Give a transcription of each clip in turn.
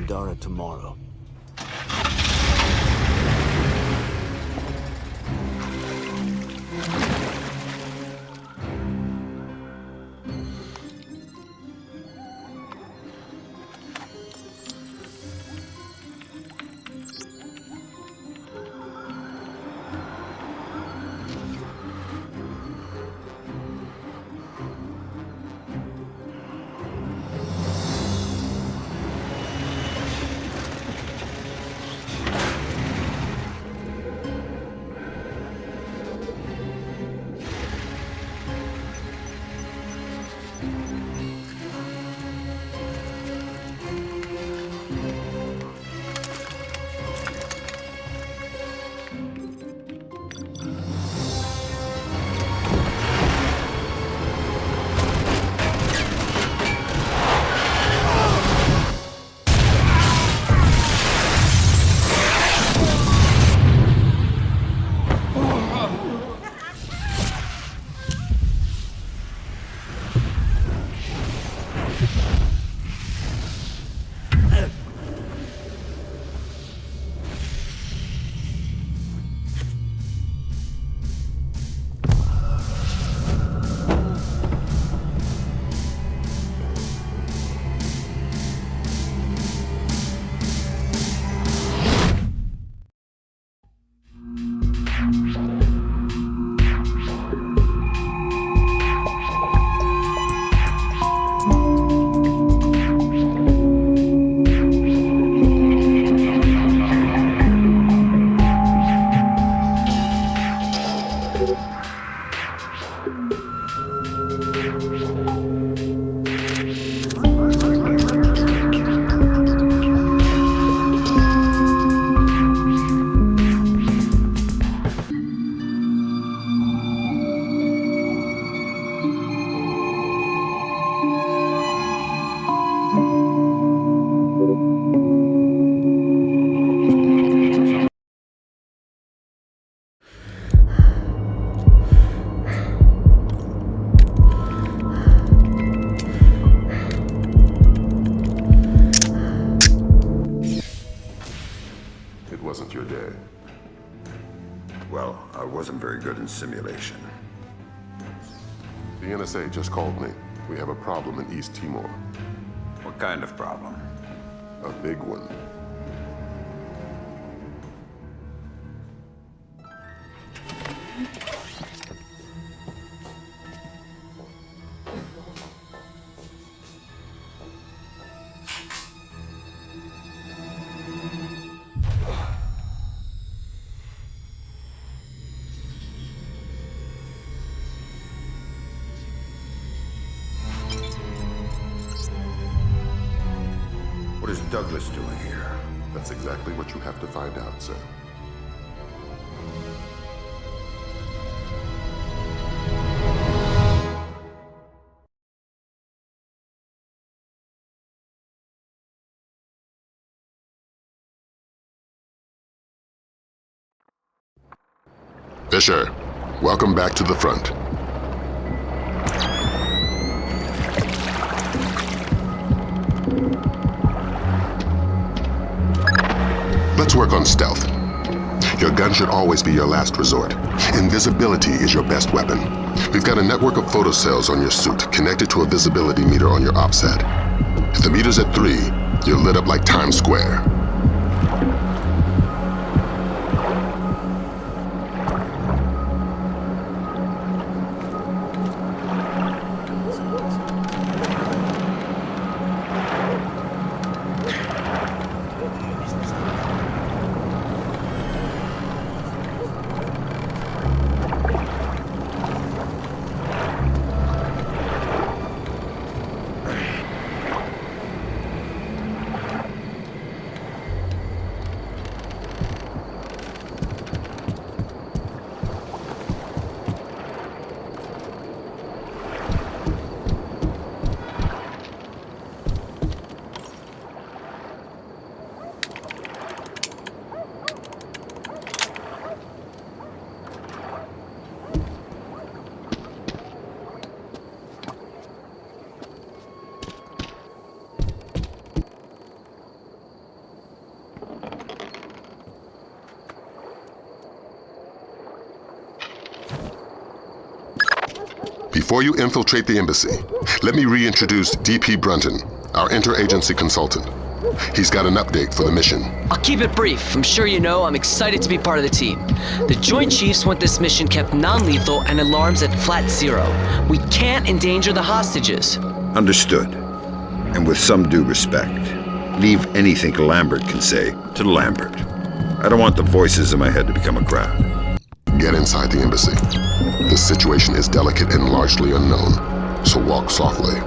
Pandora tomorrow. Wasn't your day. Well, I wasn't very good in simulation. The NSA just called me. We have a problem in East Timor. What kind of problem? A big one. What is Douglas doing here? That's exactly what you have to find out, sir. Fisher, welcome back to the front. Let's work on stealth. Your gun should always be your last resort. Invisibility is your best weapon. We've got a network of photocells on your suit connected to a visibility meter on your OPSAT. If the meter's at 3, you're lit up like Times Square. Before you infiltrate the embassy, let me reintroduce DP Brunton, our interagency consultant. He's got an update for the mission. I'll keep it brief. I'm sure you know I'm excited to be part of the team. The Joint Chiefs want this mission kept non-lethal and alarms at flat zero. We can't endanger the hostages. Understood. And with some due respect, leave anything Lambert can say to Lambert. I don't want the voices in my head to become a crowd. Get inside the embassy. This situation is delicate and largely unknown, so walk softly.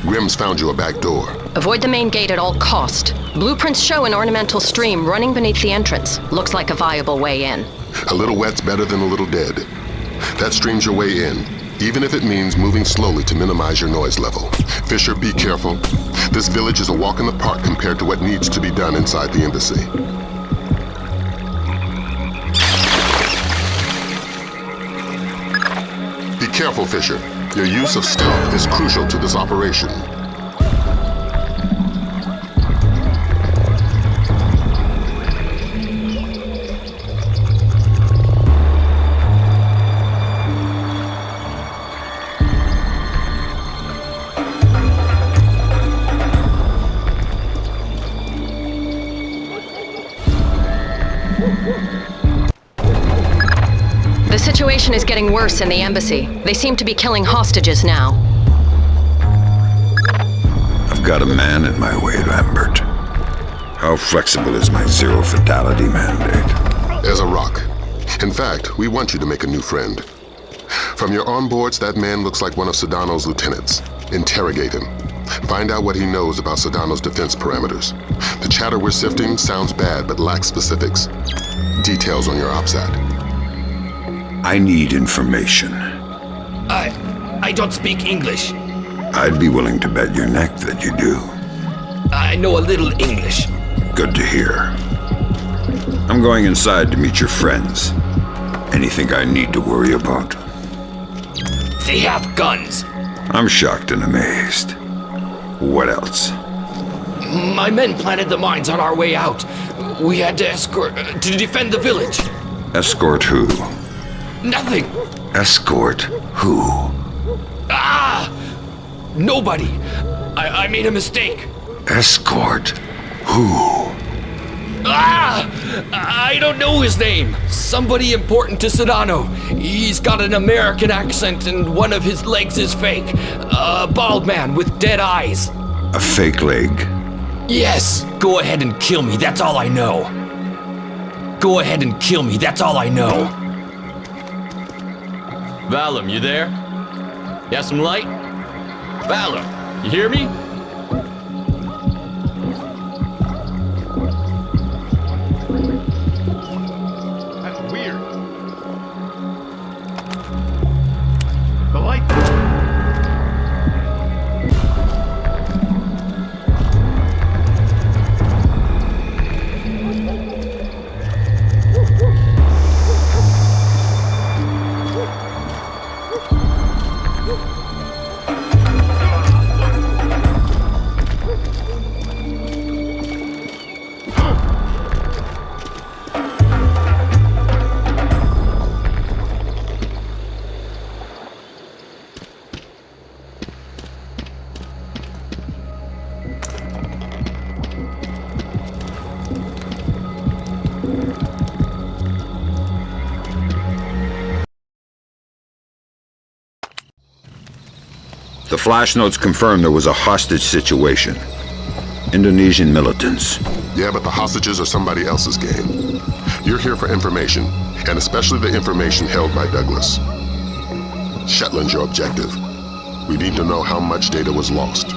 Grim's found you a back door. Avoid the main gate at all cost. Blueprints show an ornamental stream running beneath the entrance. Looks like a viable way in. A little wet's better than a little dead. That stream's your way in, even if it means moving slowly to minimize your noise level. Fisher, be careful. This village is a walk in the park compared to what needs to be done inside the embassy. Be careful, Fisher. Your use of stealth is crucial to this operation. The situation is getting worse in the embassy. They seem to be killing hostages now. I've got a man in my way, Lambert. How flexible is my zero fatality mandate? As a rock. In fact, we want you to make a new friend. From your onboards, that man looks like one of Sadono's lieutenants. Interrogate him. Find out what he knows about Sadono's defense parameters. The chatter we're sifting sounds bad, but lacks specifics. Details on your OPSAT. I need information. I don't speak English. I'd be willing to bet your neck that you do. I know a little English. Good to hear. I'm going inside to meet your friends. Anything I need to worry about? They have guns. I'm shocked and amazed. What else? My men planted the mines on our way out. We had to escort to defend the village. Escort who? Nothing. Escort who? Ah! Nobody. I made a mistake. Escort who? Ah! I don't know his name. Somebody important to Sadono. He's got an American accent and one of his legs is fake. A bald man with dead eyes. A fake leg? Yes. Go ahead and kill me. That's all I know. Go ahead and kill me. That's all I know. Valum, you there? You have some light? Valum, you hear me? That's weird. The light. The flash notes confirm there was a hostage situation. Indonesian militants. Yeah, but the hostages are somebody else's game. You're here for information, and especially the information held by Douglas. Shetland's your objective. We need to know how much data was lost.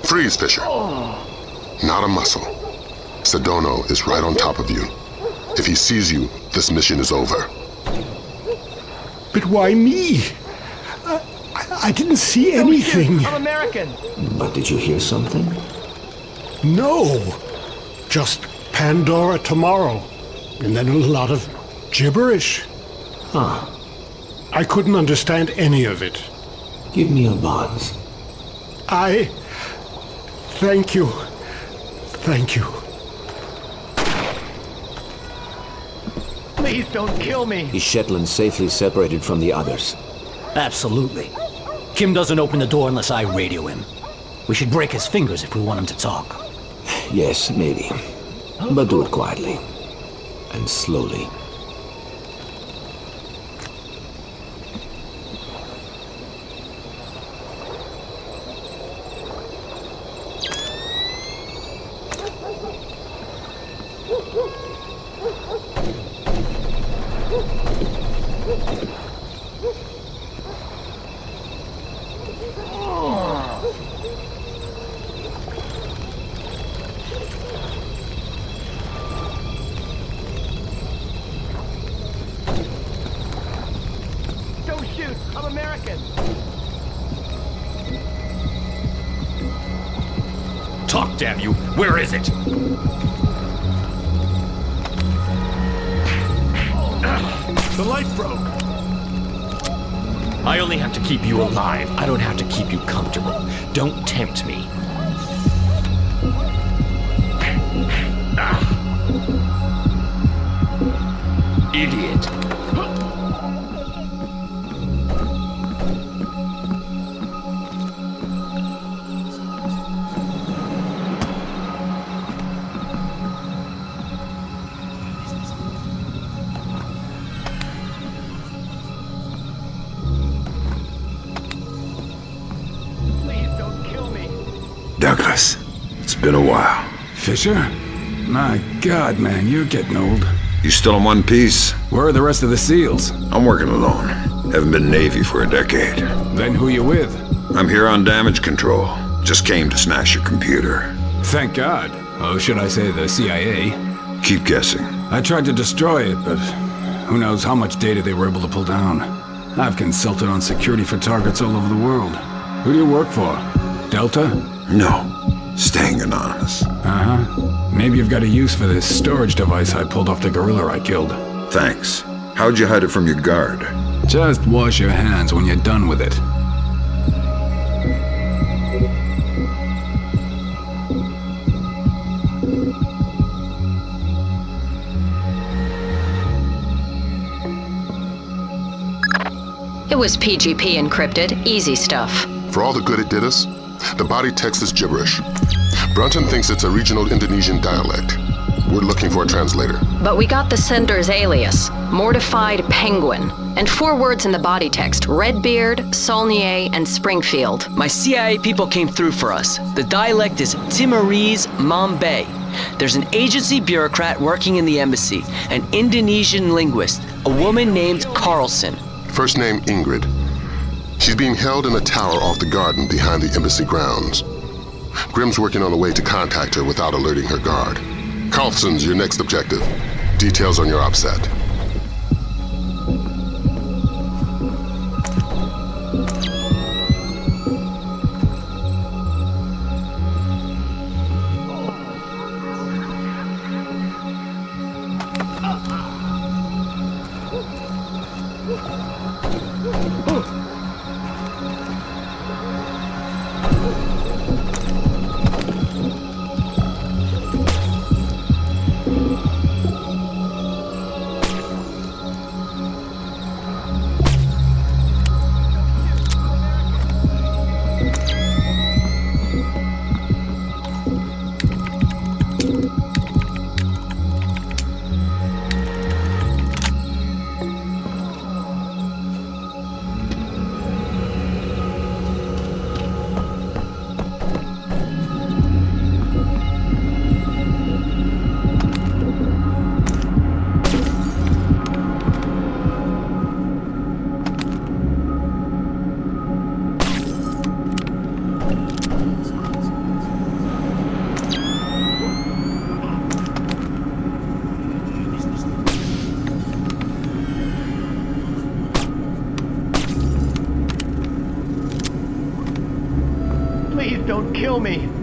Freeze, Fisher. Not a muscle. Sadono is right on top of you. If he sees you, this mission is over. But why me? I didn't see anything. I'm American. But did you hear something? No. Just Pandora tomorrow. And then a lot of gibberish. Huh. I couldn't understand any of it. Give me a buzz. Thank you. Thank you. Please don't kill me. Is Shetland safely separated from the others? Absolutely. Kim doesn't open the door unless I radio him. We should break his fingers if we want him to talk. Yes, maybe. But do it quietly. And slowly. Don't shoot. I'm American. Talk, damn you! Where is it? The light broke. I only have to keep you alive. I don't have to keep you comfortable. Don't tempt me. Idiot. Please don't kill me. Douglas, it's been a while. Fisher? My God, man, you're getting old. You still in one piece? Where are the rest of the SEALs? I'm working alone. Haven't been Navy for a decade. Then who you with? I'm here on damage control. Just came to smash your computer. Thank God. Oh, should I say the CIA? Keep guessing. I tried to destroy it, but who knows how much data they were able to pull down. I've consulted on security for targets all over the world. Who do you work for? Delta? No. Staying anonymous. Uh-huh. Maybe you've got a use for this storage device I pulled off the gorilla I killed. Thanks. How'd you hide it from your guard? Just wash your hands when you're done with it. It was PGP encrypted. Easy stuff. For all the good it did us, the body text is gibberish. Brunton thinks it's a regional Indonesian dialect. We're looking for a translator. But we got the sender's alias, Mortified Penguin, and 4 words in the body text, Redbeard, Saulnier, and Springfield. My CIA people came through for us. The dialect is Timorese Mambe. There's an agency bureaucrat working in the embassy, an Indonesian linguist, a woman named Karlthson. First name Ingrid. She's being held in a tower off the garden behind the embassy grounds. Grimm's working on a way to contact her without alerting her guard. Karlthson's your next objective. Details on your OPSAT. don't kill me.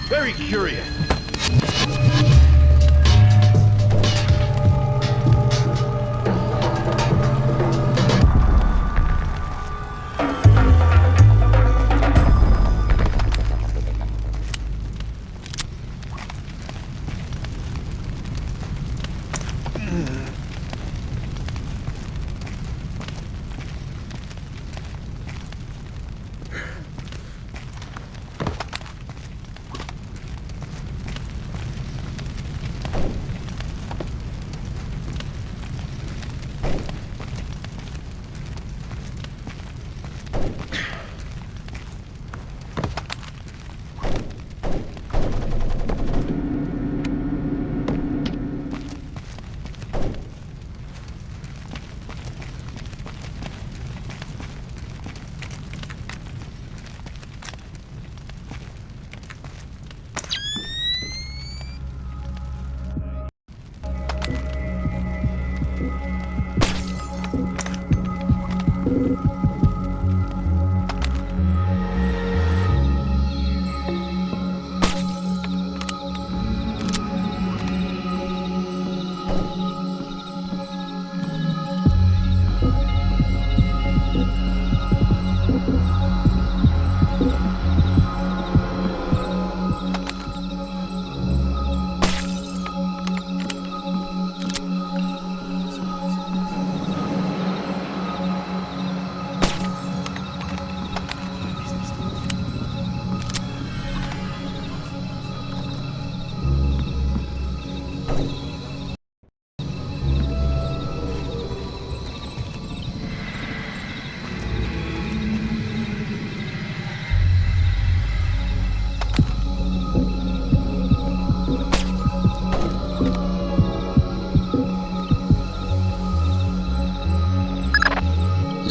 Very curious.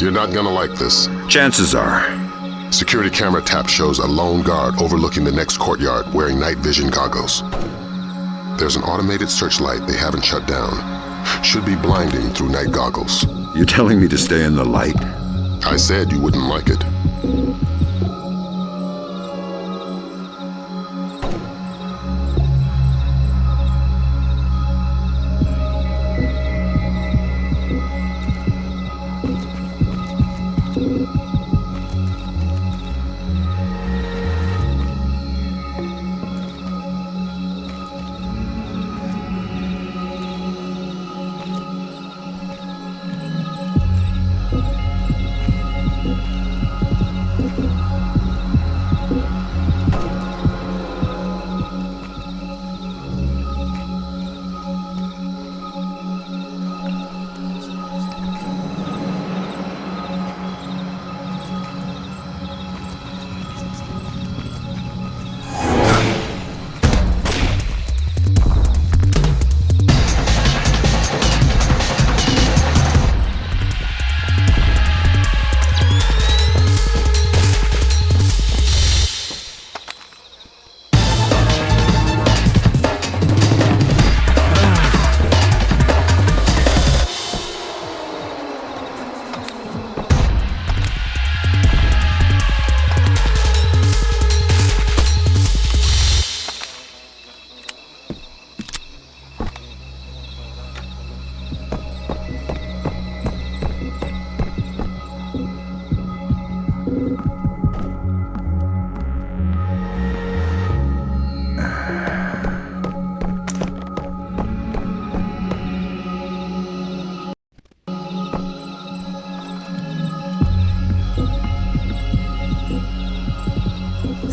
You're not gonna like this. Chances are. Security camera tap shows a lone guard overlooking the next courtyard wearing night vision goggles. There's an automated searchlight they haven't shut down. Should be blinding through night goggles. You're telling me to stay in the light? I said you wouldn't like it.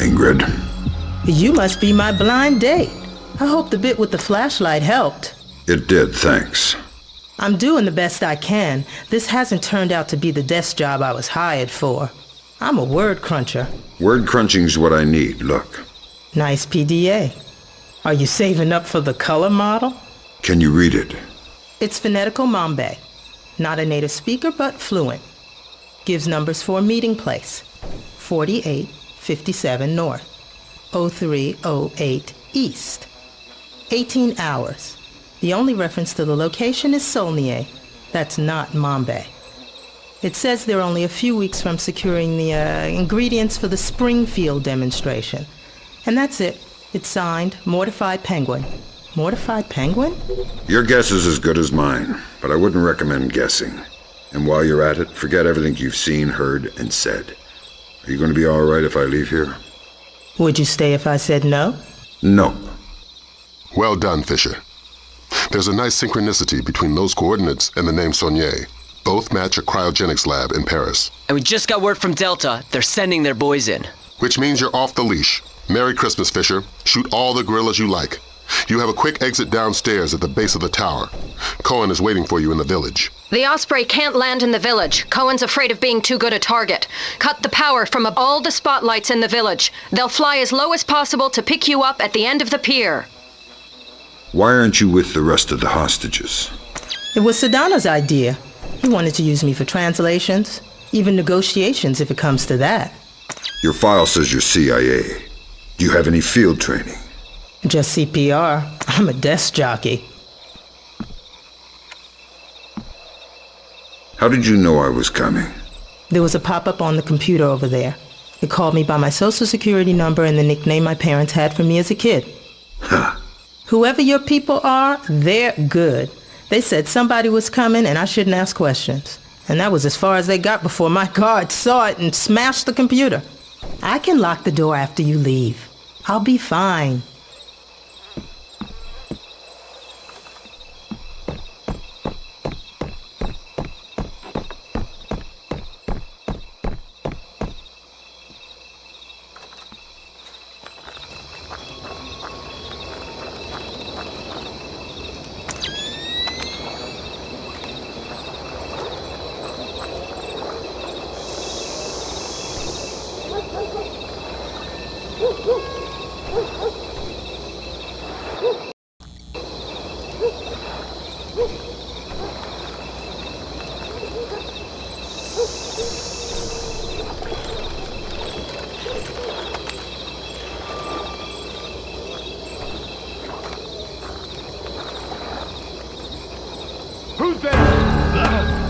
Ingrid. You must be my blind date. I hope the bit with the flashlight helped. It did, thanks. I'm doing the best I can. This hasn't turned out to be the desk job I was hired for. I'm a word cruncher. Word crunching's what I need, look. Nice PDA. Are you saving up for the color model? Can you read it? It's phonetical Mambe. Not a native speaker, but fluent. Gives numbers for a meeting place. 4857 North. 0308 East. 18 hours. The only reference to the location is Saulnier. That's not Mambe. It says they're only a few weeks from securing the ingredients for the Springfield demonstration. And that's it. It's signed, Mortified Penguin. Mortified Penguin? Your guess is as good as mine, but I wouldn't recommend guessing. And while you're at it, forget everything you've seen, heard, and said. Are you going to be all right if I leave here? Would you stay if I said no? Nope. Well done, Fisher. There's a nice synchronicity between those coordinates and the name Saulnier. Both match a cryogenics lab in Paris. And we just got word from Delta. They're sending their boys in. Which means you're off the leash. Merry Christmas, Fisher. Shoot all the gorillas you like. You have a quick exit downstairs at the base of the tower. Cohen is waiting for you in the village. The Osprey can't land in the village. Cohen's afraid of being too good a target. Cut the power from all the spotlights in the village. They'll fly as low as possible to pick you up at the end of the pier. Why aren't you with the rest of the hostages? It was Sadono's idea. He wanted to use me for translations, even negotiations if it comes to that. Your file says you're CIA. Do you have any field training? Just CPR. I'm a desk jockey. How did you know I was coming? There was a pop-up on the computer over there. It called me by my social security number and the nickname my parents had for me as a kid. Huh. Whoever your people are, they're good. They said somebody was coming and I shouldn't ask questions. And that was as far as they got before my guard saw it and smashed the computer. I can lock the door after you leave. I'll be fine. Who's there?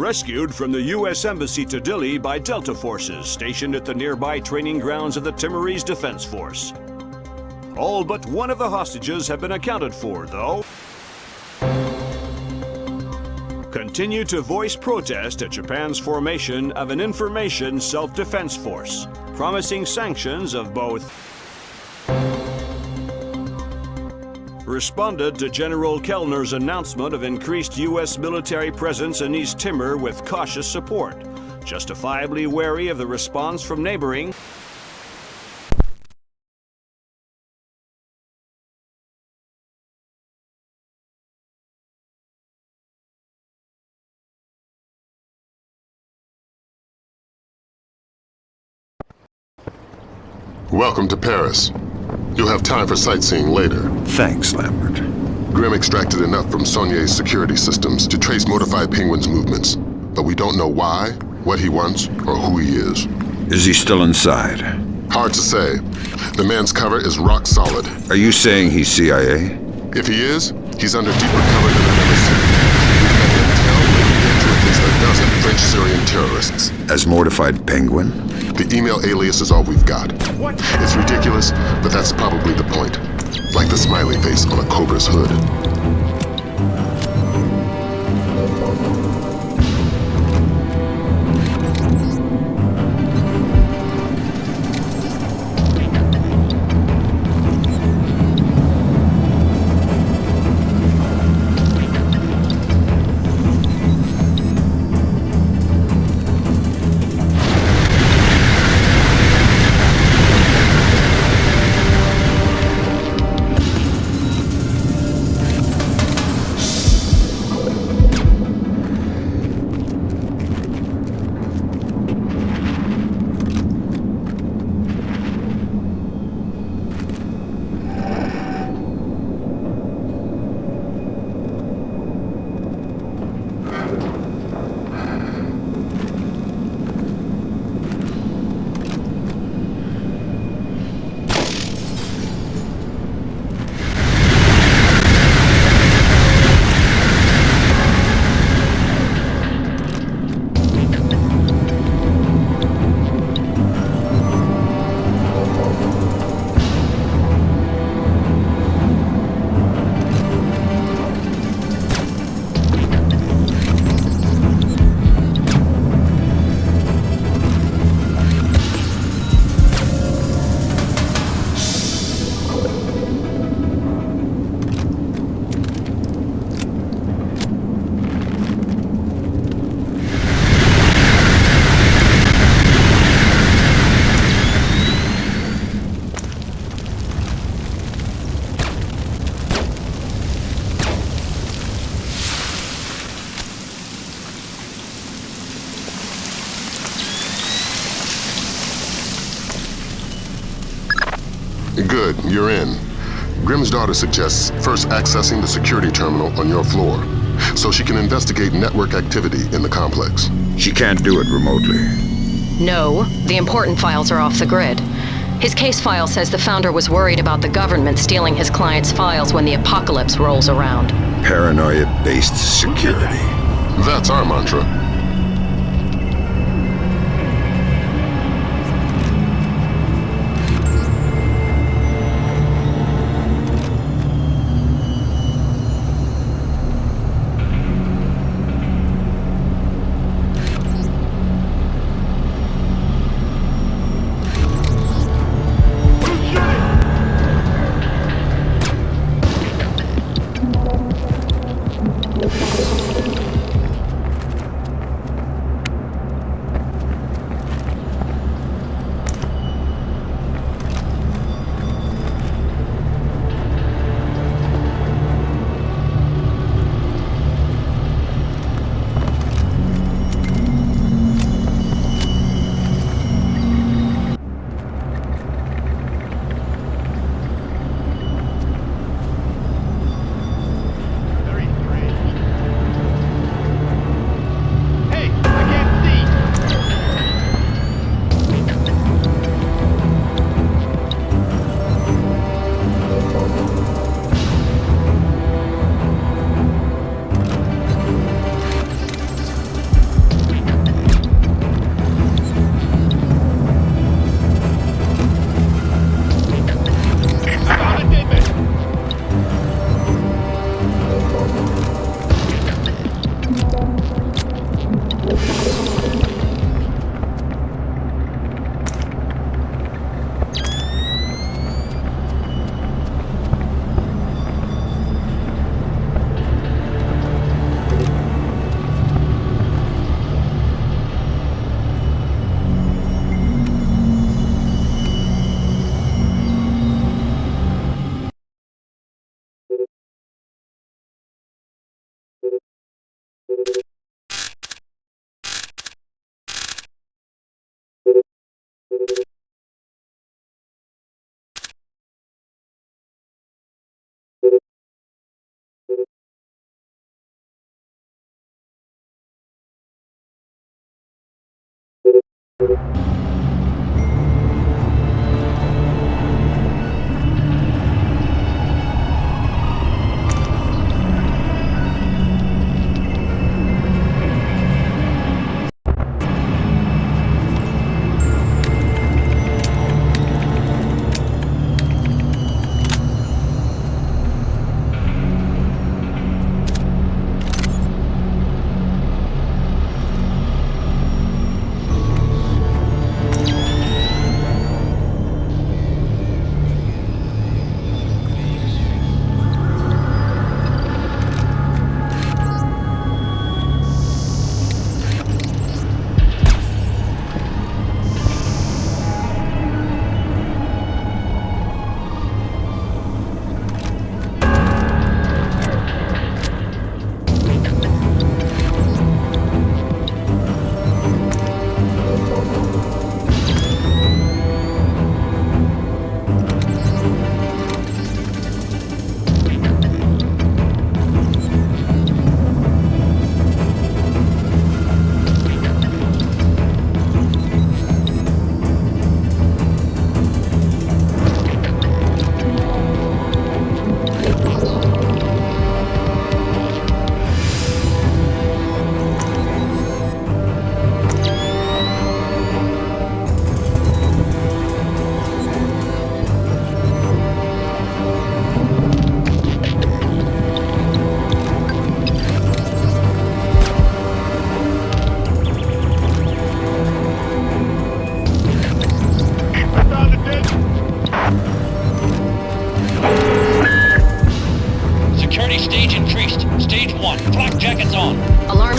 Rescued from the U.S. Embassy to Dili by Delta forces stationed at the nearby training grounds of the Timorese Defense Force. All but one of the hostages have been accounted for, though. Continue to voice protest at Japan's formation of an information self-defense force, promising sanctions of both. Responded to General Kellner's announcement of increased U.S. military presence in East Timor with cautious support, justifiably wary of the response from neighboring. Welcome to Paris. You'll have time for sightseeing later. Thanks, Lambert. Grim extracted enough from Saulnier's security systems to trace Modified Penguin's movements, but we don't know why, what he wants, or who he is. Is he still inside? Hard to say. The man's cover is rock solid. Are you saying he's CIA? If he is, he's under deeper cover than I've ever seen. We've got intel linking him to at least a dozen French Syrian terrorists. As Mortified Penguin? The email alias is all we've got. It's ridiculous, but that's probably the point. Like the smiley face on a cobra's hood. Good, you're in. Grimm's daughter suggests first accessing the security terminal on your floor, so she can investigate network activity in the complex. She can't do it remotely. No, the important files are off the grid. His case file says the founder was worried about the government stealing his client's files when the apocalypse rolls around. Paranoia-based security. That's our mantra.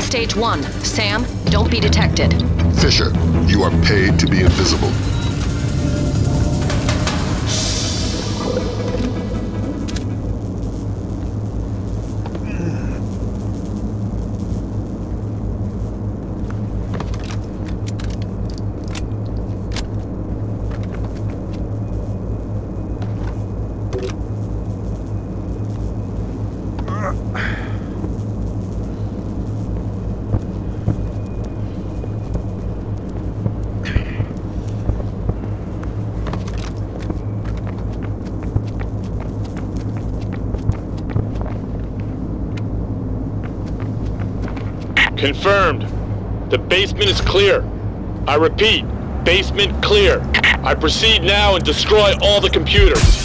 Stage 1. Sam, don't be detected. Fisher, you are paid to be invisible. Confirmed. The basement is clear. I repeat, basement clear. I proceed now and destroy all the computers.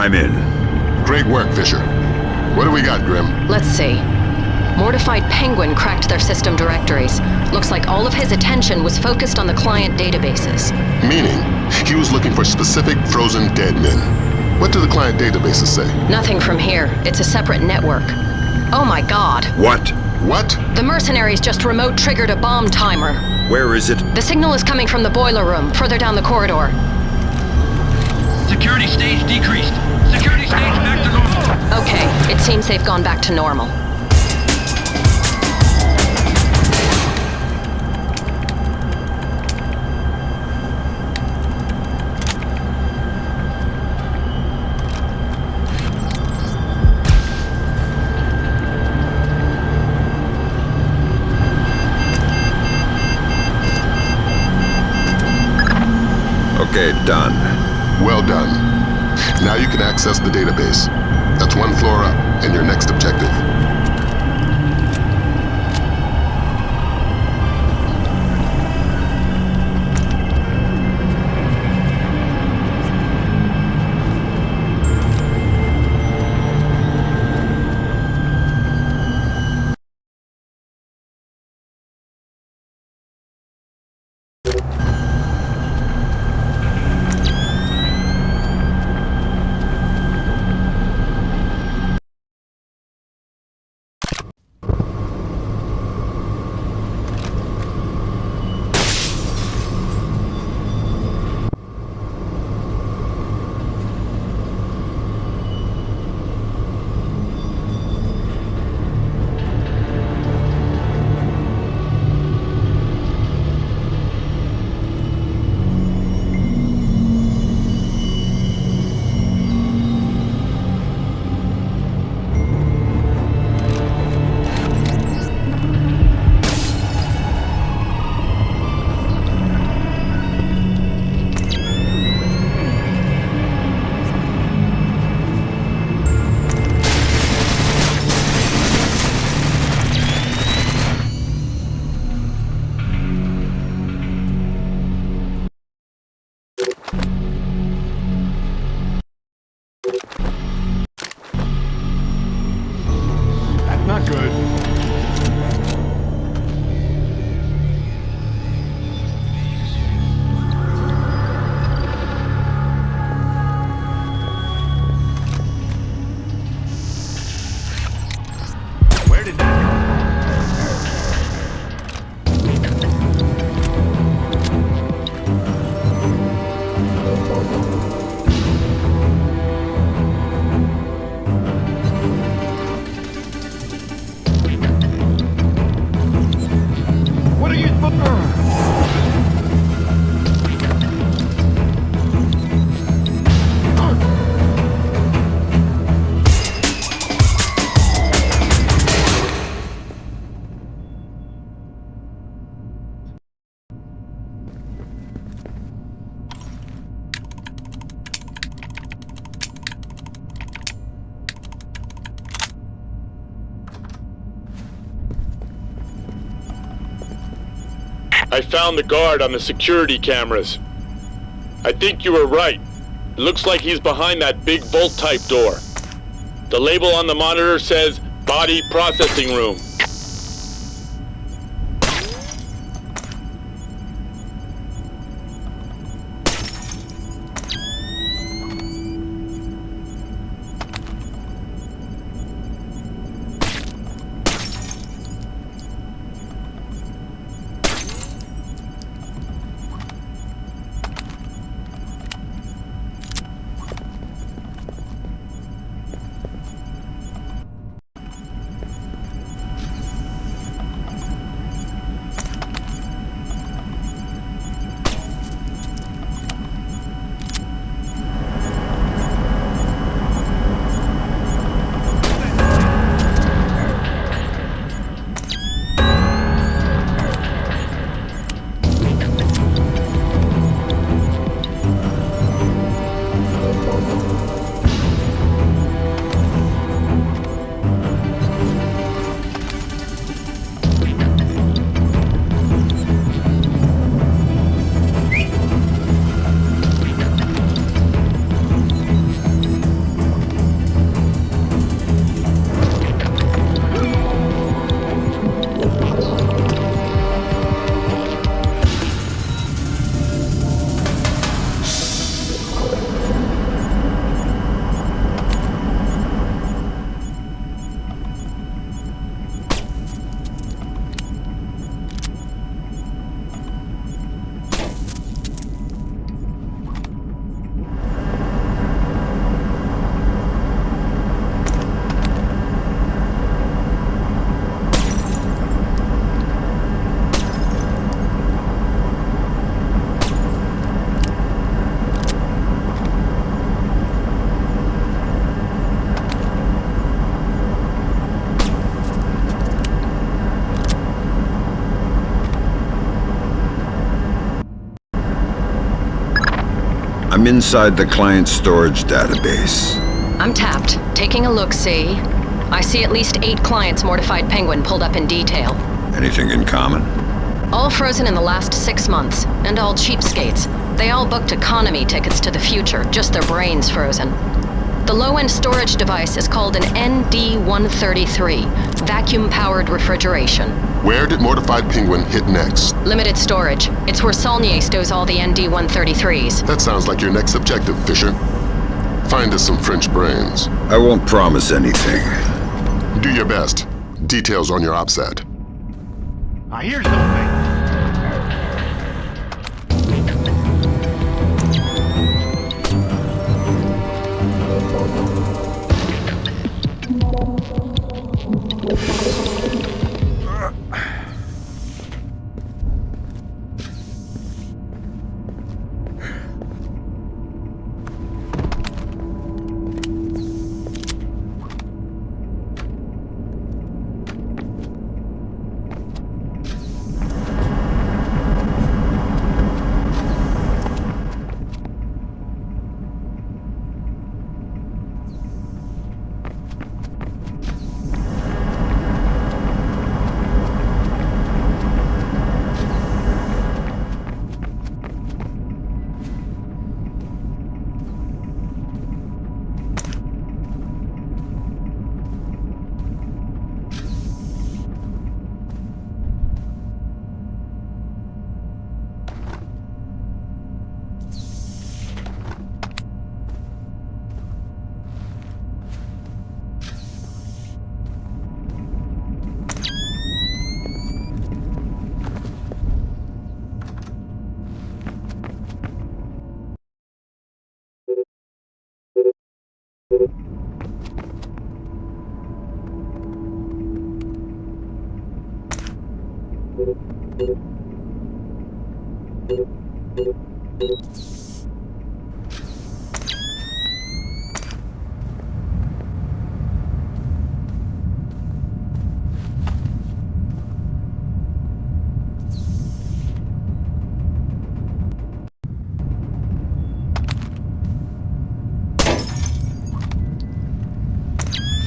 I'm in. Great work, Fisher. What do we got, Grim? Let's see. Mortified Penguin cracked their system directories. Looks like all of his attention was focused on the client databases. Meaning, he was looking for specific frozen dead men. What do the client databases say? Nothing from here. It's a separate network. Oh my god. What? What? The mercenaries just remote triggered a bomb timer. Where is it? The signal is coming from the boiler room, further down the corridor. Security stage decreased. Security stage back to normal. Okay, it seems they've gone back to normal. Okay, done. Well done. Now you can access the database. That's one floor up, and your next objective. Where did that go? What are you supposed I found the guard on the security cameras. I think you were right. It looks like he's behind that big vault-type door. The label on the monitor says Body Processing Room. I'm inside the client storage database. I'm tapped. Taking a look-see. I see at least 8 clients Mortified Penguin pulled up in detail. Anything in common? All frozen in the last 6 months, and all cheapskates. They all booked economy tickets to the future, just their brains frozen. The low-end storage device is called an ND-133, vacuum-powered refrigeration. Where did Mortified Penguin hit next? Limited storage. It's where Saulnier stows all the ND-133s. That sounds like your next objective, Fisher. Find us some French brains. I won't promise anything. Do your best. Details on your OPSAT. I hear something.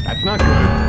That's not good.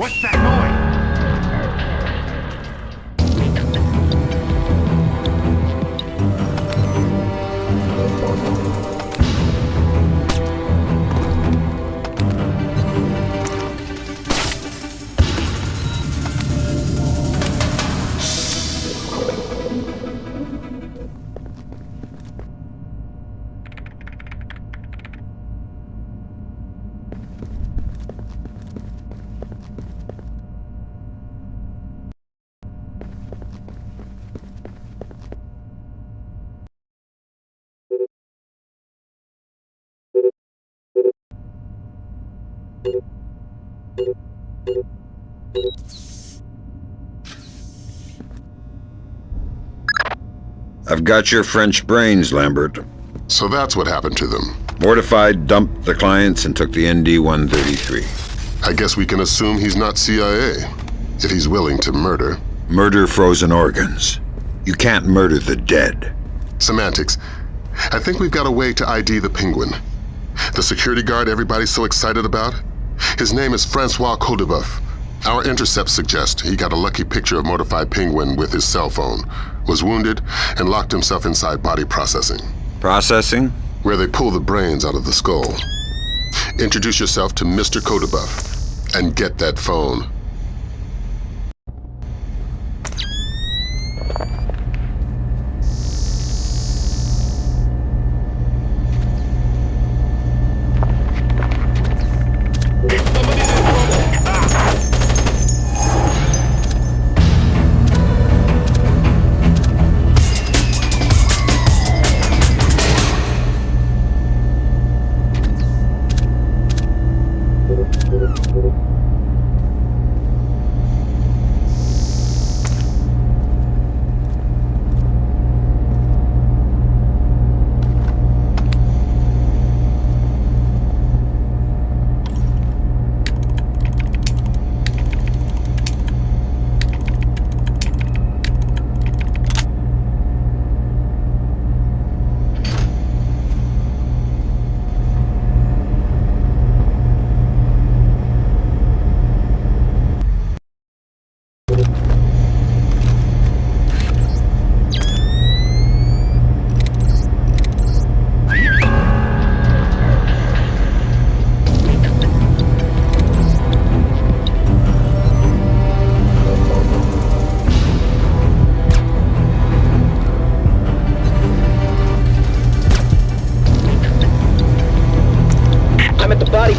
What's that noise? I've got your French brains, Lambert. So that's what happened to them. Mortified, dumped the clients and took the ND-133. I guess we can assume he's not CIA, if he's willing to murder. Murder frozen organs. You can't murder the dead. Semantics. I think we've got a way to ID the Penguin. The security guard everybody's so excited about? His name is Francois Codebeuf. Our intercepts suggest he got a lucky picture of Mortified Penguin with his cell phone, was wounded, and locked himself inside body processing. Processing? Where they pull the brains out of the skull. Introduce yourself to Mr. Codebeuf, and get that phone.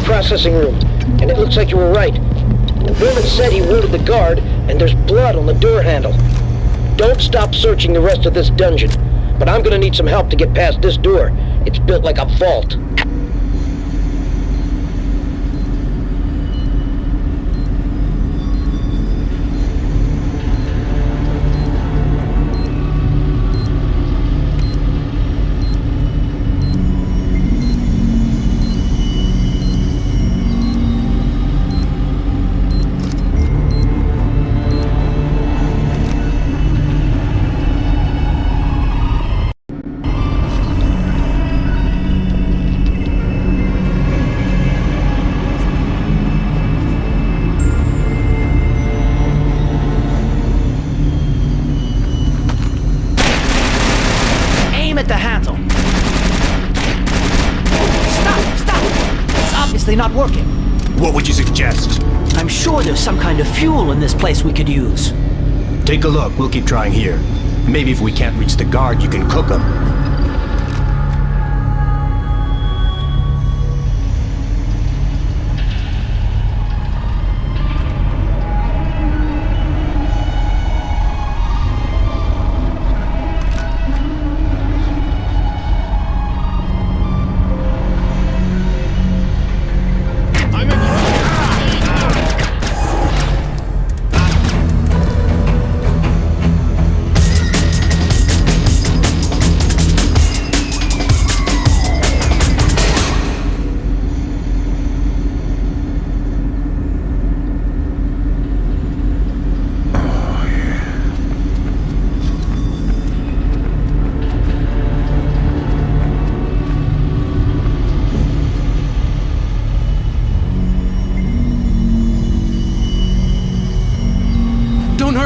Processing room, and it looks like you were right. The vermin said he wounded the guard, and there's blood on the door handle. Don't stop searching the rest of this dungeon, but I'm gonna need some help to get past this door. It's built like a vault. Not working. What would you suggest? I'm sure there's some kind of fuel in this place we could use. Take a look. We'll keep trying here. Maybe if we can't reach the guard, you can cook them.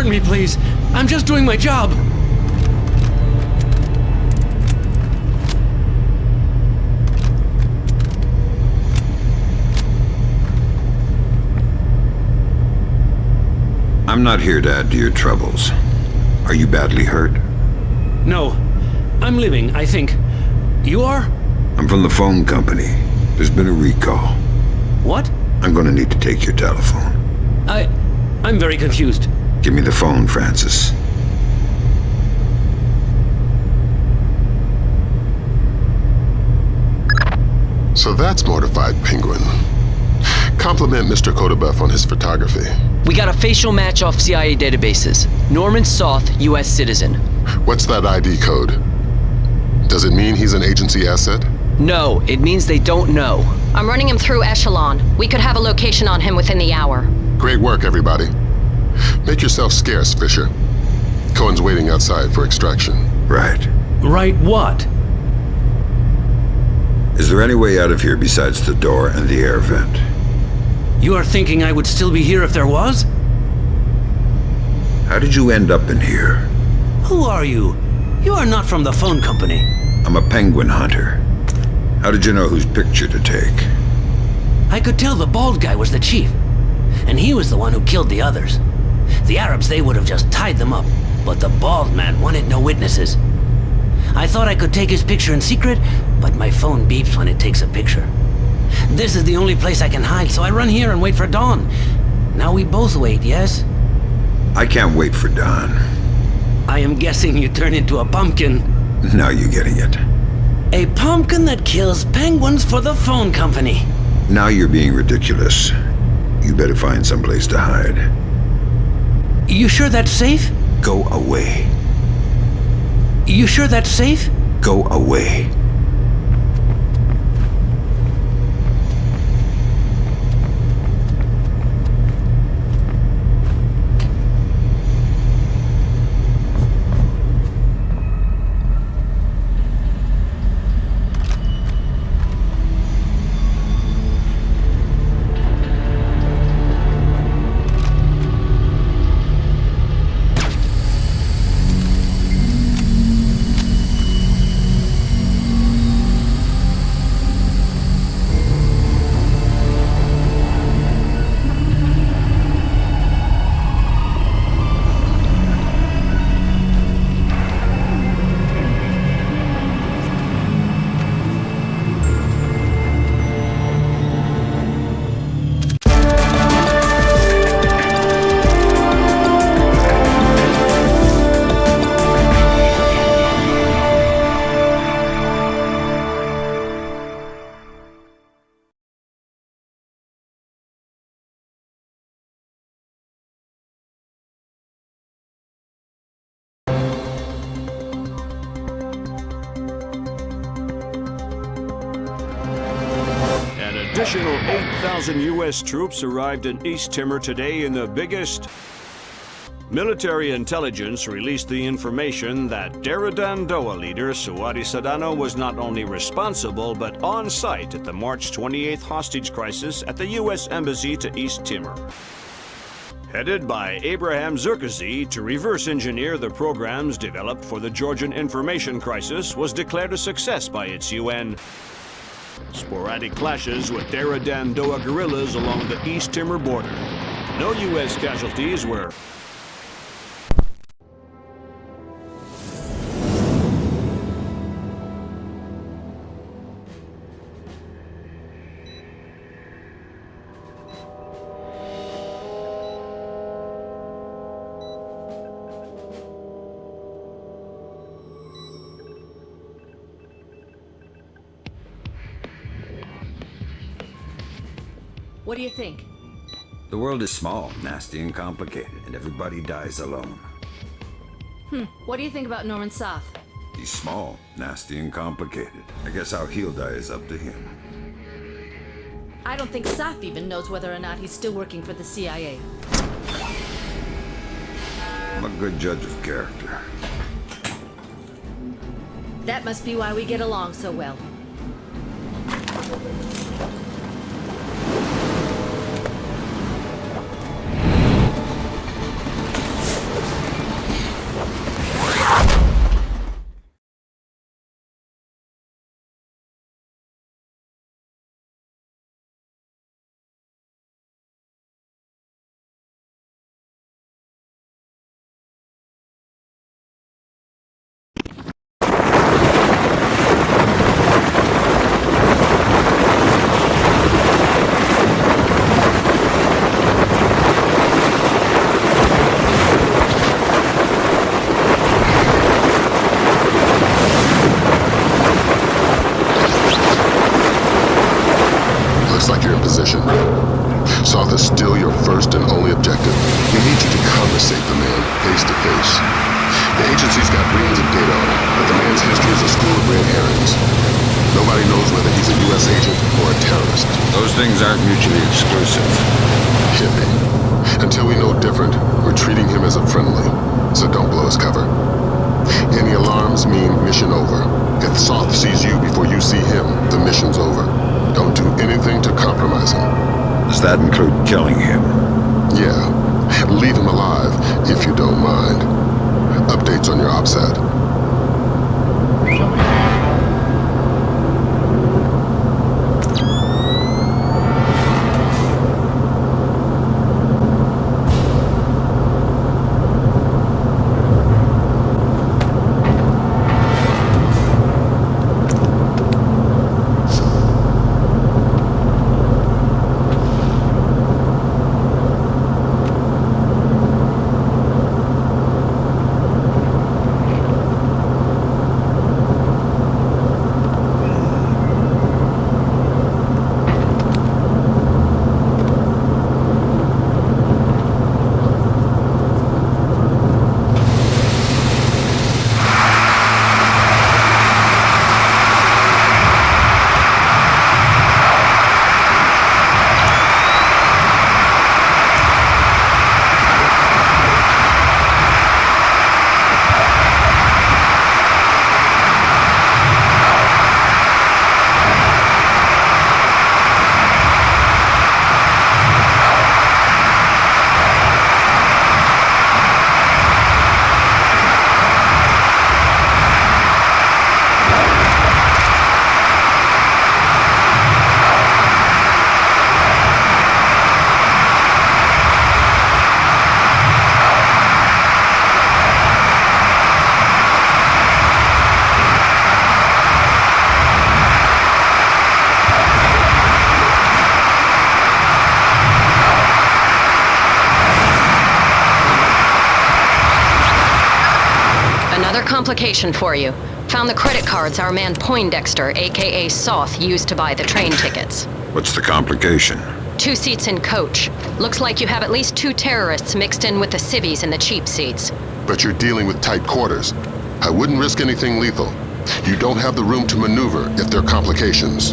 Me, please. I'm just doing my job. I'm not here to add to your troubles. Are you badly hurt? No. I'm living, I think. You are? I'm from the phone company. There's been a recall. What? I'm gonna need to take your telephone. I'm very confused. Give me the phone, Francis. So that's Mortified Penguin. Compliment Mr. Codebeuf on his photography. We got a facial match off CIA databases. Norman Soth, U.S. citizen. What's that ID code? Does it mean he's an agency asset? No, it means they don't know. I'm running him through Echelon. We could have a location on him within the hour. Great work, everybody. Make yourself scarce, Fisher. Cohen's waiting outside for extraction. Right. Right what? Is there any way out of here besides the door and the air vent? You are thinking I would still be here if there was? How did you end up in here? Who are you? You are not from the phone company. I'm a penguin hunter. How did you know whose picture to take? I could tell the bald guy was the chief, and he was the one who killed the others. The Arabs, they would have just tied them up, but the bald man wanted no witnesses. I thought I could take his picture in secret, but my phone beeps when it takes a picture. This is the only place I can hide, so I run here and wait for dawn. Now we both wait, yes? I can't wait for dawn. I am guessing you turn into a pumpkin. Now you're getting it. A pumpkin that kills penguins for the phone company. Now you're being ridiculous. You better find someplace to hide. You sure that's safe? Go away. You sure that's safe? Go away. Additional 8,000 U.S. troops arrived in East Timor today in the biggest... Military intelligence released the information that Daradandoa leader Suhadi Sadono was not only responsible but on site at the March 28th hostage crisis at the U.S. Embassy to East Timor. Headed by Abraham Zerkazi to reverse engineer the programs developed for the Georgian information crisis was declared a success by its UN. Sporadic clashes with Daradandoa guerrillas along the East Timor border. No U.S. casualties were... What do you think? The world is small, nasty, and complicated, and everybody dies alone. What do you think about Norman Soth? He's small, nasty, and complicated. I guess how he'll die is up to him. I don't think Soth even knows whether or not he's still working for the CIA. I'm a good judge of character. That must be why we get along so well. Soth is still your first and only objective. We need you to conversate the man face to face. The agency's got reams of data on him, but the man's history is a school of red herrings. Nobody knows whether he's a U.S. agent or a terrorist. Those things aren't mutually exclusive. Hippie. Until we know different, we're treating him as a friendly. So don't blow his cover. Any alarms mean mission over. If Soth sees you before you see him, the mission's over. Don't do anything to compromise him. Does that include killing him? Yeah. Leave him alive, if you don't mind. Updates on your OPSAT. Complication for you. Found the credit cards our man Poindexter, aka Soth, used to buy the train tickets. What's the complication? 2 seats in coach. Looks like you have at least 2 terrorists mixed in with the civvies in the cheap seats. But you're dealing with tight quarters. I wouldn't risk anything lethal. You don't have the room to maneuver if there are complications.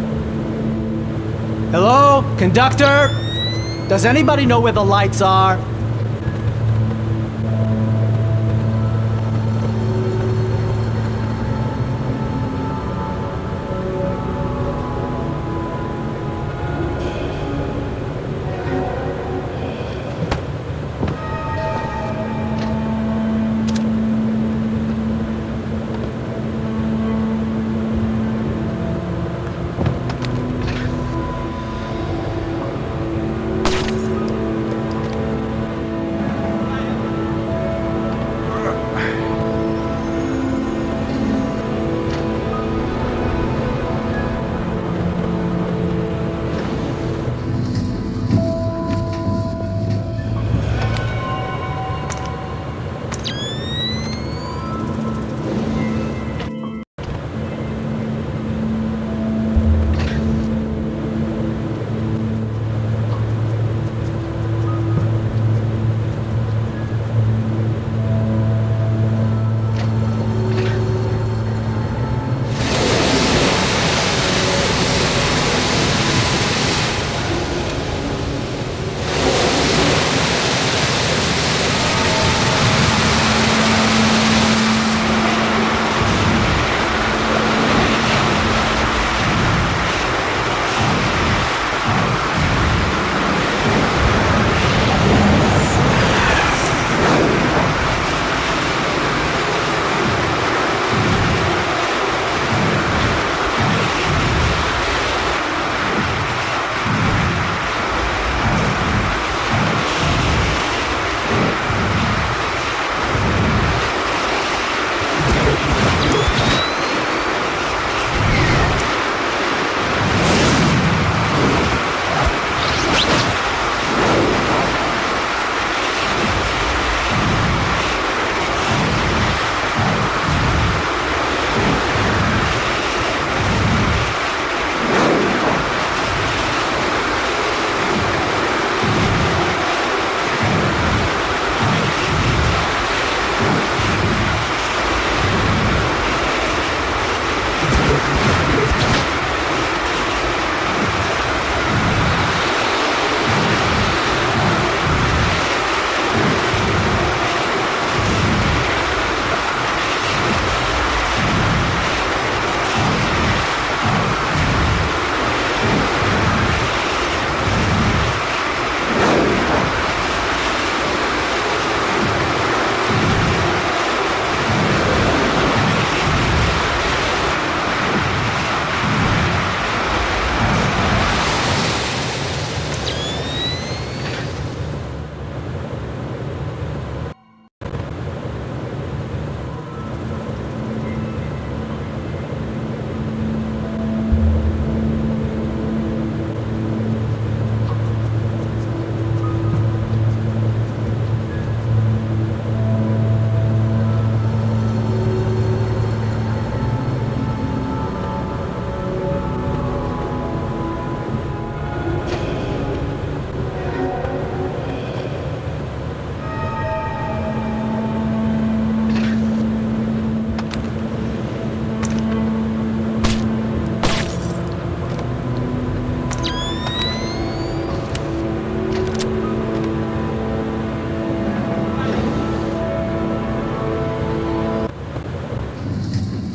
Hello? Conductor? Does anybody know where the lights are?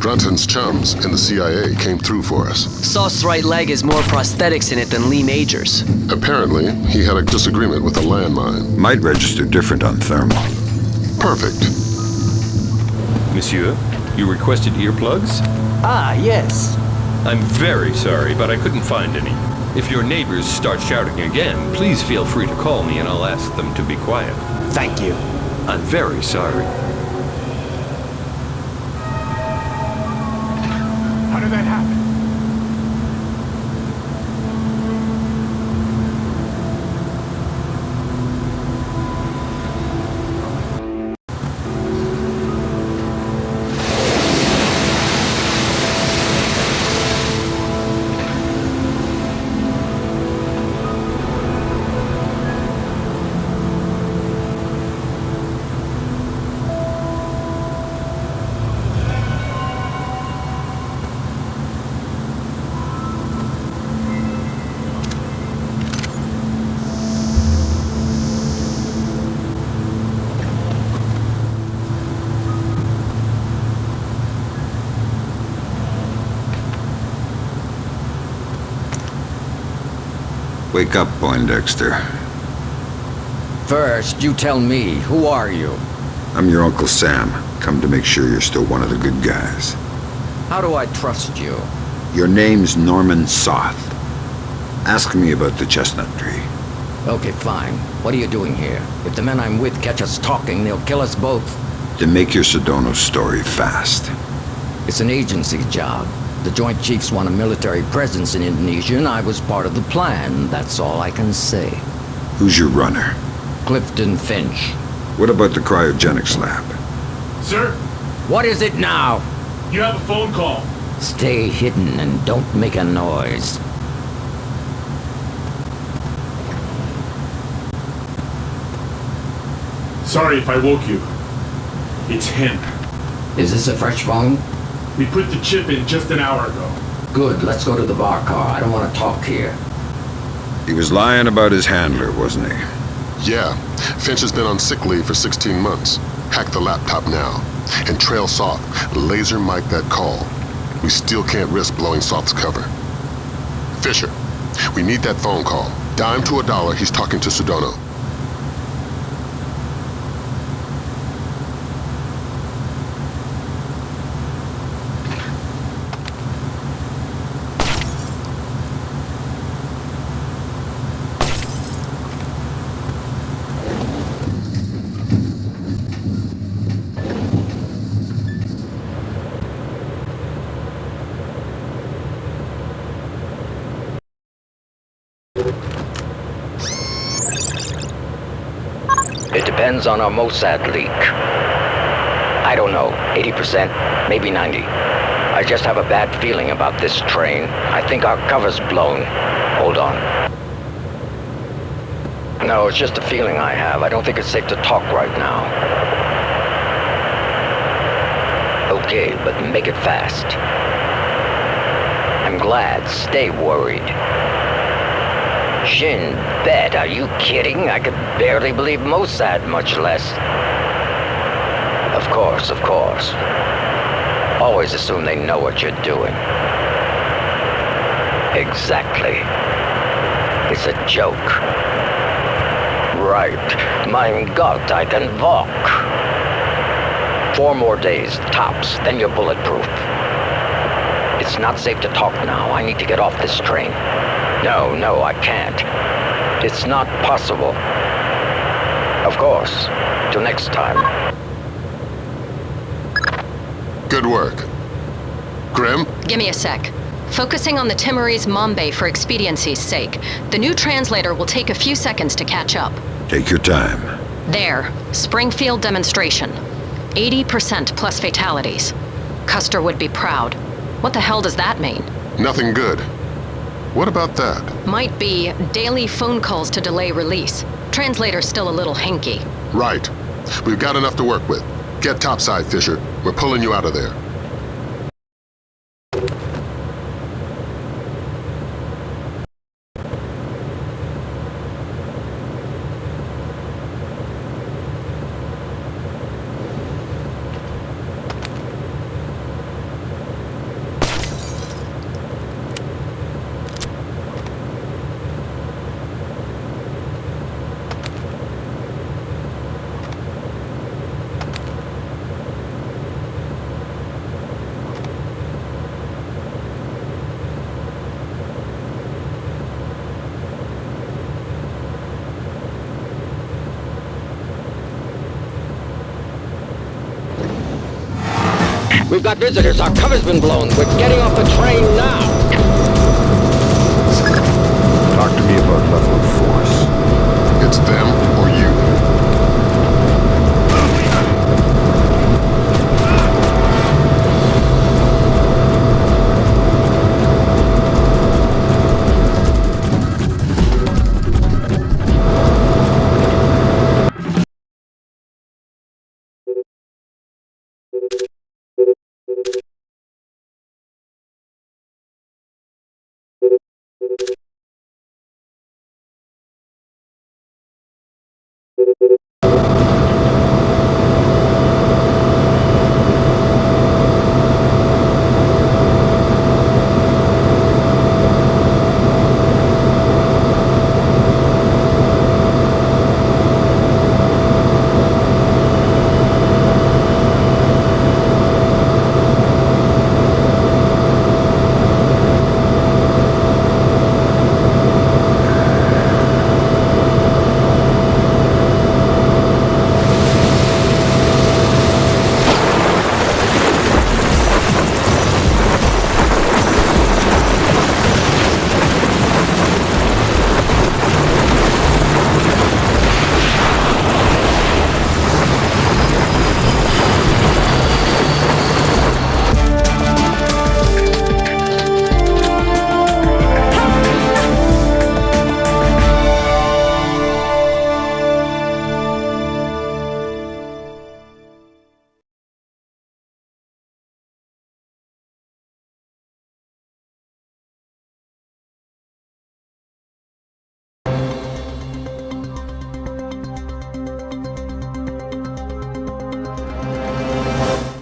Brunton's chums in the CIA came through for us. Soth's right leg has more prosthetics in it than Lee Major's. Apparently, he had a disagreement with a landmine. Might register different on thermal. Perfect. Monsieur, you requested earplugs? Ah, yes. I'm very sorry, but I couldn't find any. If your neighbors start shouting again, please feel free to call me and I'll ask them to be quiet. Thank you. I'm very sorry. How did that happen? Wake up, Poindexter. First, you tell me, who are you? I'm your Uncle Sam. Come to make sure you're still one of the good guys. How do I trust you? Your name's Norman Soth. Ask me about the chestnut tree. Okay, fine. What are you doing here? If the men I'm with catch us talking, they'll kill us both. Then make your Sadono story fast. It's an agency job. The Joint Chiefs want a military presence in Indonesia, and I was part of the plan. That's all I can say. Who's your runner? Clifton Finch. What about the Cryogenics lab? Sir? What is it now? You have a phone call. Stay hidden and don't make a noise. Sorry if I woke you. It's him. Is this a fresh phone? We put the chip in just an hour ago. Good, let's go to the bar car. I don't want to talk here. He was lying about his handler, wasn't he? Yeah. Finch has been on sick leave for 16 months. Hack the laptop now. And trail Soth. Laser mic that call. We still can't risk blowing Soth's cover. Fisher, we need that phone call. Dime to $1, he's talking to Sadono. It depends on our Mossad leak. I don't know, 80%, maybe 90. I just have a bad feeling about this train. I think our cover's blown. Hold on. No, it's just a feeling I have. I don't think it's safe to talk right now. Okay, but make it fast. I'm glad. Stay worried. Shin bet, are you kidding? I could barely believe Mossad, much less. Of course, of course. Always assume they know what you're doing. Exactly. It's a joke. Right. Mein Gott, I can walk. 4 more days, tops, then you're bulletproof. It's not safe to talk now. I need to get off this train. No, I can't. It's not possible. Of course. Till next time. Good work. Grim? Give me a sec. Focusing on the Timorese Mambe for expediency's sake. The new translator will take a few seconds to catch up. Take your time. There. Springfield demonstration. 80% plus fatalities. Custer would be proud. What the hell does that mean? Nothing good. What about that? Might be daily phone calls to delay release. Translator's still a little hinky. Right. We've got enough to work with. Get topside, Fisher. We're pulling you out of there. We've got visitors. Our cover's been blown. We're getting off the train now. Talk to me about level of force. It's them or you.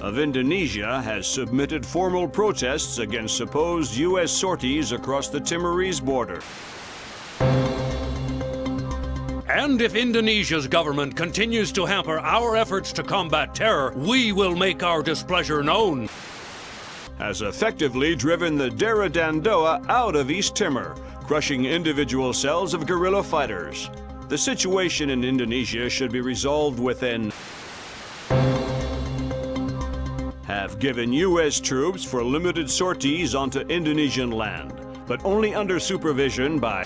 Of Indonesia has submitted formal protests against supposed U.S. sorties across the Timorese border. And if Indonesia's government continues to hamper our efforts to combat terror, we will make our displeasure known. Has effectively driven the Daradandoa out of East Timor, crushing individual cells of guerrilla fighters. The situation in Indonesia should be resolved within. Have given U.S. troops for limited sorties onto Indonesian land, but only under supervision by.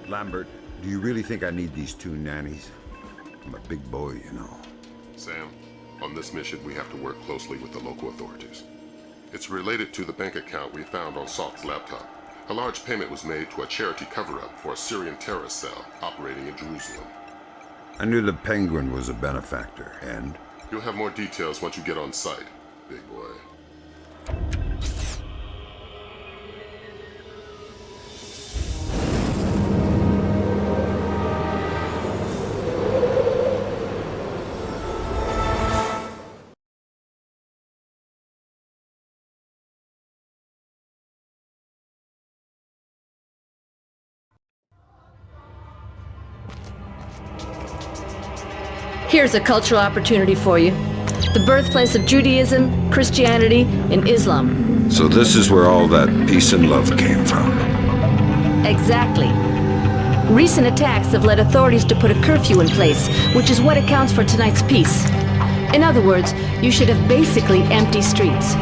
Lambert, do you really think I need these two nannies? I'm a big boy, you know. Sam, on this mission we have to work closely with the local authorities. It's related to the bank account we found on Soth's laptop. A large payment was made to a charity cover-up for a Syrian terrorist cell operating in Jerusalem. I knew the Penguin was a benefactor, and? You'll have more details once you get on site, big boy. Here's a cultural opportunity for you. The birthplace of Judaism, Christianity, and Islam. So this is where all that peace and love came from. Exactly. Recent attacks have led authorities to put a curfew in place, which is what accounts for tonight's peace. In other words, you should have basically empty streets.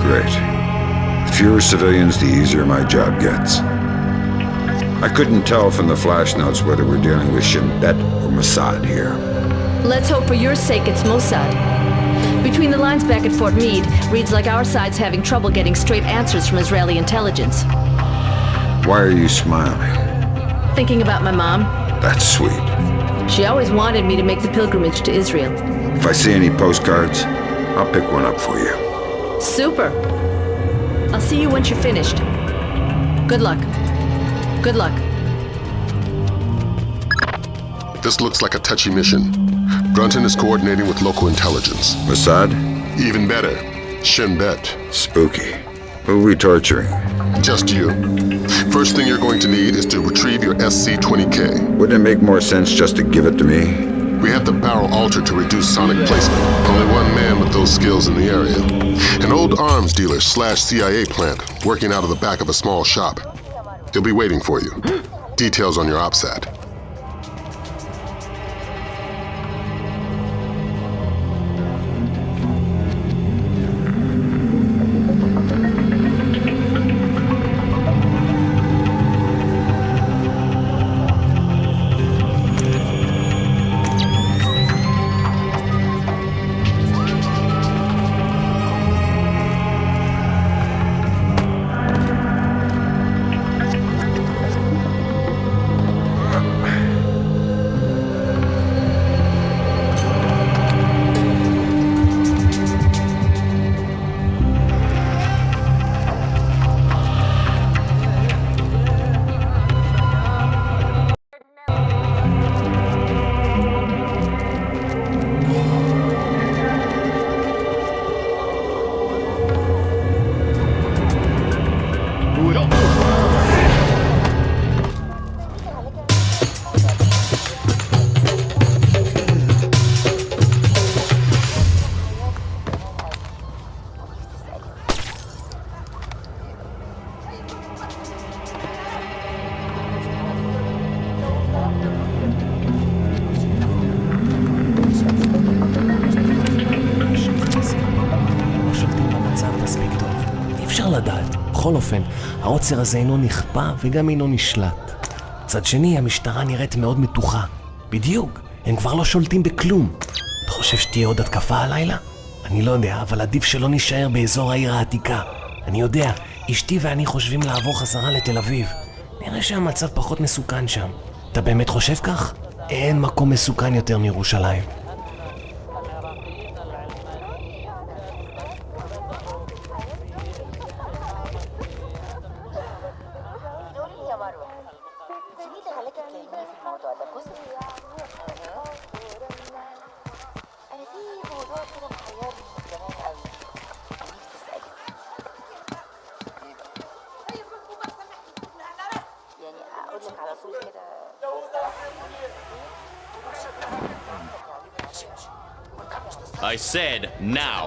Great. The fewer civilians, the easier my job gets. I couldn't tell from the flash notes whether we're dealing with Shin Bet or Mossad here. Let's hope for your sake it's Mossad. Between the lines back at Fort Meade, reads like our side's having trouble getting straight answers from Israeli intelligence. Why are you smiling? Thinking about my mom. That's sweet. She always wanted me to make the pilgrimage to Israel. If I see any postcards, I'll pick one up for you. Super. I'll see you once you're finished. Good luck. Good luck. This looks like a touchy mission. Brunton is coordinating with local intelligence. Mossad? Even better, Shin Bet. Spooky. Who are we torturing? Just you. First thing you're going to need is to retrieve your SC-20K. Wouldn't it make more sense just to give it to me? We have the barrel altered to reduce sonic placement. Only one man with those skills in the area. An old arms dealer / CIA plant working out of the back of a small shop. He'll be waiting for you. Details on your OPSAT. בכל אופן, העוצר הזה אינו נכפה וגם אינו נשלט. מצד שני, המשטרה נראית מאוד מתוחה. בדיוק, הם כבר לא שולטים בכלום. אתה חושב שתהיה עוד התקפה הלילה? אני לא יודע, אבל עדיף שלא נשאר באזור העיר העתיקה. אני יודע, אשתי ואני חושבים לעבור חזרה לתל אביב. נראה שהמצב פחות מסוכן שם. אתה באמת חושב כך? אין מקום מסוכן יותר מירושלים. I said now.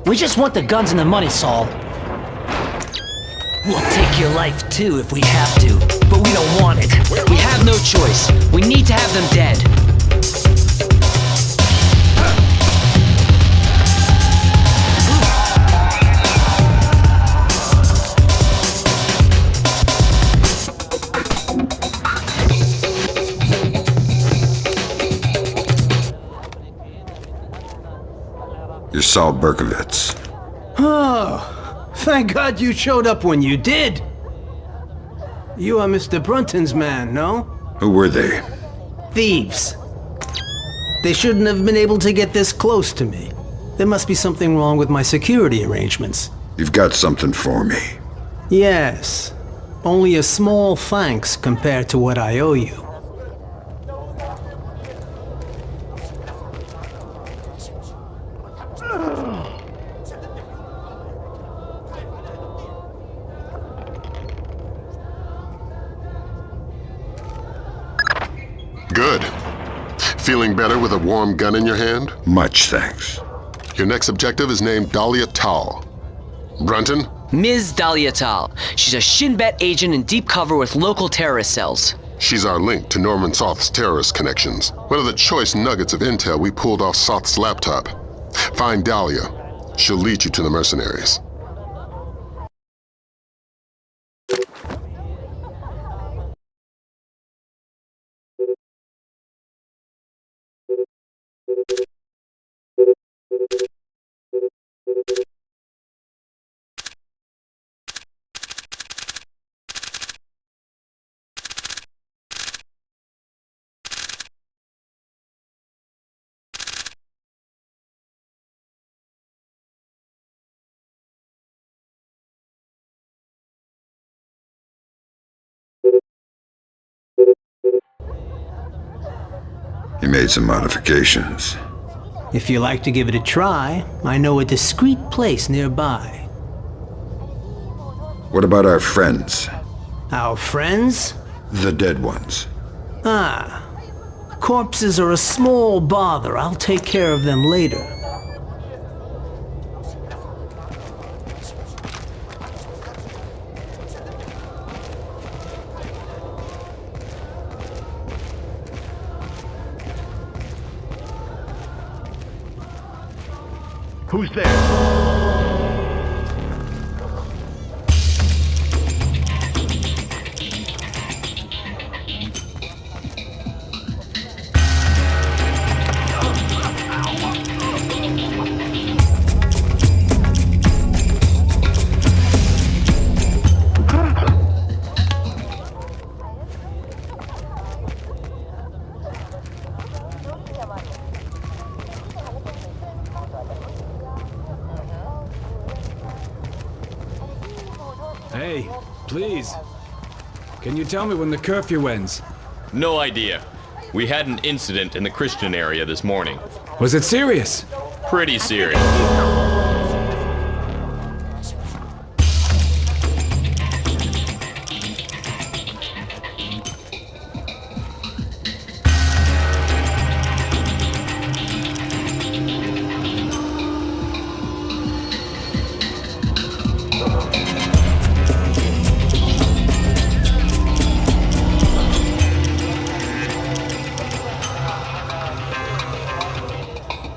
We just want the guns and the money, Saul. We'll take your life too if we have to, but we don't want it. We have no choice. We need to have them dead. You're Saul Berkovitz. Oh, thank God you showed up when you did. You are Mr. Brunton's man, no? Who were they? Thieves. They shouldn't have been able to get this close to me. There must be something wrong with my security arrangements. You've got something for me. Yes. Only a small thanks compared to what I owe you. Good. Feeling better with a warm gun in your hand? Much thanks. Your next objective is named Dahlia Tal. Brunton, Ms. Dahlia Tal. She's a Shin Bet agent in deep cover with local terrorist cells. She's our link to Norman Soth's terrorist connections. One of the choice nuggets of intel we pulled off Soth's laptop. Find Dahlia. She'll lead you to the mercenaries. He made some modifications. If you like to give it a try, I know a discreet place nearby. What about our friends? Our friends? The dead ones. Ah. Corpses are a small bother. I'll take care of them later. Who's there? Hey, please. Can you tell me when the curfew ends? No idea. We had an incident in the Christian area this morning. Was it serious? Pretty serious.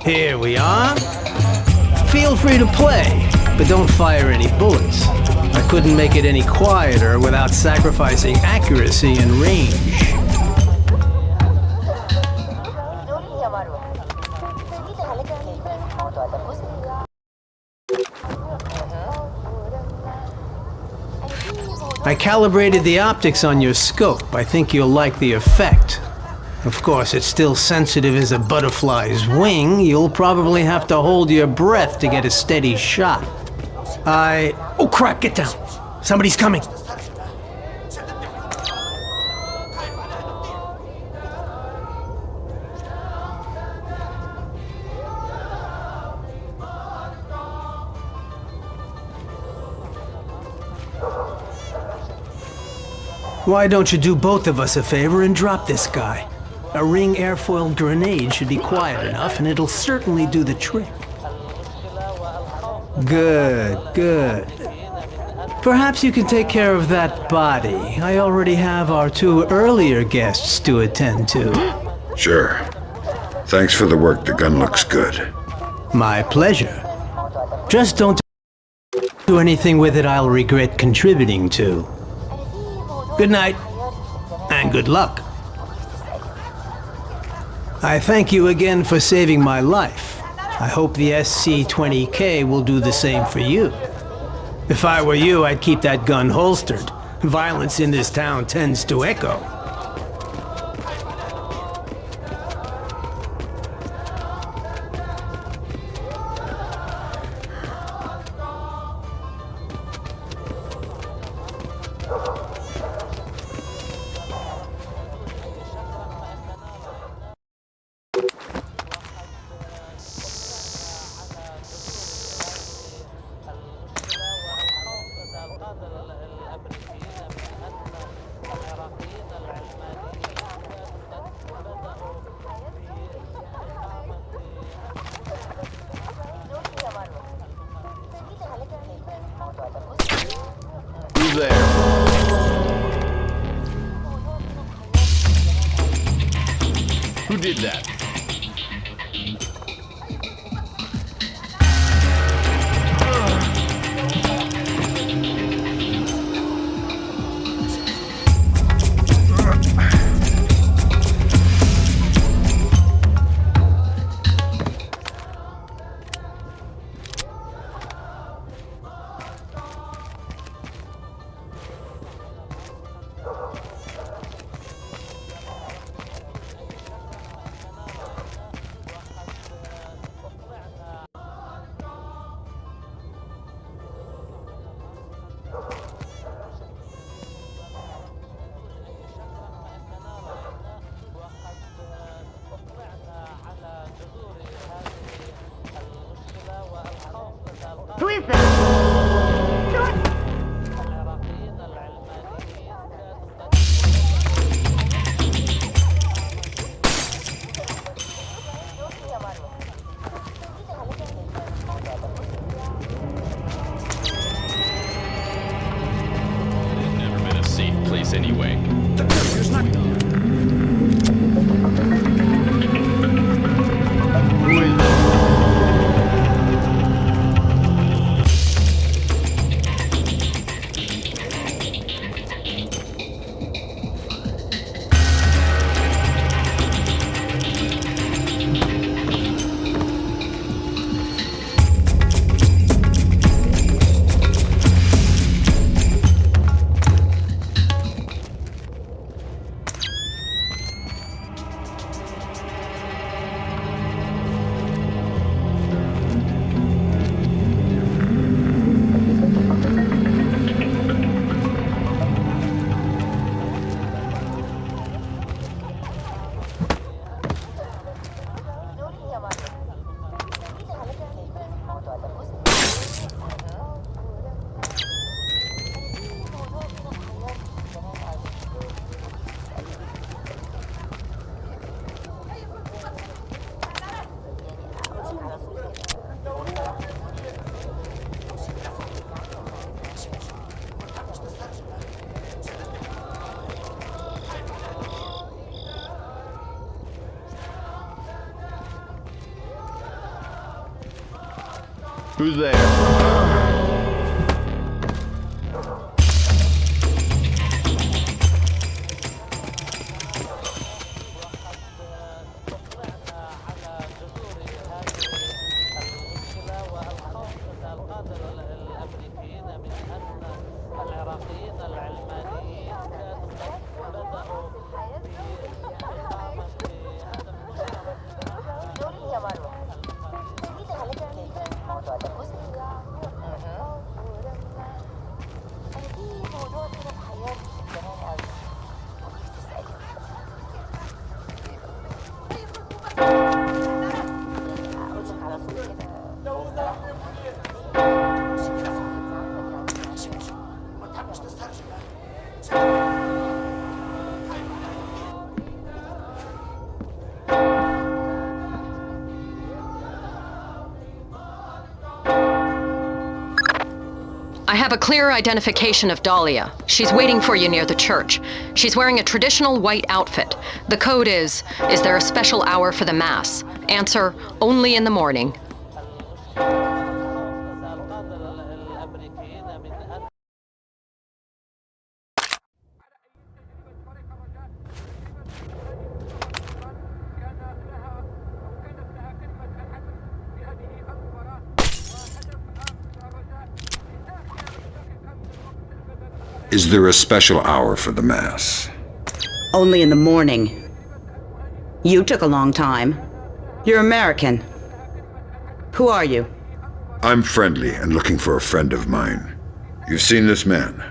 Here we are. Feel free to play, but don't fire any bullets. I couldn't make it any quieter without sacrificing accuracy and range. I calibrated the optics on your scope. I think you'll like the effect. Of course, it's still sensitive as a butterfly's wing. You'll probably have to hold your breath to get a steady shot. Oh crap, get down. Somebody's coming. Why don't you do both of us a favor and drop this guy? A ring airfoil grenade should be quiet enough, and it'll certainly do the trick. Good, good. Perhaps you can take care of that body. I already have our two earlier guests to attend to. Sure. Thanks for the work. The gun looks good. My pleasure. Just don't do anything with it I'll regret contributing to. Good night, and good luck. I thank you again for saving my life. I hope the SC-20K will do the same for you. If I were you, I'd keep that gun holstered. Violence in this town tends to echo. Who did that? Who is that? It's never been a safe place anyway. Who's there? I have a clear identification of Dahlia. She's waiting for you near the church. She's wearing a traditional white outfit. The code is there a special hour for the Mass? Answer, only in the morning. Is there a special hour for the Mass? Only in the morning. You took a long time. You're American. Who are you? I'm friendly and looking for a friend of mine. You've seen this man?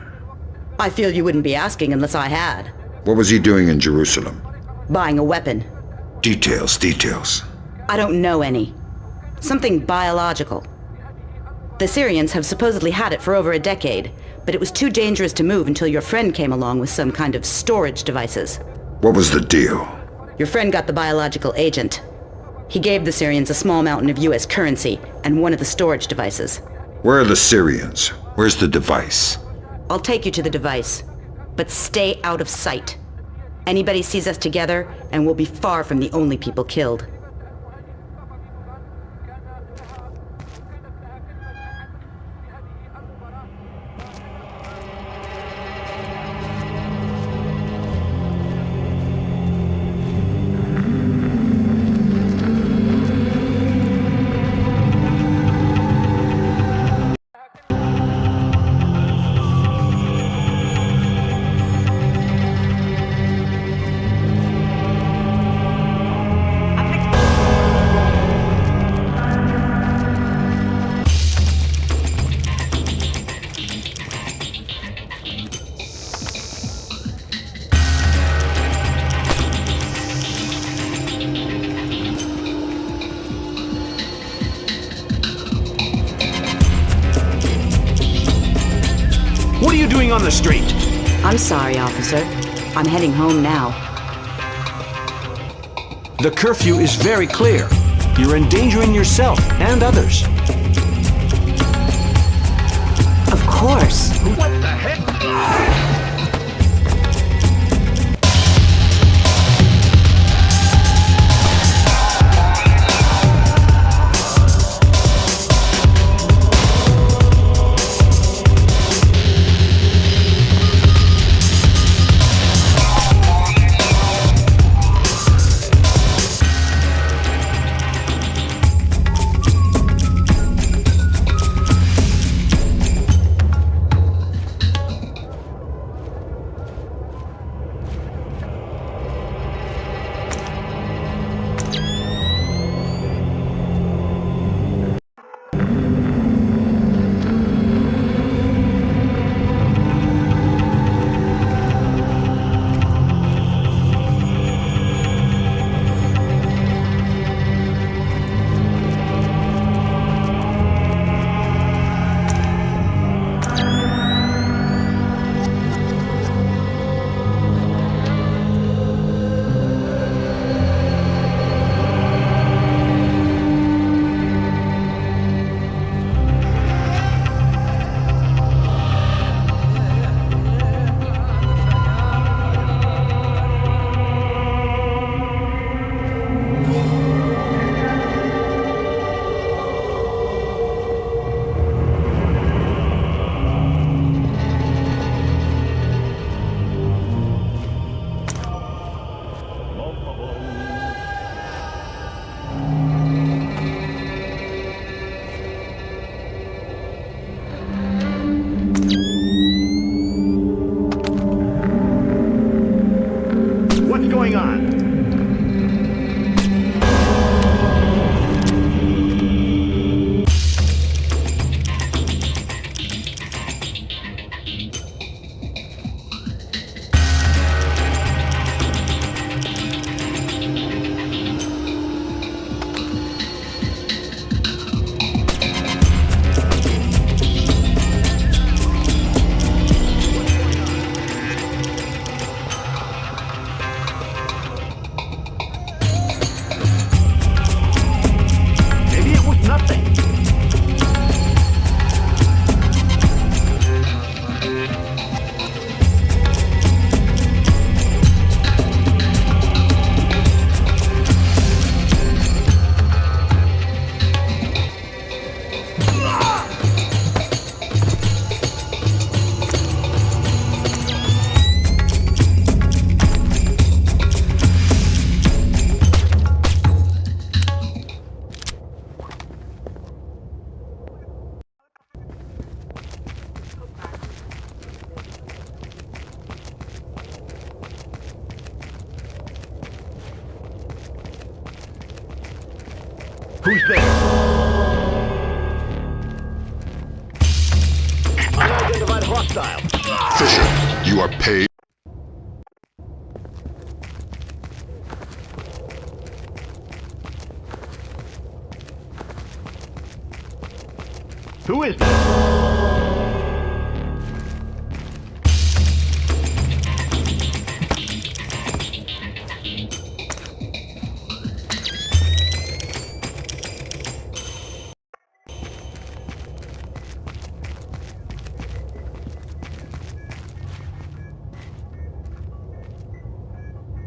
I feel you wouldn't be asking unless I had. What was he doing in Jerusalem? Buying a weapon. Details. I don't know any. Something biological. The Syrians have supposedly had it for over a decade, but it was too dangerous to move until your friend came along with some kind of storage devices. What was the deal? Your friend got the biological agent. He gave the Syrians a small mountain of US currency and one of the storage devices. Where are the Syrians? Where's the device? I'll take you to the device, but stay out of sight. Anybody sees us together, and we'll be far from the only people killed. What are you doing on the street? I'm sorry, officer. I'm heading home now. The curfew is very clear. You're endangering yourself and others. Of course. What the heck? Who's there? Unidentified hostile. Fisher, you are paid. Who is this?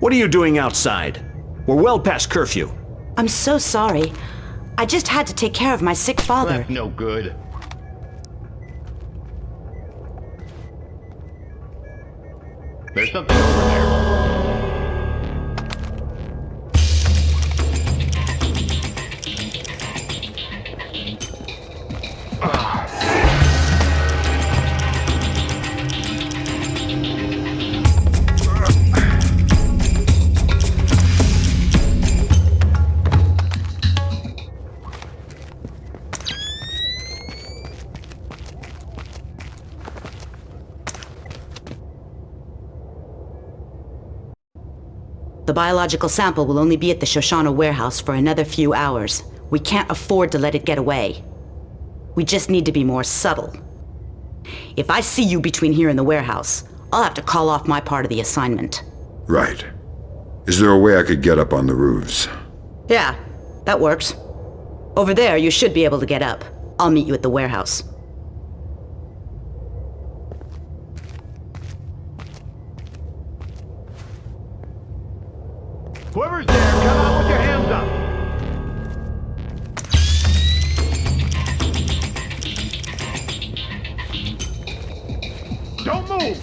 What are you doing outside? We're well past curfew. I'm so sorry. I just had to take care of my sick father. That's no good. There's something over there. The biological sample will only be at the Shoshana warehouse for another few hours. We can't afford to let it get away. We just need to be more subtle. If I see you between here and the warehouse, I'll have to call off my part of the assignment. Right. Is there a way I could get up on the roofs? Yeah, that works. Over there, you should be able to get up. I'll meet you at the warehouse. Whoever's there, come out with your hands up! Don't move!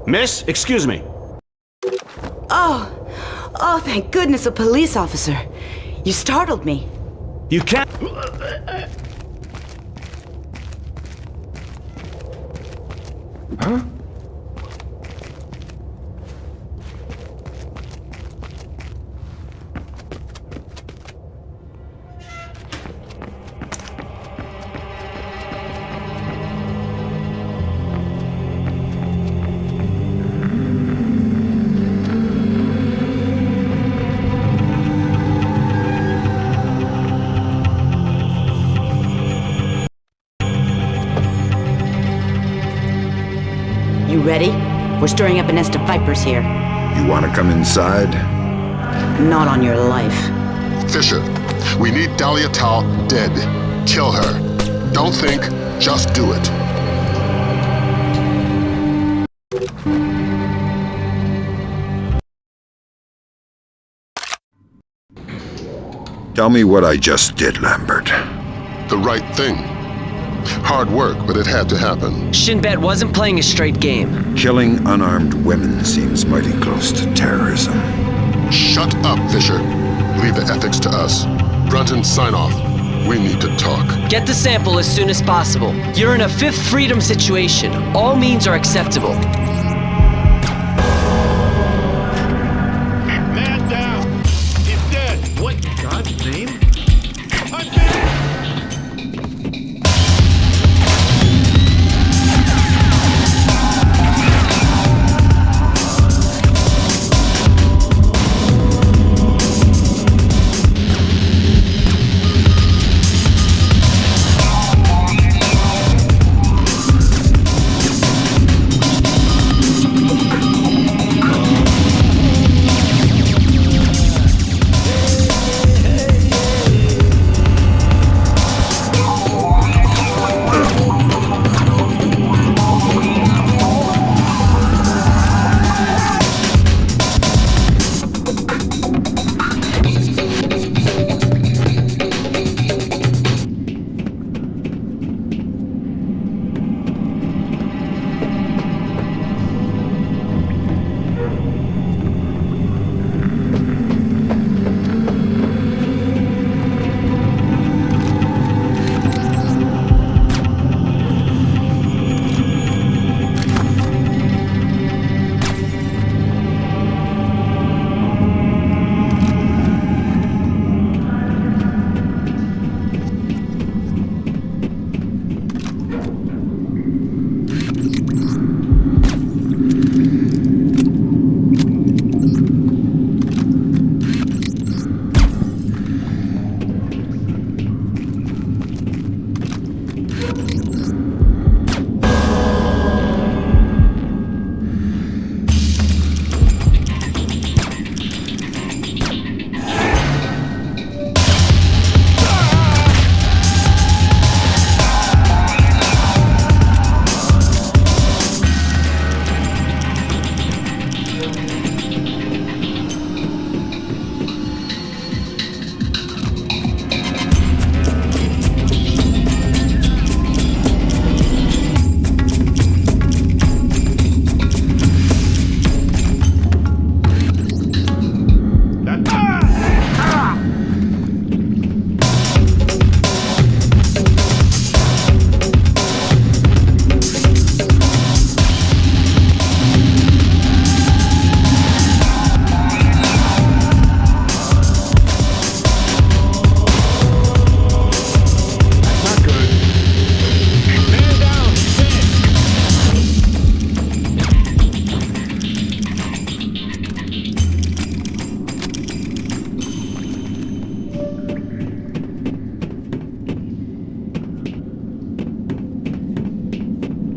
Miss, excuse me. Oh, thank goodness, a police officer. You startled me. You can't... Huh? Ready? We're stirring up a nest of vipers here. You want to come inside? Not on your life. Fisher, we need Dahlia Tal dead. Kill her. Don't think, just do it. Tell me what I just did, Lambert. The right thing. Hard work, but it had to happen. Shinbet wasn't playing a straight game. Killing unarmed women seems mighty close to terrorism. Shut up, Fisher. Leave the ethics to us. Brunton, sign off. We need to talk. Get the sample as soon as possible. You're in a fifth freedom situation. All means are acceptable. Man down! He's dead! What in God's name?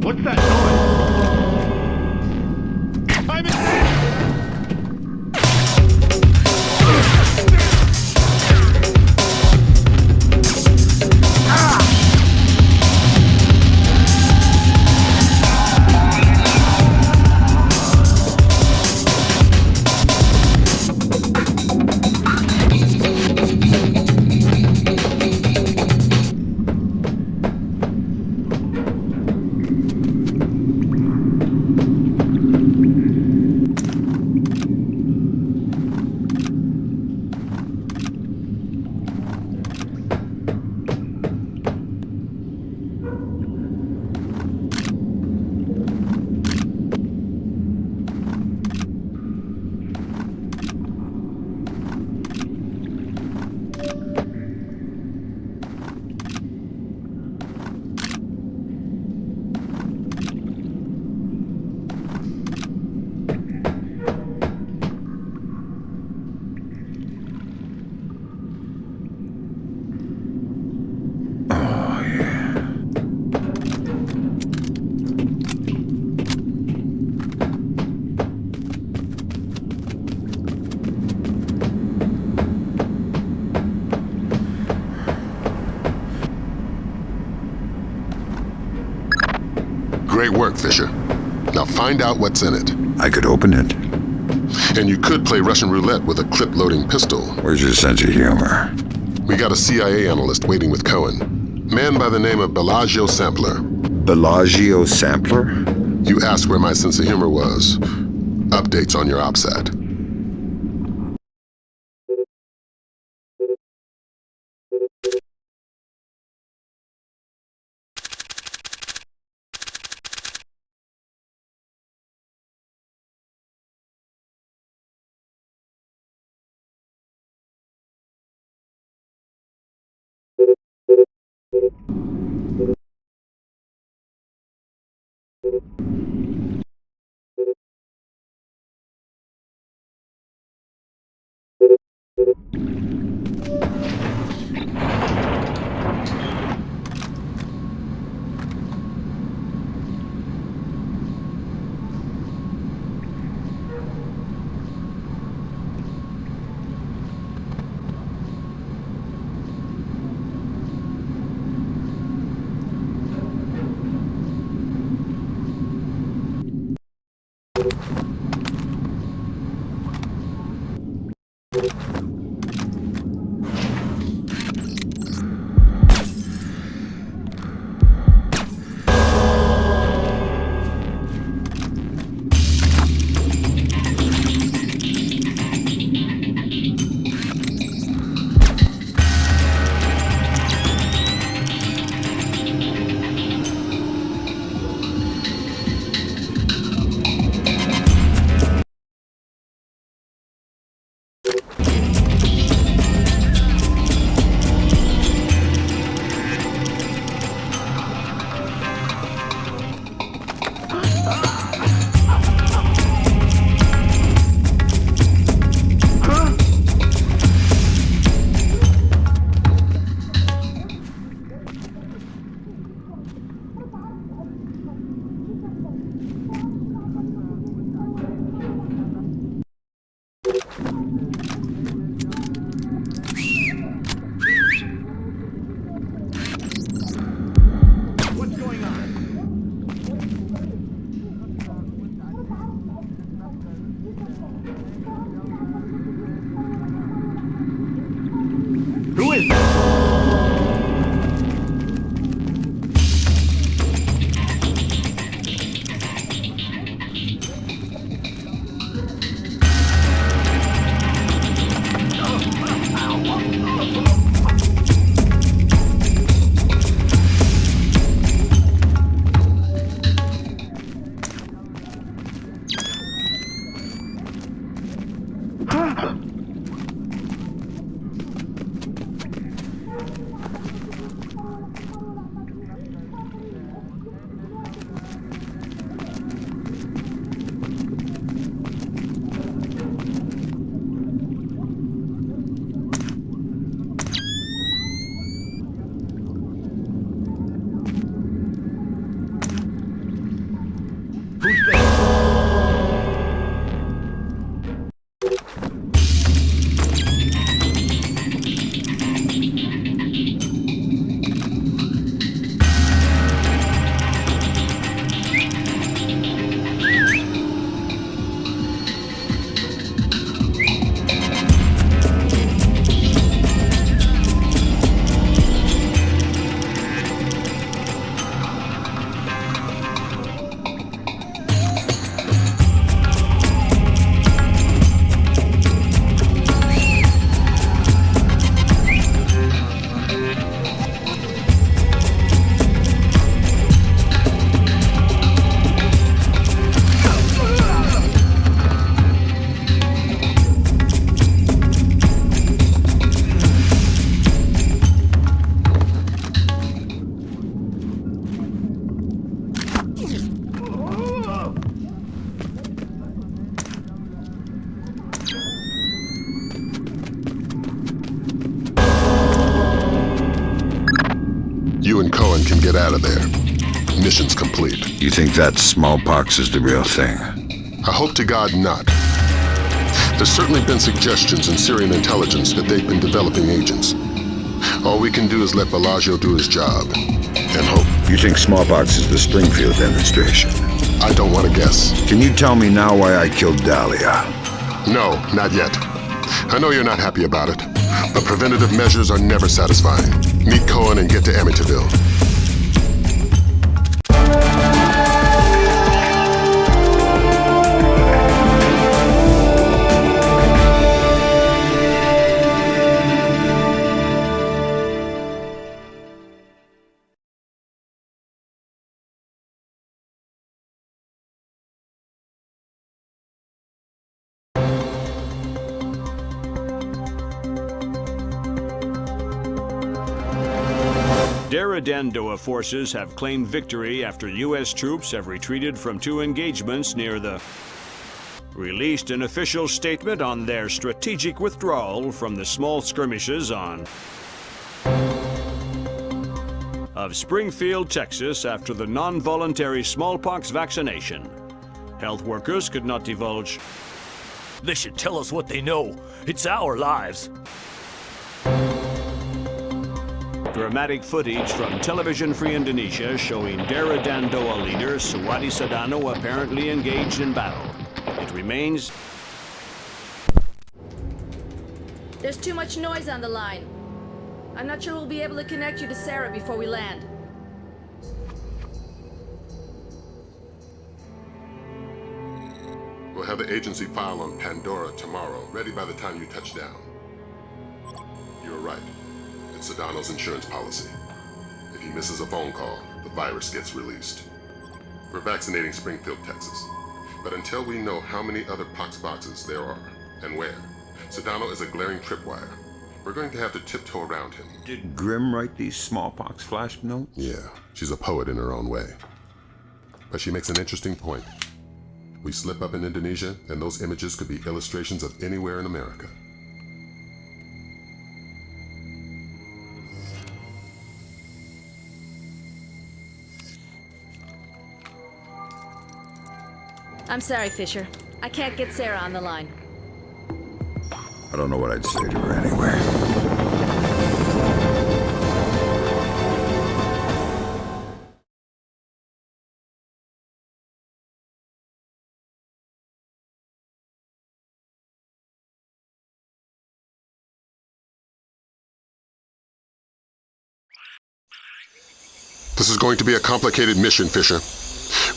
What's that noise? I'm Great work, Fisher. Now find out what's in it. I could open it. And you could play Russian roulette with a clip-loading pistol. Where's your sense of humor? We got a CIA analyst waiting with Cohen. Man by the name of Bellagio Sampler. Bellagio Sampler? You asked where my sense of humor was. Updates on your OPSAT. you and Cohen can get out of there. Mission's complete. You think that smallpox is the real thing? I hope to God not. There's certainly been suggestions in Syrian intelligence that they've been developing agents. All we can do is let Bellagio do his job, and hope. You think smallpox is the Springfield demonstration? I don't want to guess. Can you tell me now why I killed Dahlia? No, not yet. I know you're not happy about it, but preventative measures are never satisfying. Meet Cohen and get to Amityville. Dandoa forces have claimed victory after U.S. troops have retreated from 2 engagements near the... released an official statement on their strategic withdrawal from the small skirmishes of Springfield, Texas after the non-voluntary smallpox vaccination. Health workers could not divulge... They should tell us what they know. It's our lives. Dramatic footage from Television Free Indonesia showing Dara Dandoa leader Suhadi Sadono apparently engaged in battle. It remains... There's too much noise on the line. I'm not sure we'll be able to connect you to Sarah before we land. We'll have the agency file on Pandora tomorrow, ready by the time you touch down. You're right. It's Sadono's insurance policy. If he misses a phone call, the virus gets released. We're vaccinating Springfield, Texas. But until we know how many other pox boxes there are, and where, Sadono is a glaring tripwire. We're going to have to tiptoe around him. Did Grimm write these smallpox flash notes? Yeah, she's a poet in her own way. But she makes an interesting point. We slip up in Indonesia, and those images could be illustrations of anywhere in America. I'm sorry, Fisher. I can't get Sarah on the line. I don't know what I'd say to her anyway. This is going to be a complicated mission, Fisher.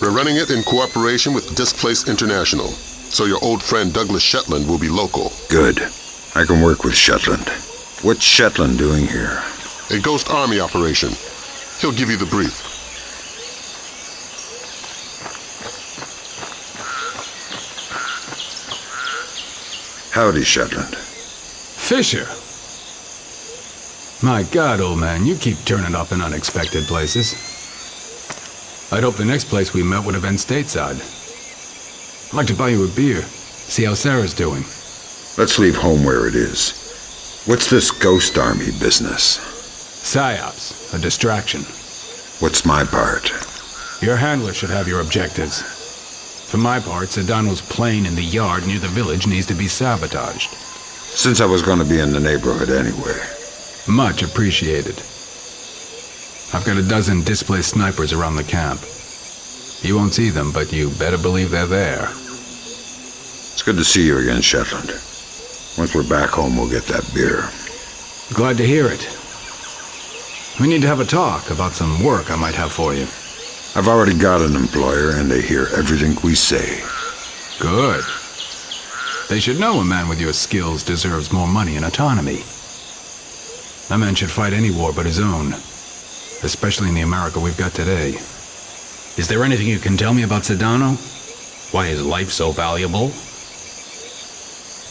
We're running it in cooperation with Displaced International, so your old friend Douglas Shetland will be local. Good. I can work with Shetland. What's Shetland doing here? A Ghost Army operation. He'll give you the brief. Howdy, Shetland. Fisher! My God, old man, you keep turning up in unexpected places. I'd hoped the next place we met would have been stateside. I'd like to buy you a beer, see how Sarah's doing. Let's leave home where it is. What's this Ghost Army business? PSYOPs, a distraction. What's my part? Your handler should have your objectives. For my part, Sadono's plane in the yard near the village needs to be sabotaged. Since I was going to be in the neighborhood anyway. Much appreciated. I've got a dozen displaced snipers around the camp. You won't see them, but you better believe they're there. It's good to see you again, Shetland. Once we're back home, we'll get that beer. Glad to hear it. We need to have a talk about some work I might have for you. I've already got an employer, and they hear everything we say. Good. They should know a man with your skills deserves more money and autonomy. A man should fight any war but his own. Especially in the America we've got today. Is there anything you can tell me about Sadono? Why is life so valuable?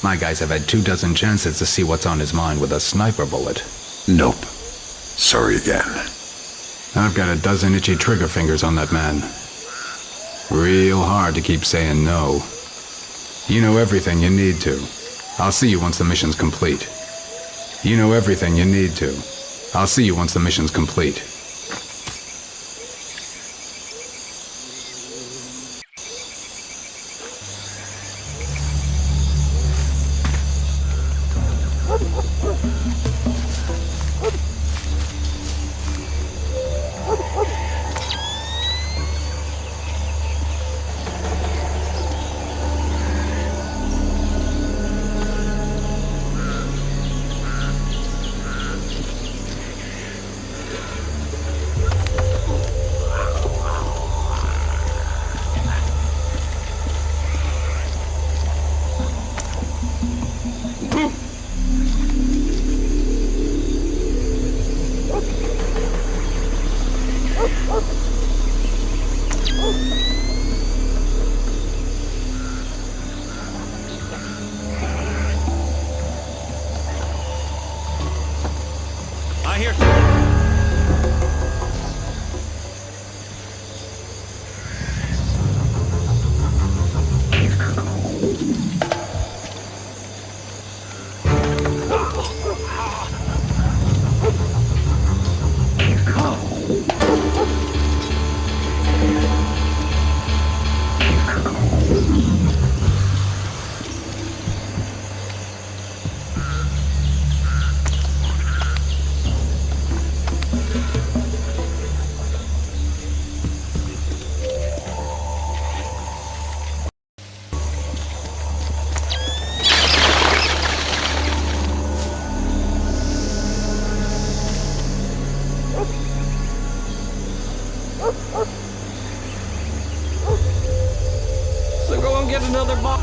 My guys have had 24 chances to see what's on his mind with a sniper bullet. Nope. Sorry again. I've got a dozen itchy trigger fingers on that man. Real hard to keep saying no. You know everything you need to. I'll see you once the mission's complete. You know everything you need to. I'll see you once the mission's complete. I hear... So go and get another box.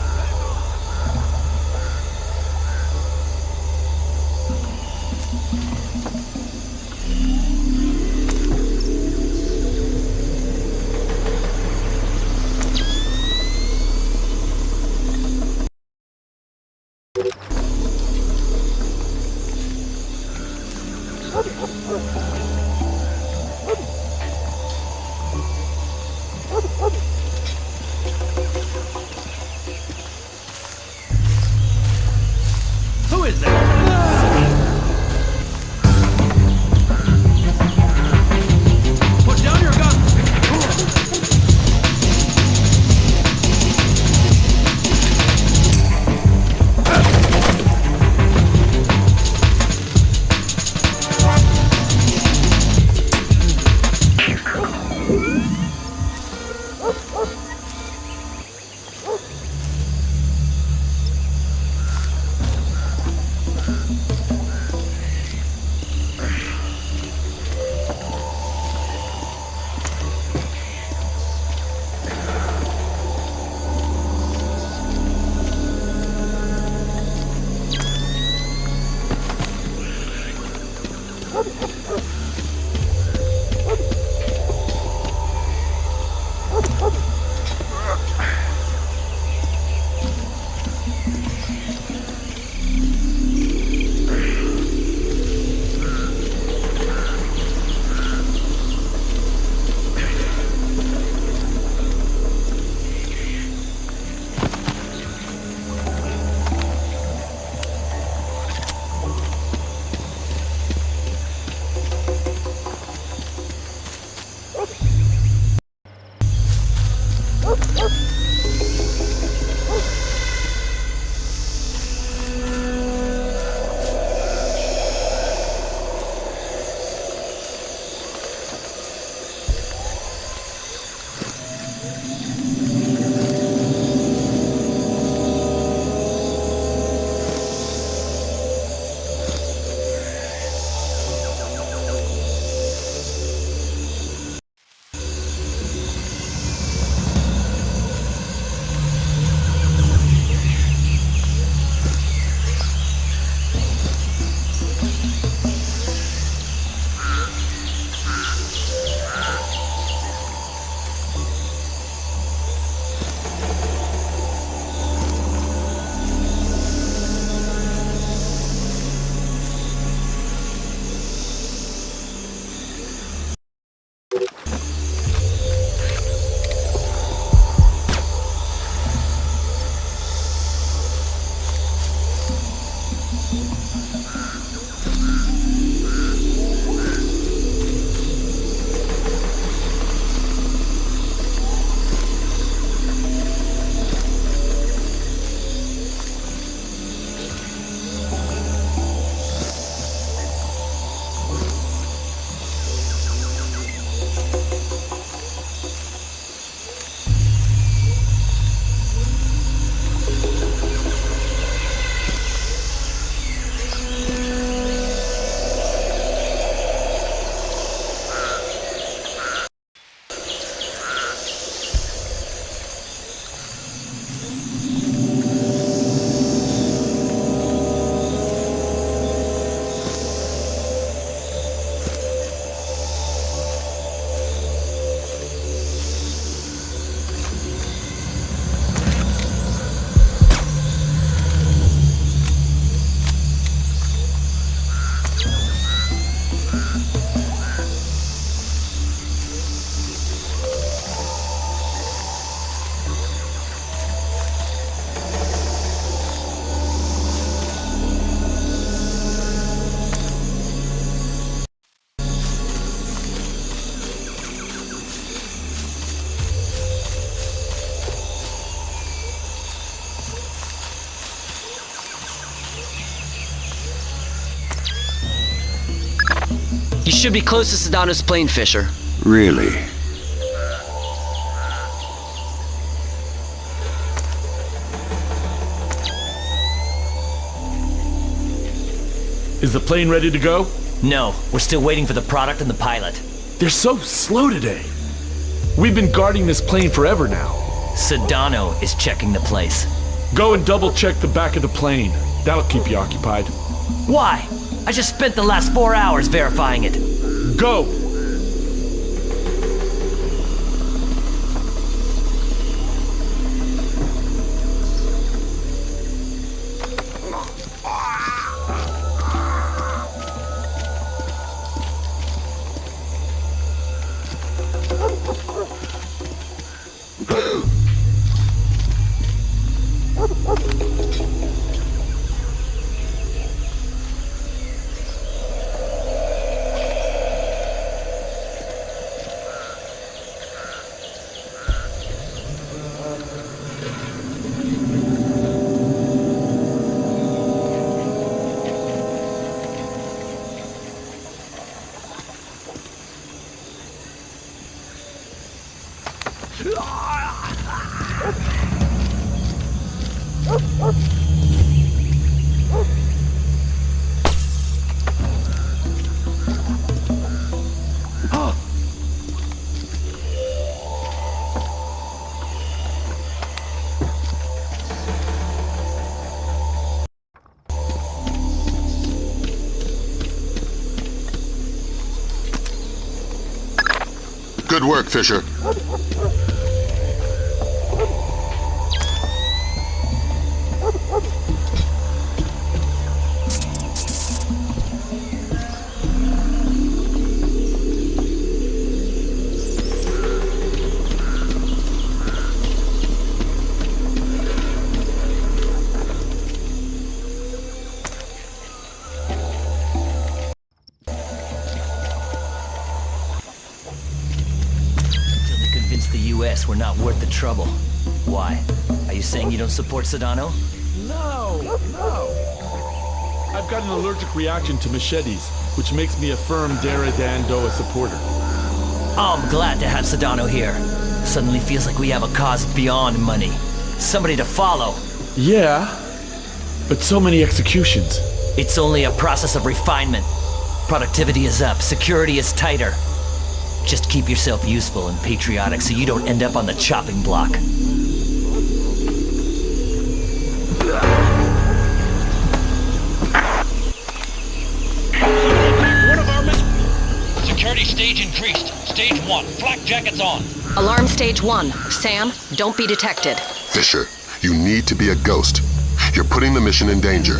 Who is that? Put down your gun! You should be close to Sadono's plane, Fisher. Really? Is the plane ready to go? No, we're still waiting for the product and the pilot. They're so slow today. We've been guarding this plane forever now. Sadono is checking the place. Go and double check the back of the plane. That'll keep you occupied. Why? I just spent the last 4 hours verifying it. Go! Good work, Fisher. We're not worth the trouble. Why? Are you saying you don't support Sadono? No. I've got an allergic reaction to machetes, which makes me a firm Dahlia supporter. I'm glad to have Sadono here. Suddenly feels like we have a cause beyond money. Somebody to follow. Yeah, but so many executions. It's only a process of refinement. Productivity is up, security is tighter. Just keep yourself useful and patriotic so you don't end up on the chopping block. One of our security stage increased. Stage 1. Flak jackets on. Alarm stage 1. Sam, don't be detected. Fisher, you need to be a ghost. You're putting the mission in danger.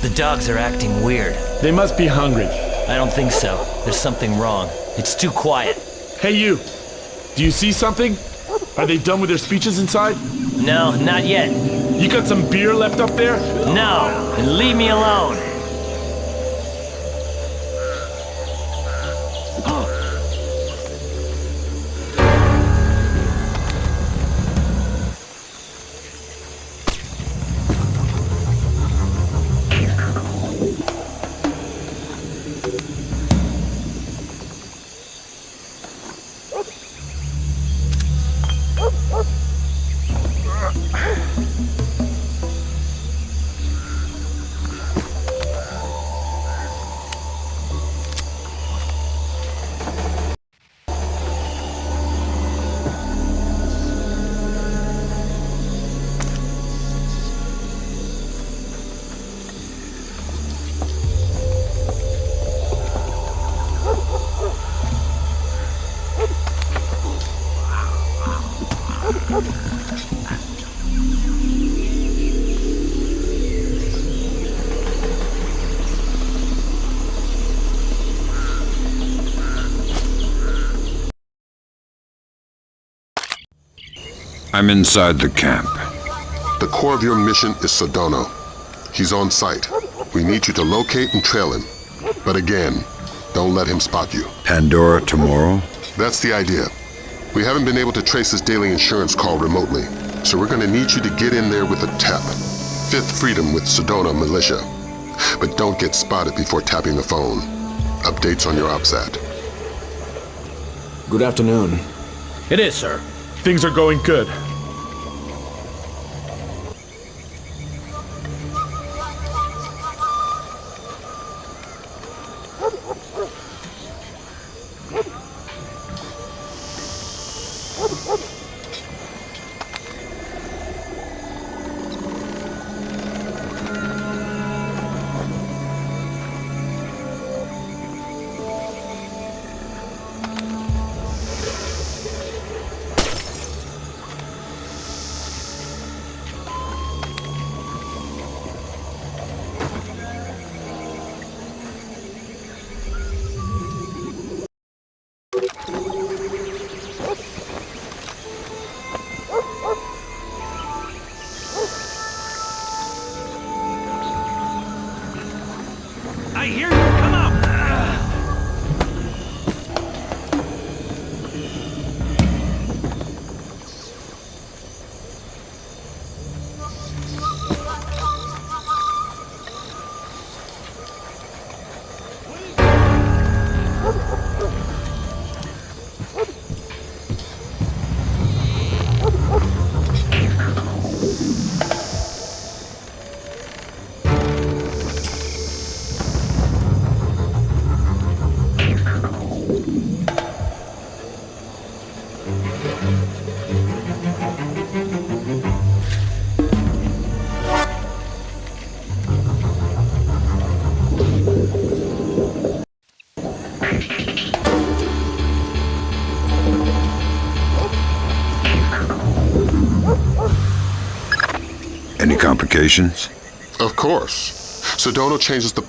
The dogs are acting weird. They must be hungry. I don't think so. There's something wrong. It's too quiet. Hey, you. Do you see something? Are they done with their speeches inside? No, not yet. You got some beer left up there? No, and leave me alone. I'm inside the camp. The core of your mission is Sadono. He's on site. We need you to locate and trail him. But again, don't let him spot you. Pandora tomorrow? That's the idea. We haven't been able to trace his daily insurance call remotely, so we're gonna need you to get in there with a tap. Fifth Freedom with Sadono Militia. But don't get spotted before tapping the phone. Updates on your OPSAT. Good afternoon. It is, sir. Things are going good. I hear you. Come out. Any complications? Of course. Sadono changes the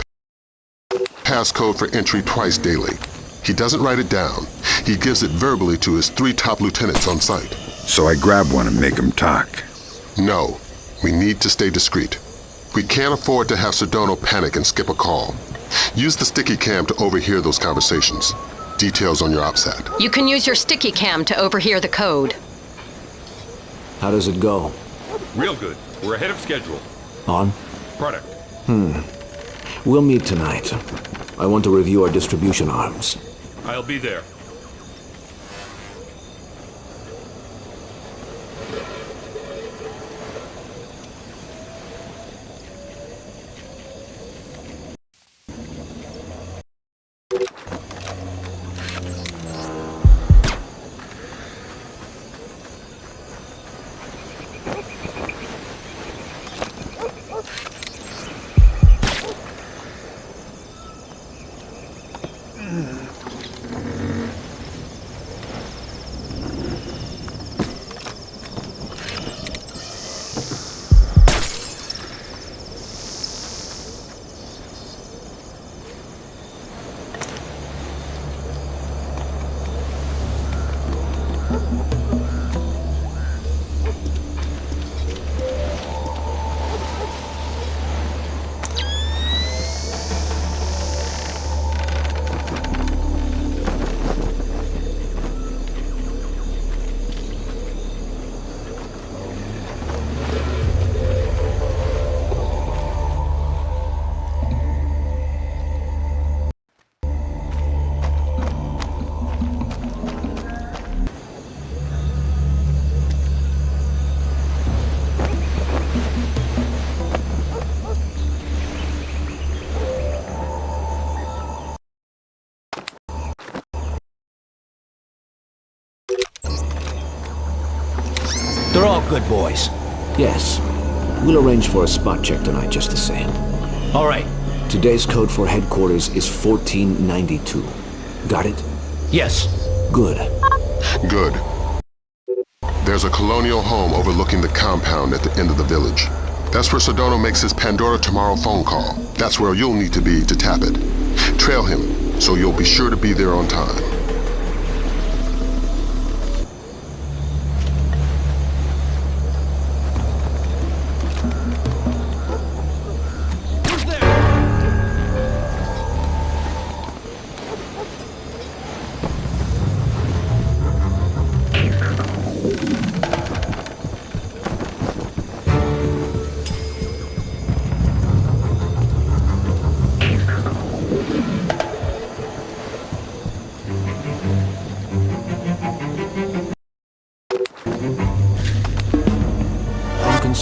passcode for entry twice daily. He doesn't write it down. He gives it verbally to his 3 top lieutenants on site. So I grab one and make him talk. No. We need to stay discreet. We can't afford to have Sadono panic and skip a call. Use the sticky cam to overhear those conversations. Details on your OPSAT. You can use your sticky cam to overhear the code. How does it go? Real good. We're ahead of schedule. On? Product. We'll meet tonight. I want to review our distribution arms. I'll be there. They're all good boys. Yes. We'll arrange for a spot check tonight just the same. All right. Today's code for headquarters is 1492. Got it? Yes. Good. Good. There's a colonial home overlooking the compound at the end of the village. That's where Sadono makes his Pandora tomorrow phone call. That's where you'll need to be to tap it. Trail him, so you'll be sure to be there on time.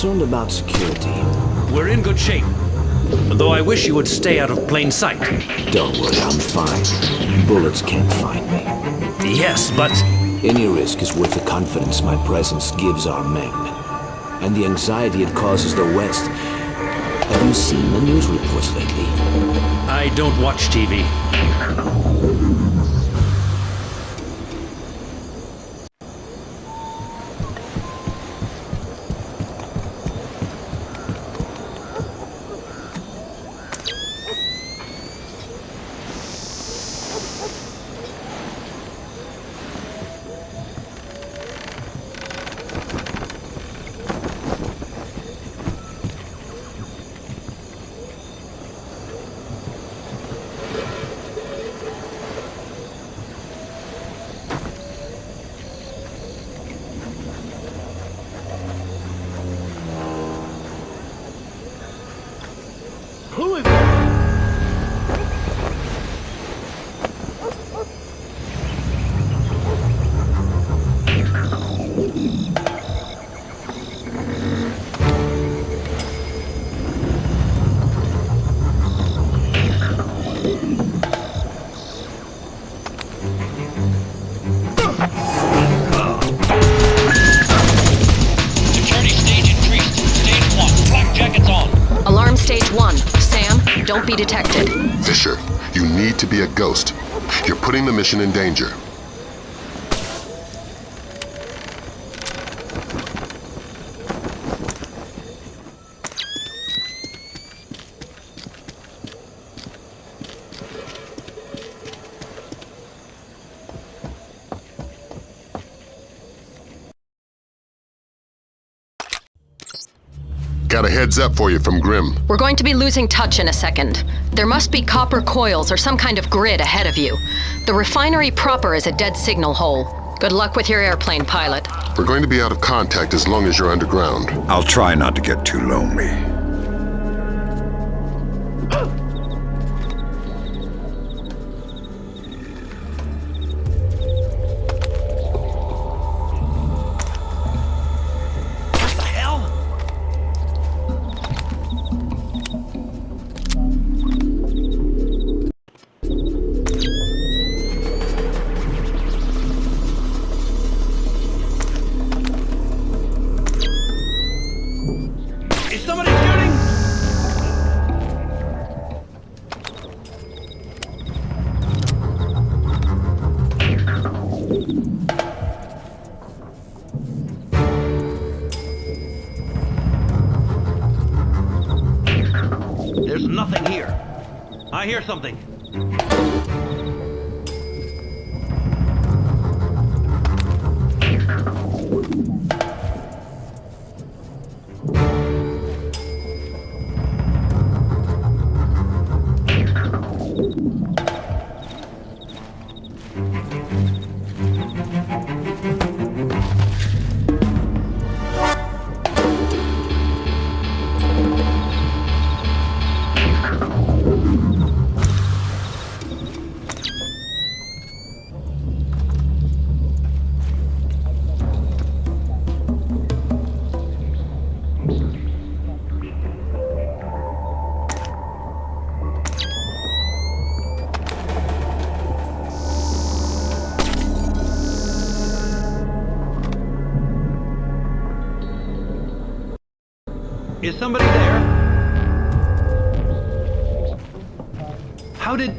concerned about security. We're in good shape. Though I wish you would stay out of plain sight. Don't worry, I'm fine. Bullets can't find me. Yes, but... Any risk is worth the confidence my presence gives our men. And the anxiety it causes the West. Have you seen the news reports lately? I don't watch TV. Who is that? Security stage increased. Stage 1. Black jackets on. Alarm stage 1. Sam, don't be detected. Fisher, you need to be a ghost. You're putting the mission in danger. Got a heads up for you from Grim. We're going to be losing touch in a second. There must be copper coils or some kind of grid ahead of you. The refinery proper is a dead signal hole. Good luck with your airplane, pilot. We're going to be out of contact as long as you're underground. I'll try not to get too lonely. There's nothing here. I hear something. Is somebody there? How did...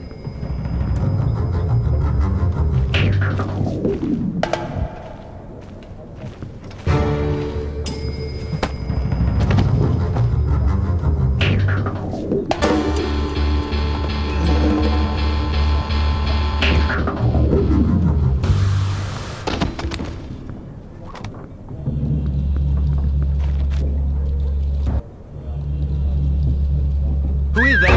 Who is that?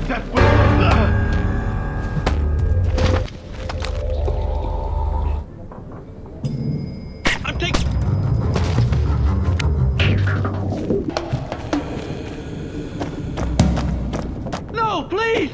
No, please!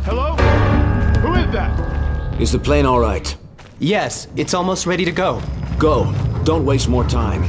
Hello? Who is that? Is the plane all right? Yes, it's almost ready to go. Go. Don't waste more time.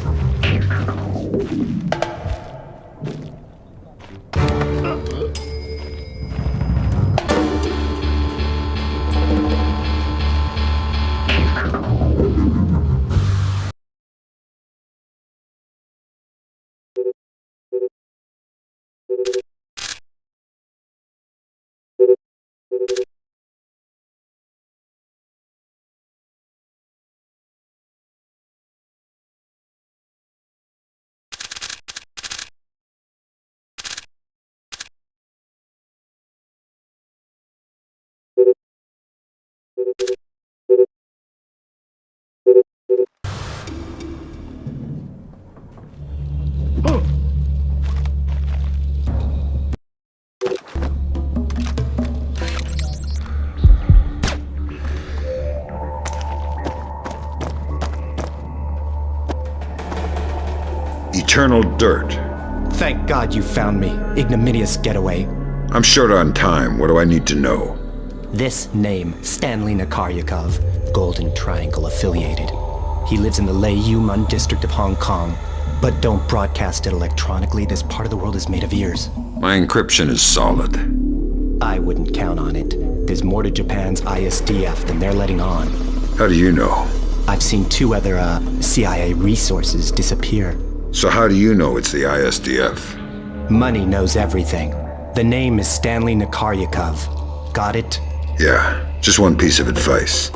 Eternal dirt. Thank God you found me. Ignominious getaway. I'm short on time. What do I need to know? This name, Stanley Nakaryakov, Golden Triangle affiliated. He lives in the Lei Yumun district of Hong Kong. But don't broadcast it electronically. This part of the world is made of ears. My encryption is solid. I wouldn't count on it. There's more to Japan's ISDF than they're letting on. How do you know? I've seen 2 other, CIA resources disappear. So how do you know it's the ISDF? Money knows everything. The name is Stanley Nakaryakov. Got it? Yeah, just one piece of advice.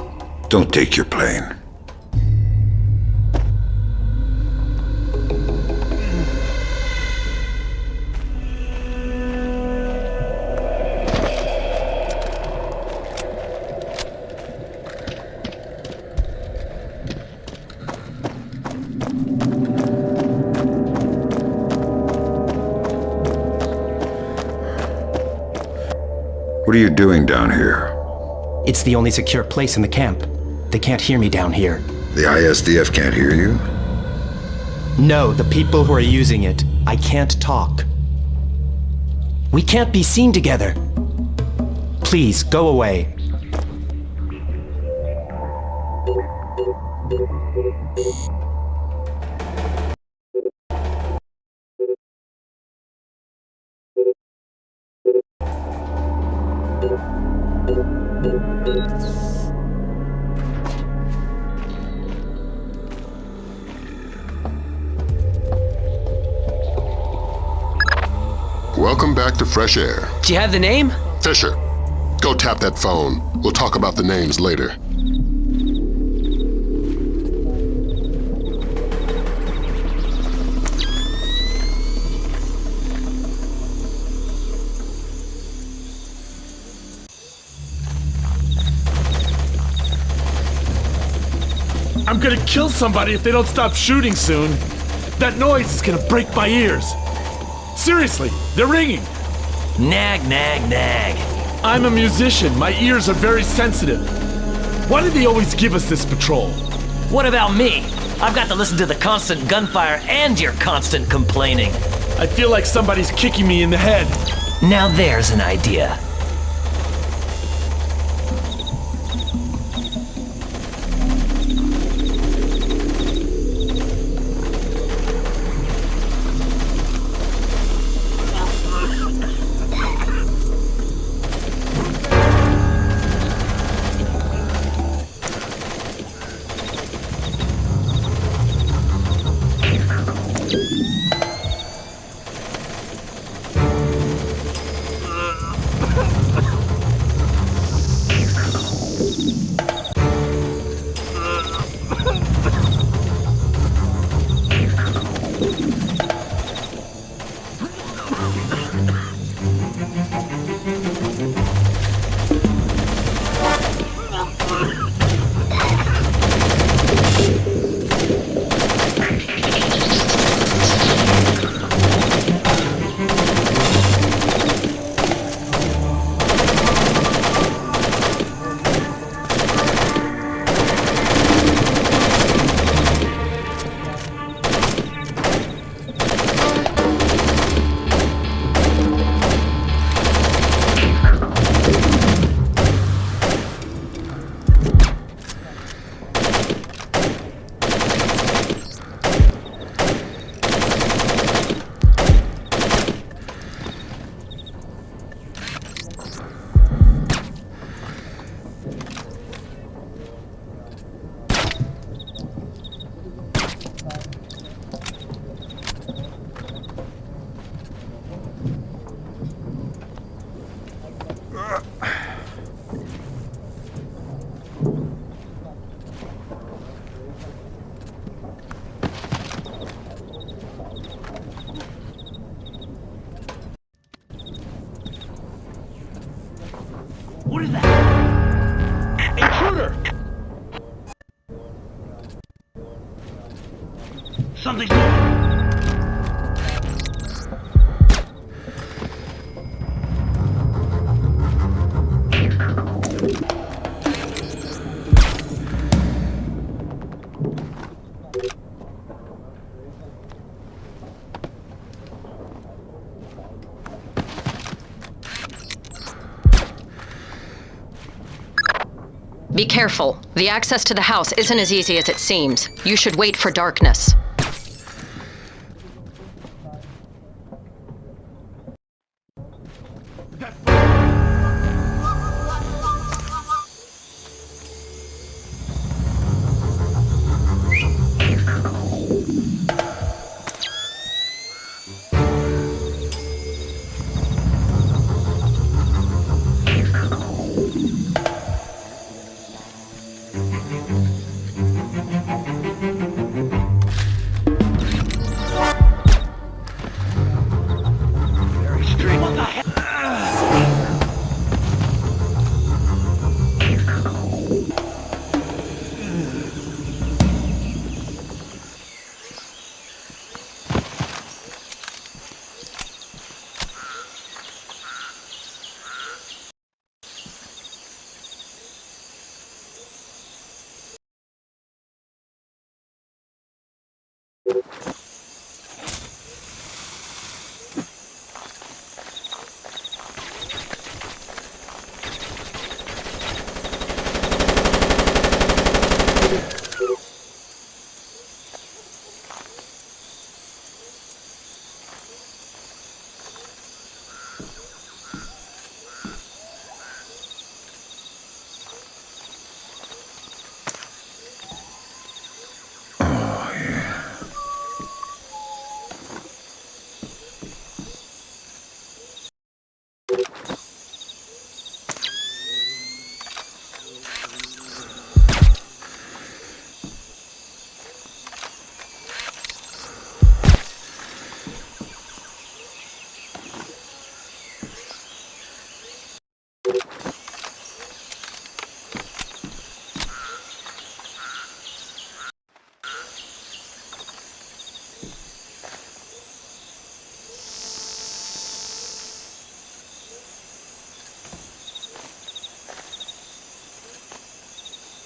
Don't take your plane. What are you doing down here? It's the only secure place in the camp. They can't hear me down here. The ISDF can't hear you? No, the people who are using it. I can't talk. We can't be seen together. Please, go away. Welcome back to Fresh Air. Do you have the name? Fisher, go tap that phone. We'll talk about the names later. I'm gonna kill somebody if they don't stop shooting soon. That noise is gonna break my ears. Seriously, they're ringing. Nag, nag, nag. I'm a musician. My ears are very sensitive. Why do they always give us this patrol? What about me? I've got to listen to the constant gunfire and your constant complaining. I feel like somebody's kicking me in the head. Now there's an idea. something moving. Be careful. The access to the house isn't as easy as it seems. You should wait for darkness.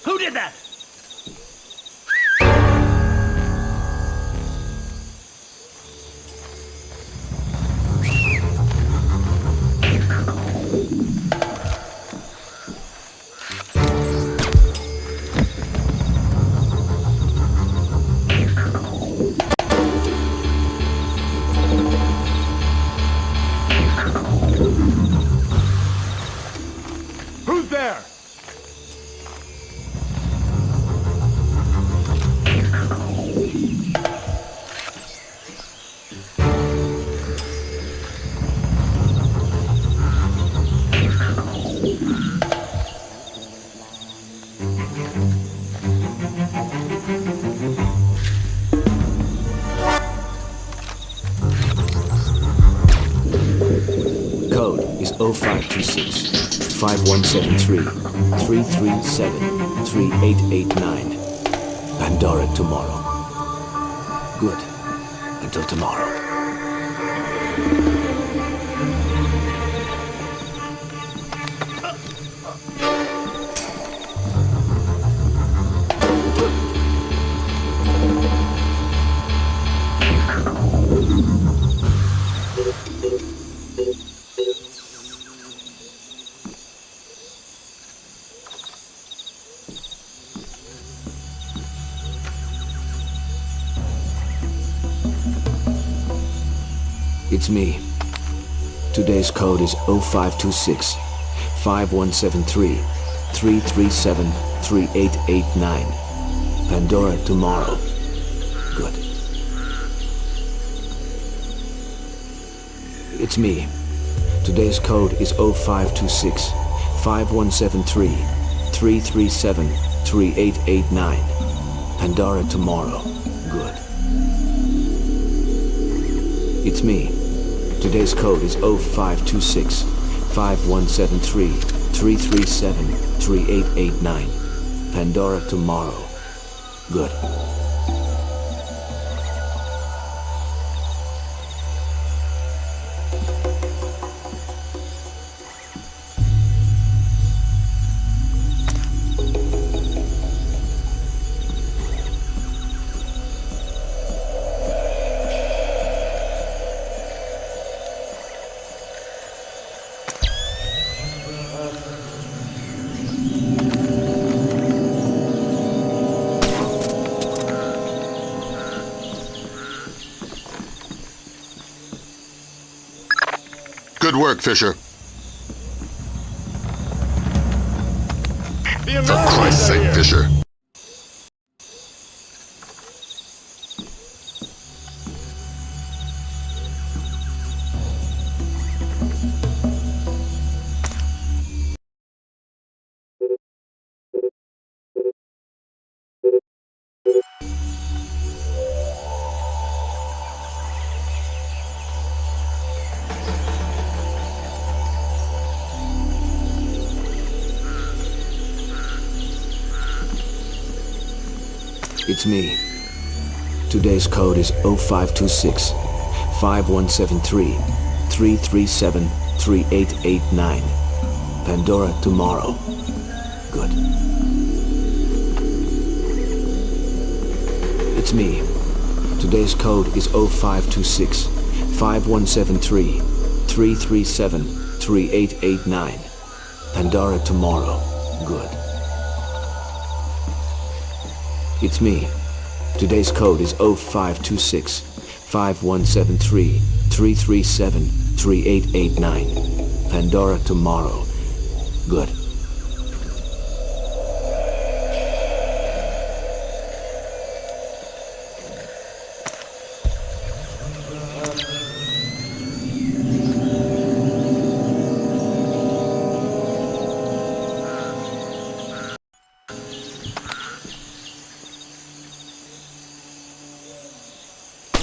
Who did that? Who's there? Code is 0526 5173 337 3889. Pandora tomorrow. Good. Until tomorrow. It's me. Today's code is 0526 5173 337 3889. Pandora tomorrow. Good. It's me. Today's code is 0526 5173 337 3889. Pandora tomorrow. Good. It's me. Today's code is 0526 5173 337 3889. Pandora tomorrow. Good. work, Fisher. For Christ's sake, Fisher. It's me. Today's code is 0526 5173 337 3889. Pandora tomorrow. Good. It's me. Today's code is 0526 5173 337 3889. Pandora tomorrow. Good. It's me. Today's code is 0526 5173 337 3889. Pandora tomorrow. Good.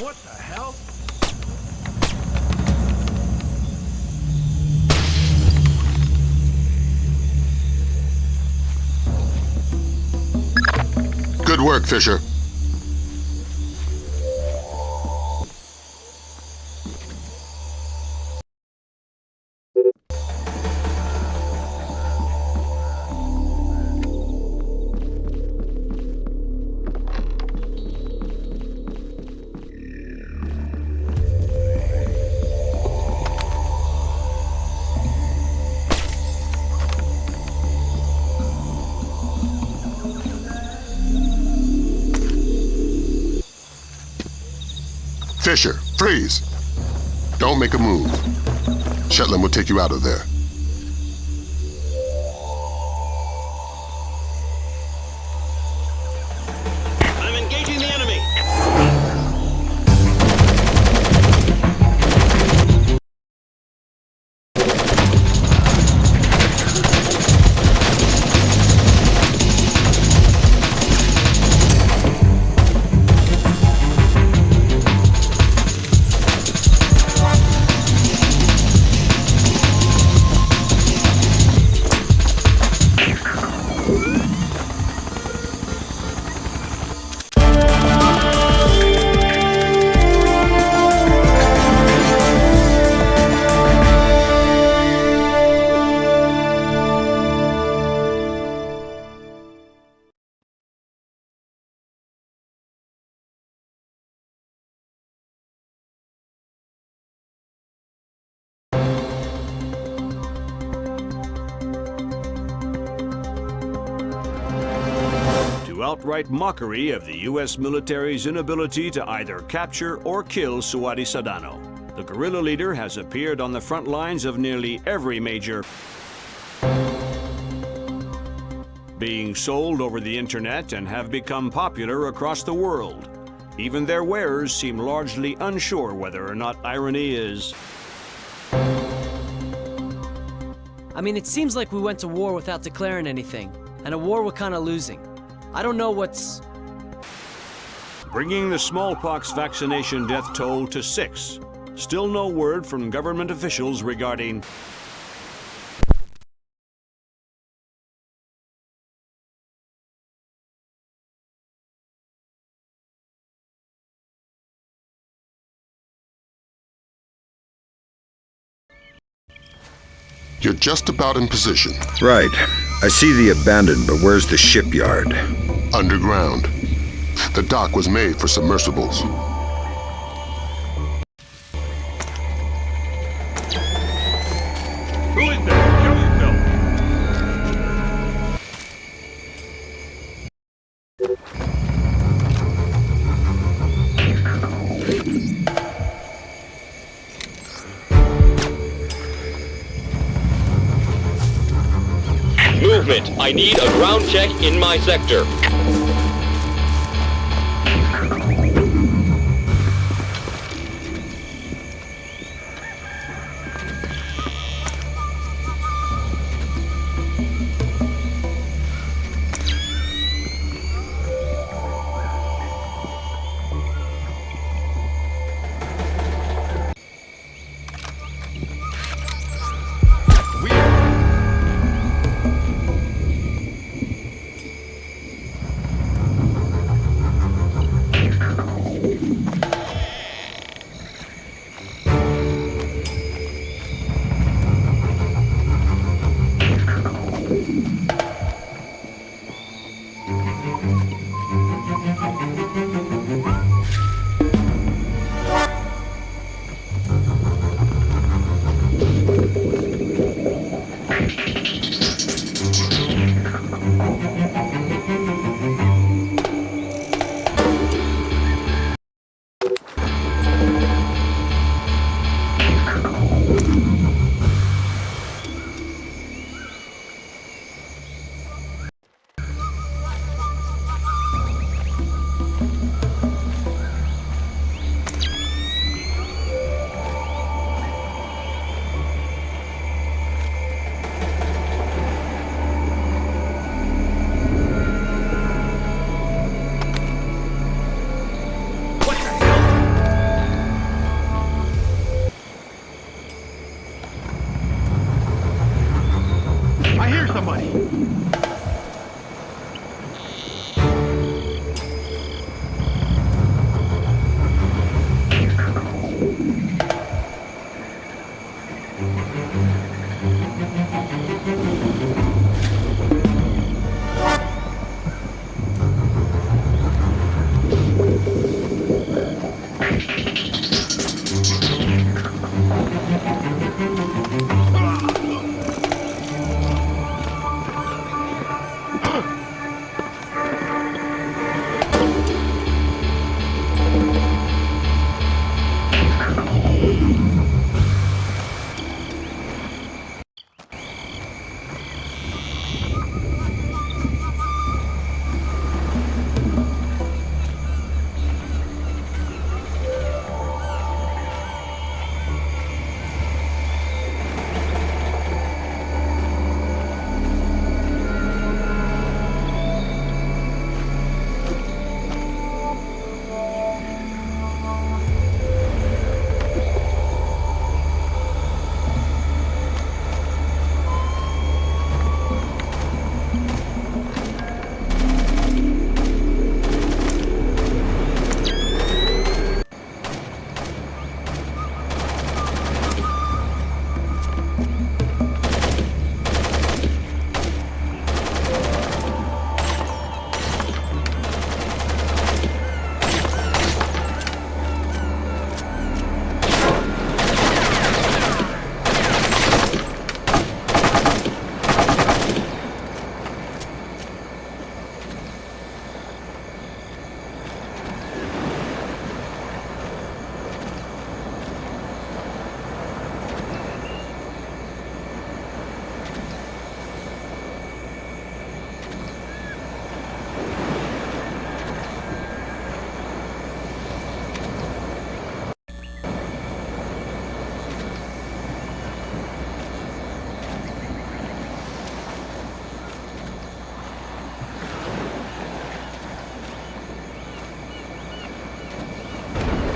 What the hell? Good work, Fisher. Fisher, freeze! Don't make a move. Shetland will take you out of there. I'm engaging the enemy. Outright mockery of the U.S. military's inability to either capture or kill Suhadi Sadono. The guerrilla leader has appeared on the front lines of nearly every major being sold over the internet and have become popular across the world. Even their wearers seem largely unsure whether or not irony is. I mean, it seems like we went to war without declaring anything, and a war we're kind of losing. I don't know what's... Bringing the smallpox vaccination death toll to 6. Still no word from government officials regarding... You're just about in position. Right. I see the abandoned, but where's the shipyard? Underground. The dock was made for submersibles. Who is there? Show yourself. it. I need a ground check in my sector.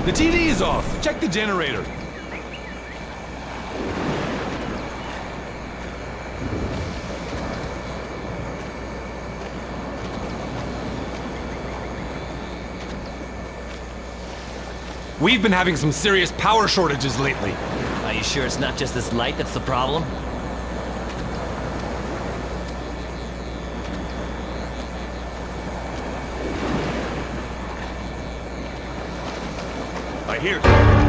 The TV is off. Check the generator. We've been having some serious power shortages lately. Are you sure it's not just this light that's the problem? I hear.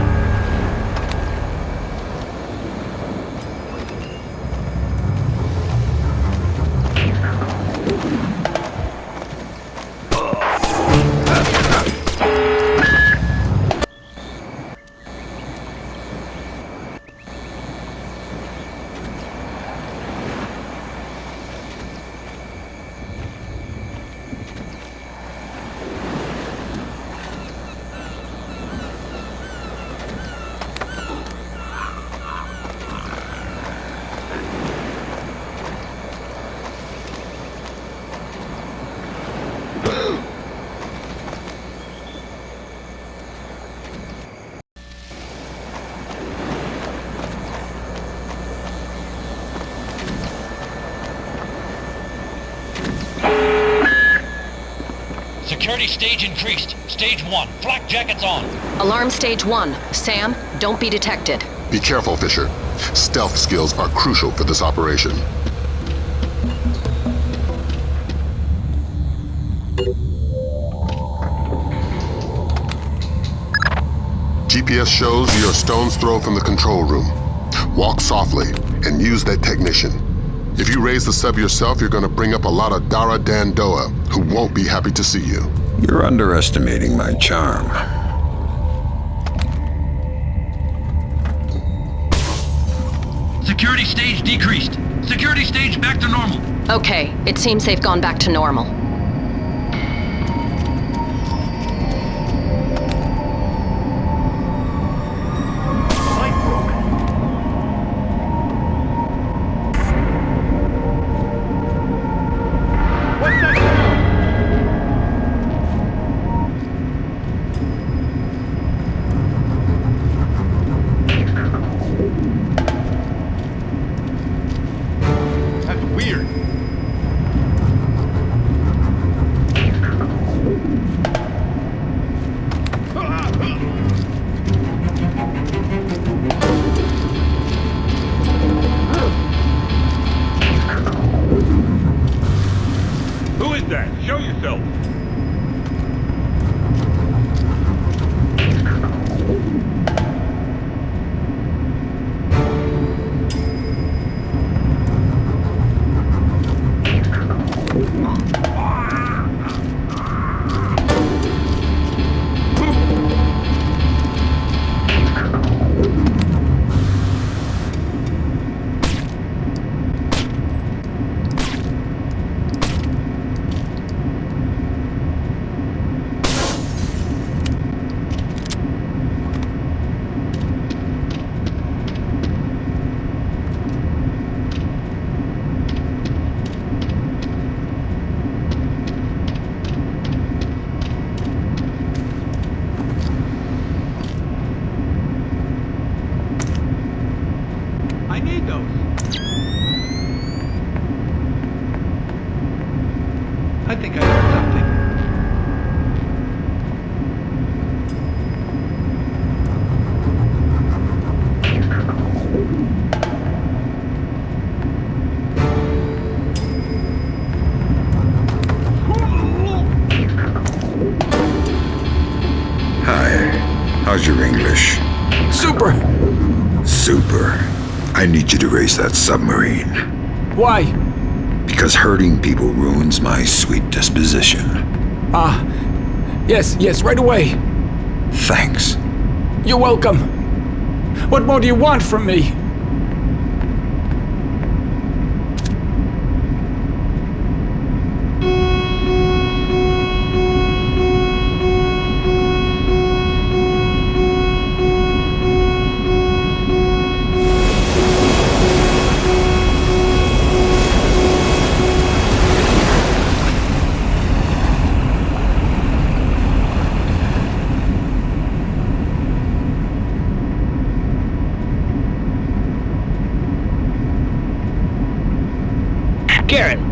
Security stage increased. Stage 1. Flak jackets on. Alarm stage 1. Sam, don't be detected. Be careful, Fisher. Stealth skills are crucial for this operation. GPS shows you're a stone's throw from the control room. Walk softly and use that technician. If you raise the sub yourself, you're gonna bring up a lot of Dara Dandoa who won't be happy to see you. You're underestimating my charm. Security stage decreased. Security stage back to normal. Okay, it seems they've gone back to normal. How's your English? Super! Super. I need you to raise that submarine. Why? Because hurting people ruins my sweet disposition. Yes, right away. Thanks. You're welcome. What more do you want from me?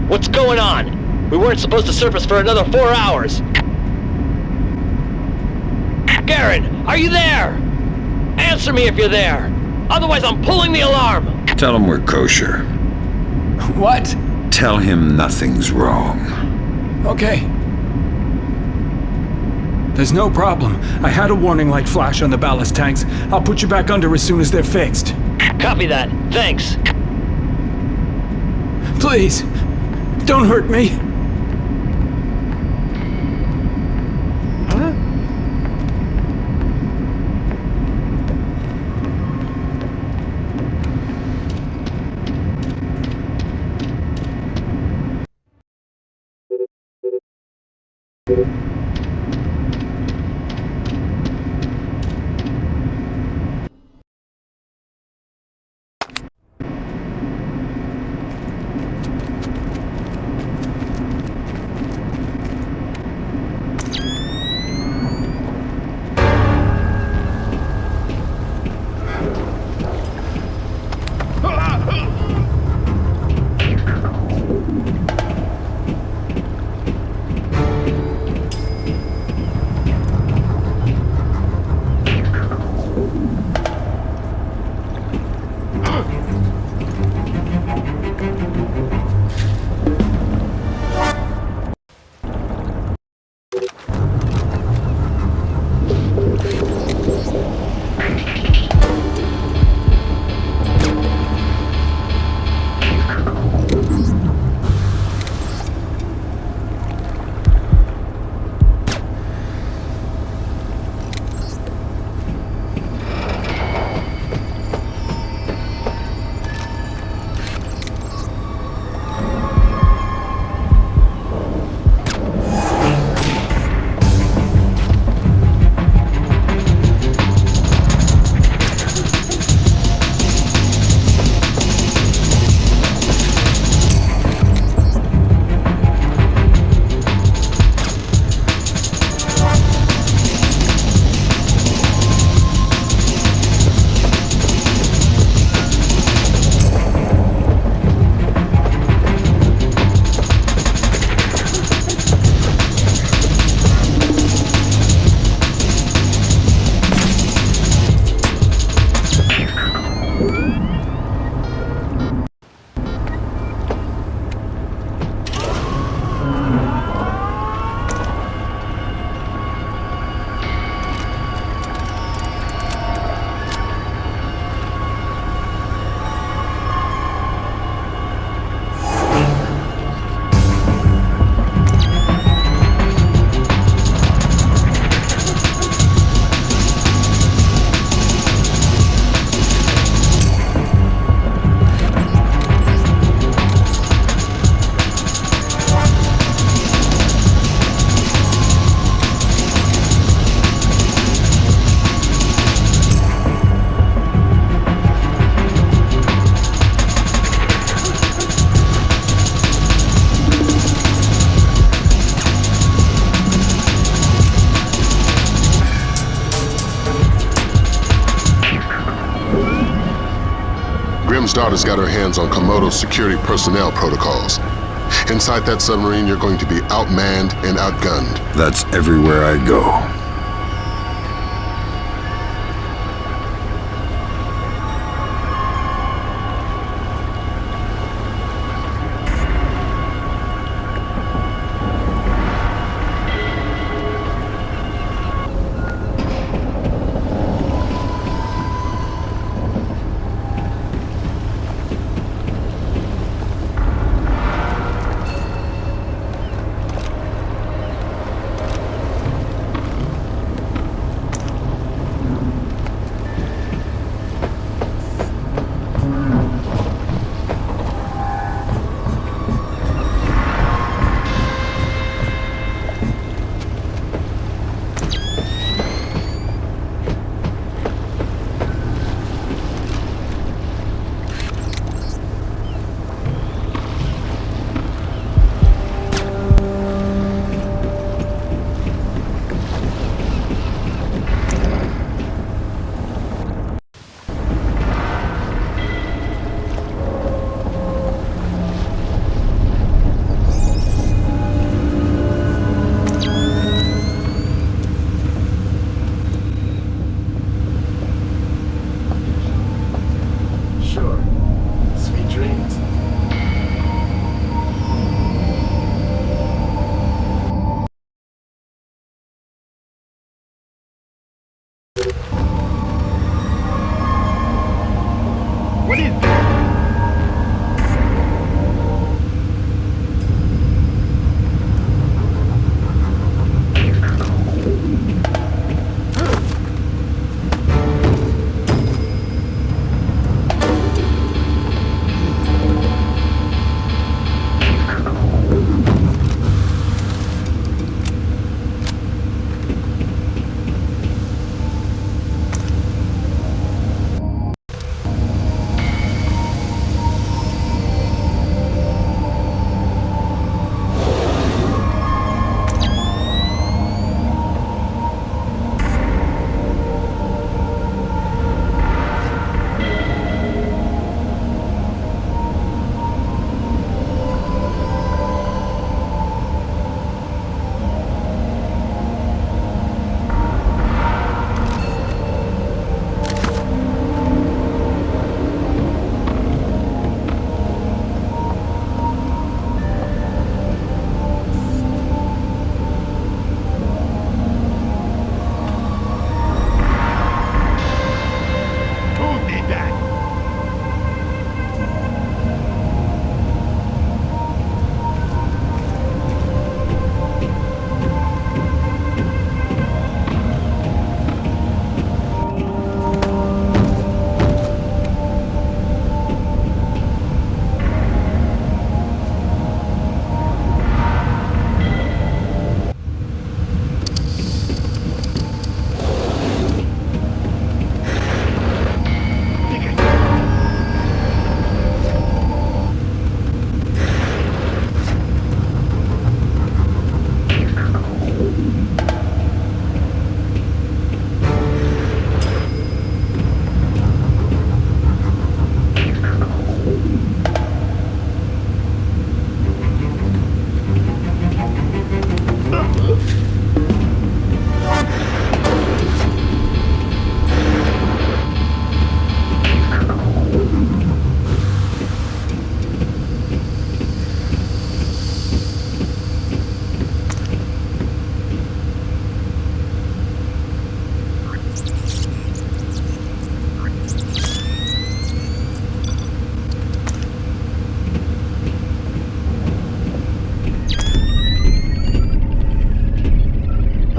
What's going on? We weren't supposed to surface for another 4 hours. Garen, are you there? Answer me if you're there. Otherwise, I'm pulling the alarm. Tell him we're kosher. What? Tell him nothing's wrong. Okay. There's no problem. I had a warning light flash on the ballast tanks. I'll put you back under as soon as they're fixed. Copy that. Thanks. Please, don't hurt me. daughter's got her hands on Komodo's security personnel protocols. Inside that submarine, you're going to be outmanned and outgunned. That's everywhere I go.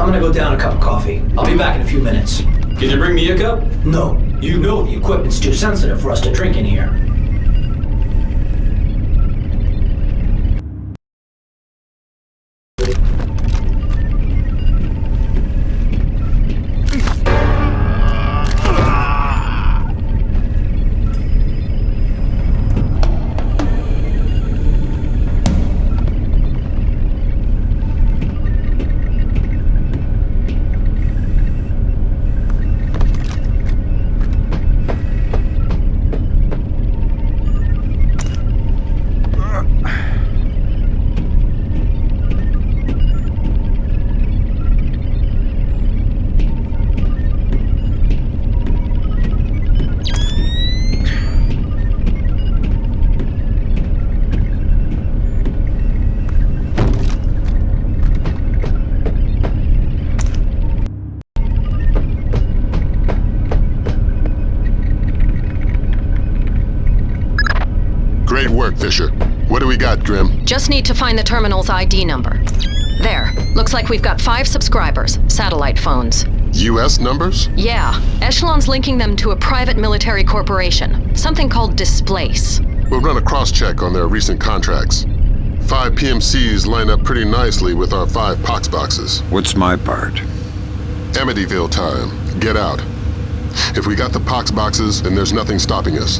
I'm gonna go down a cup of coffee. I'll be back in a few minutes. Can you bring me a cup? No. You know the equipment's too sensitive for us to drink in here. that, Grim? Just need to find the terminal's ID number. There. Looks like we've got 5 subscribers, satellite phones. U.S. numbers? Yeah. Echelon's linking them to a private military corporation. Something called Displace. We'll run a cross-check on their recent contracts. 5 PMCs line up pretty nicely with our 5 pox boxes. What's my part? Amityville time. Get out. If we got the pox boxes, then there's nothing stopping us.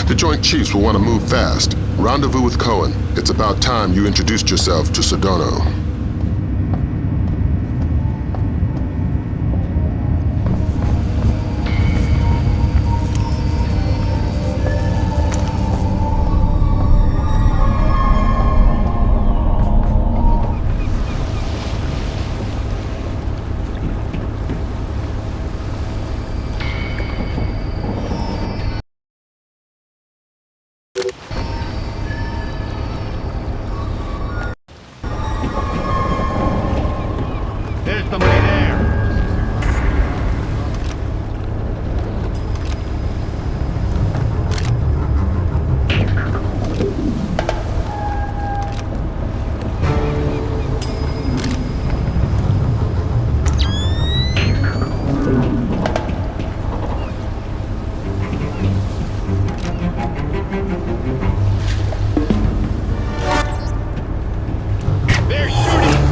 The Joint Chiefs will want to move fast. Rendezvous with Cohen. It's about time you introduced yourself to Sadono. There's somebody there. They're shooting!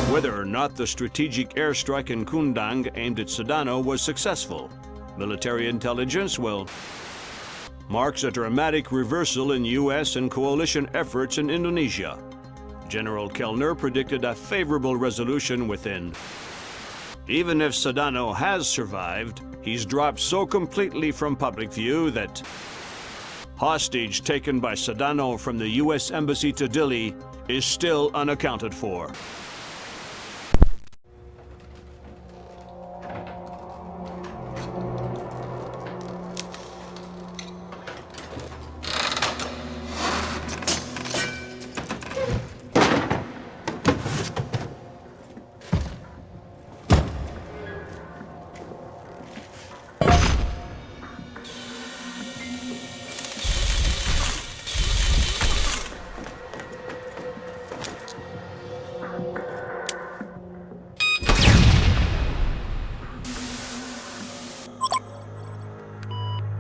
Whether or not the strategic airstrike in Kundang aimed at Sadono was successful, military intelligence marks a dramatic reversal in U.S. and coalition efforts in Indonesia. General Kellner predicted a favorable resolution within. Even if Sadono has survived, he's dropped so completely from public view that hostage taken by Sadono from the U.S. Embassy to Dili is still unaccounted for.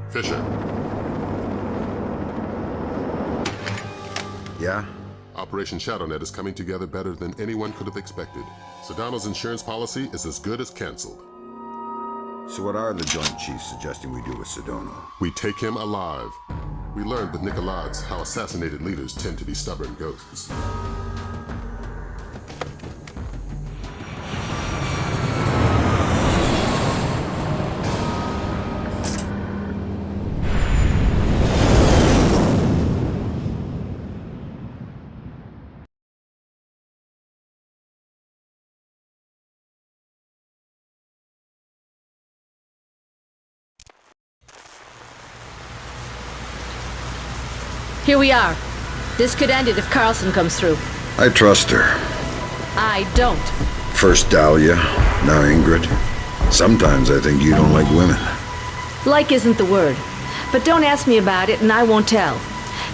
Fisher. Yeah? Operation ShadowNet is coming together better than anyone could have expected. Sadono's insurance policy is as good as canceled. So what are the Joint Chiefs suggesting we do with Sadono? We take him alive. We learned with Nicolaides how assassinated leaders tend to be stubborn ghosts. Here we are. This could end it if Karlthson comes through. I trust her. I don't. First Dahlia, now Ingrid. Sometimes I think you don't like women. Like isn't the word. But don't ask me about it and I won't tell.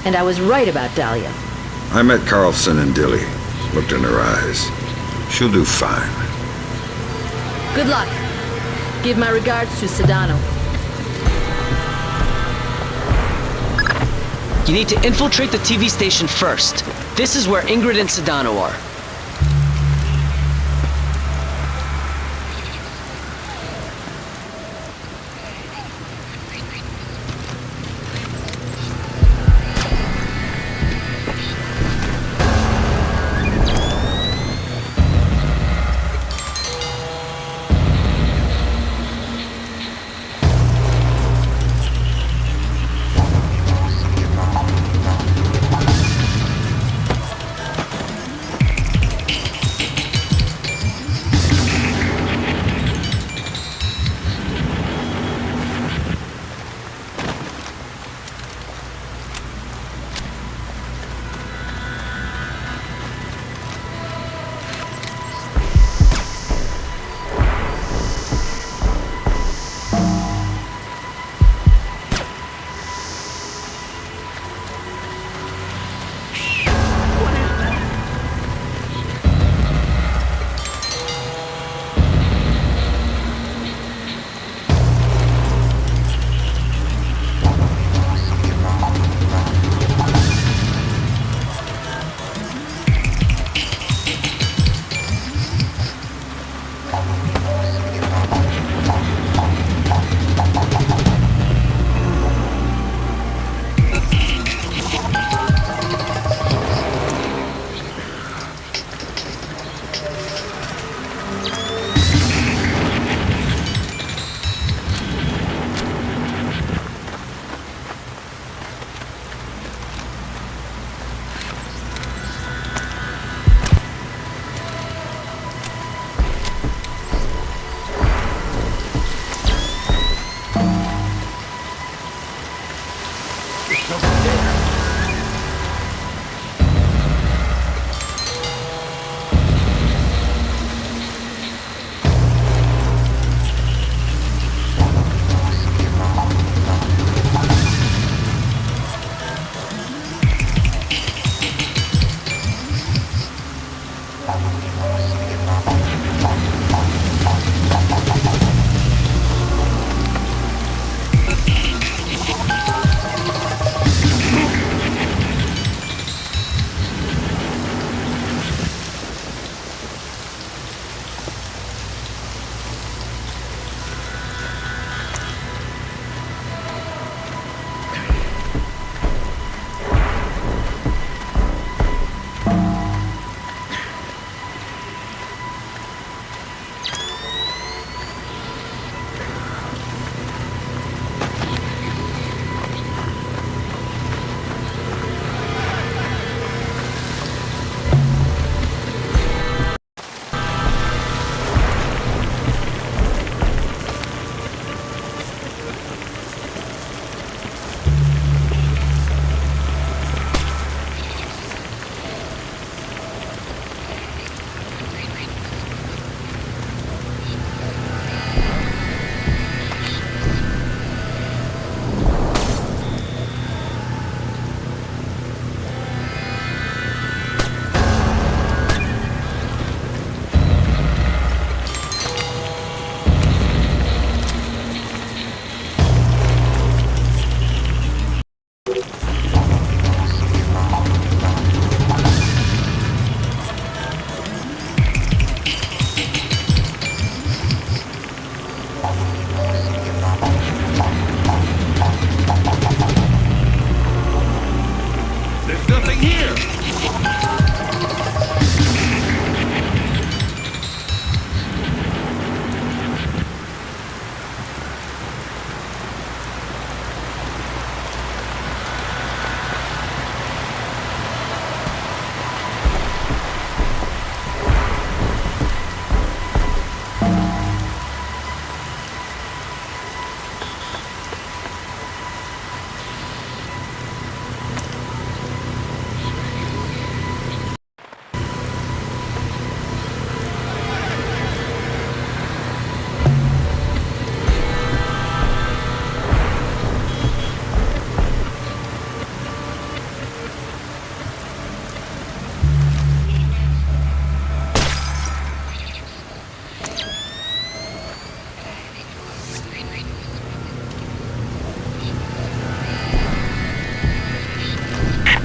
And I was right about Dahlia. I met Karlthson and Dili. Looked in her eyes. She'll do fine. Good luck. Give my regards to Sadono. You need to infiltrate the TV station first. This is where Ingrid and Sadono are.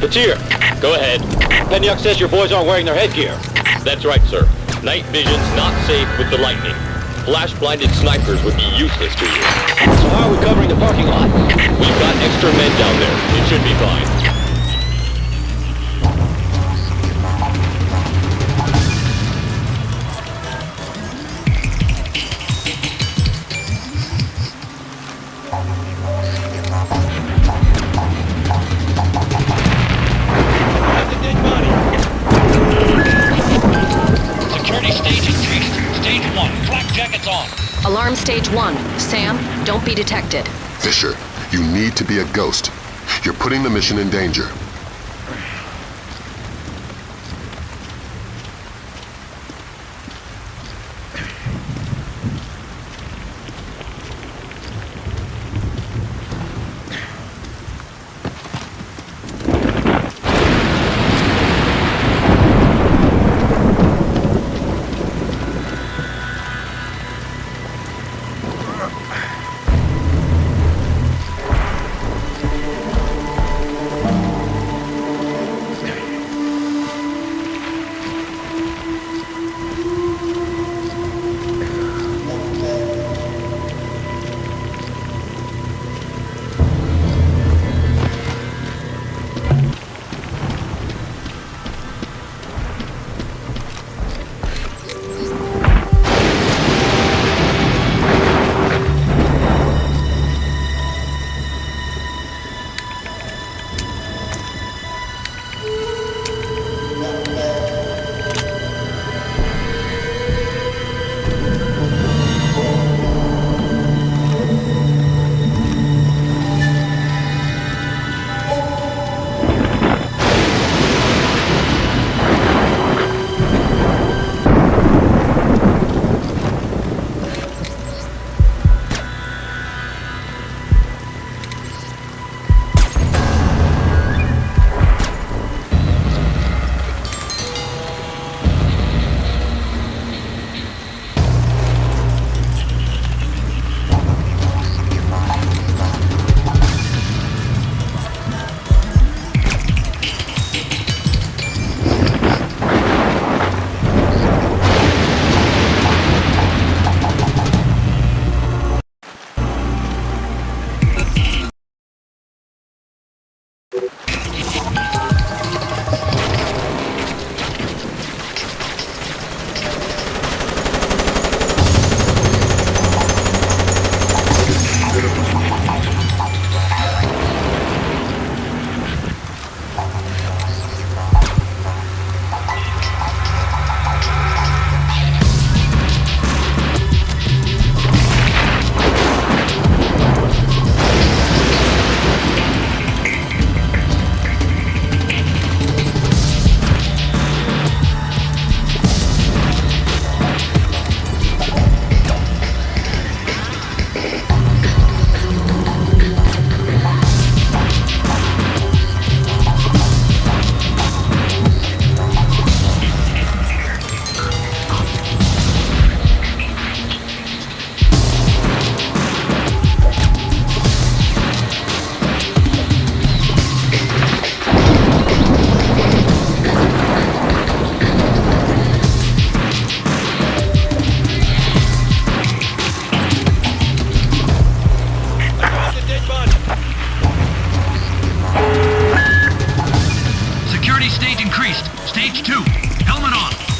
Batir, go ahead. Penyuk says your boys aren't wearing their headgear. That's right, sir. Night vision's not safe with the lightning. Flash-blinded snipers would be useless to you. So how are we covering the parking lot? We've got extra men down there. It should be fine. Alarm stage 1. Sam, don't be detected. Fisher, you need to be a ghost. You're putting the mission in danger.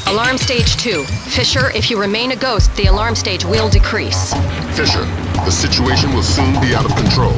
Alarm stage 2. Fisher, if you remain a ghost, the alarm stage will decrease. Fisher, the situation will soon be out of control.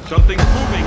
Something's moving.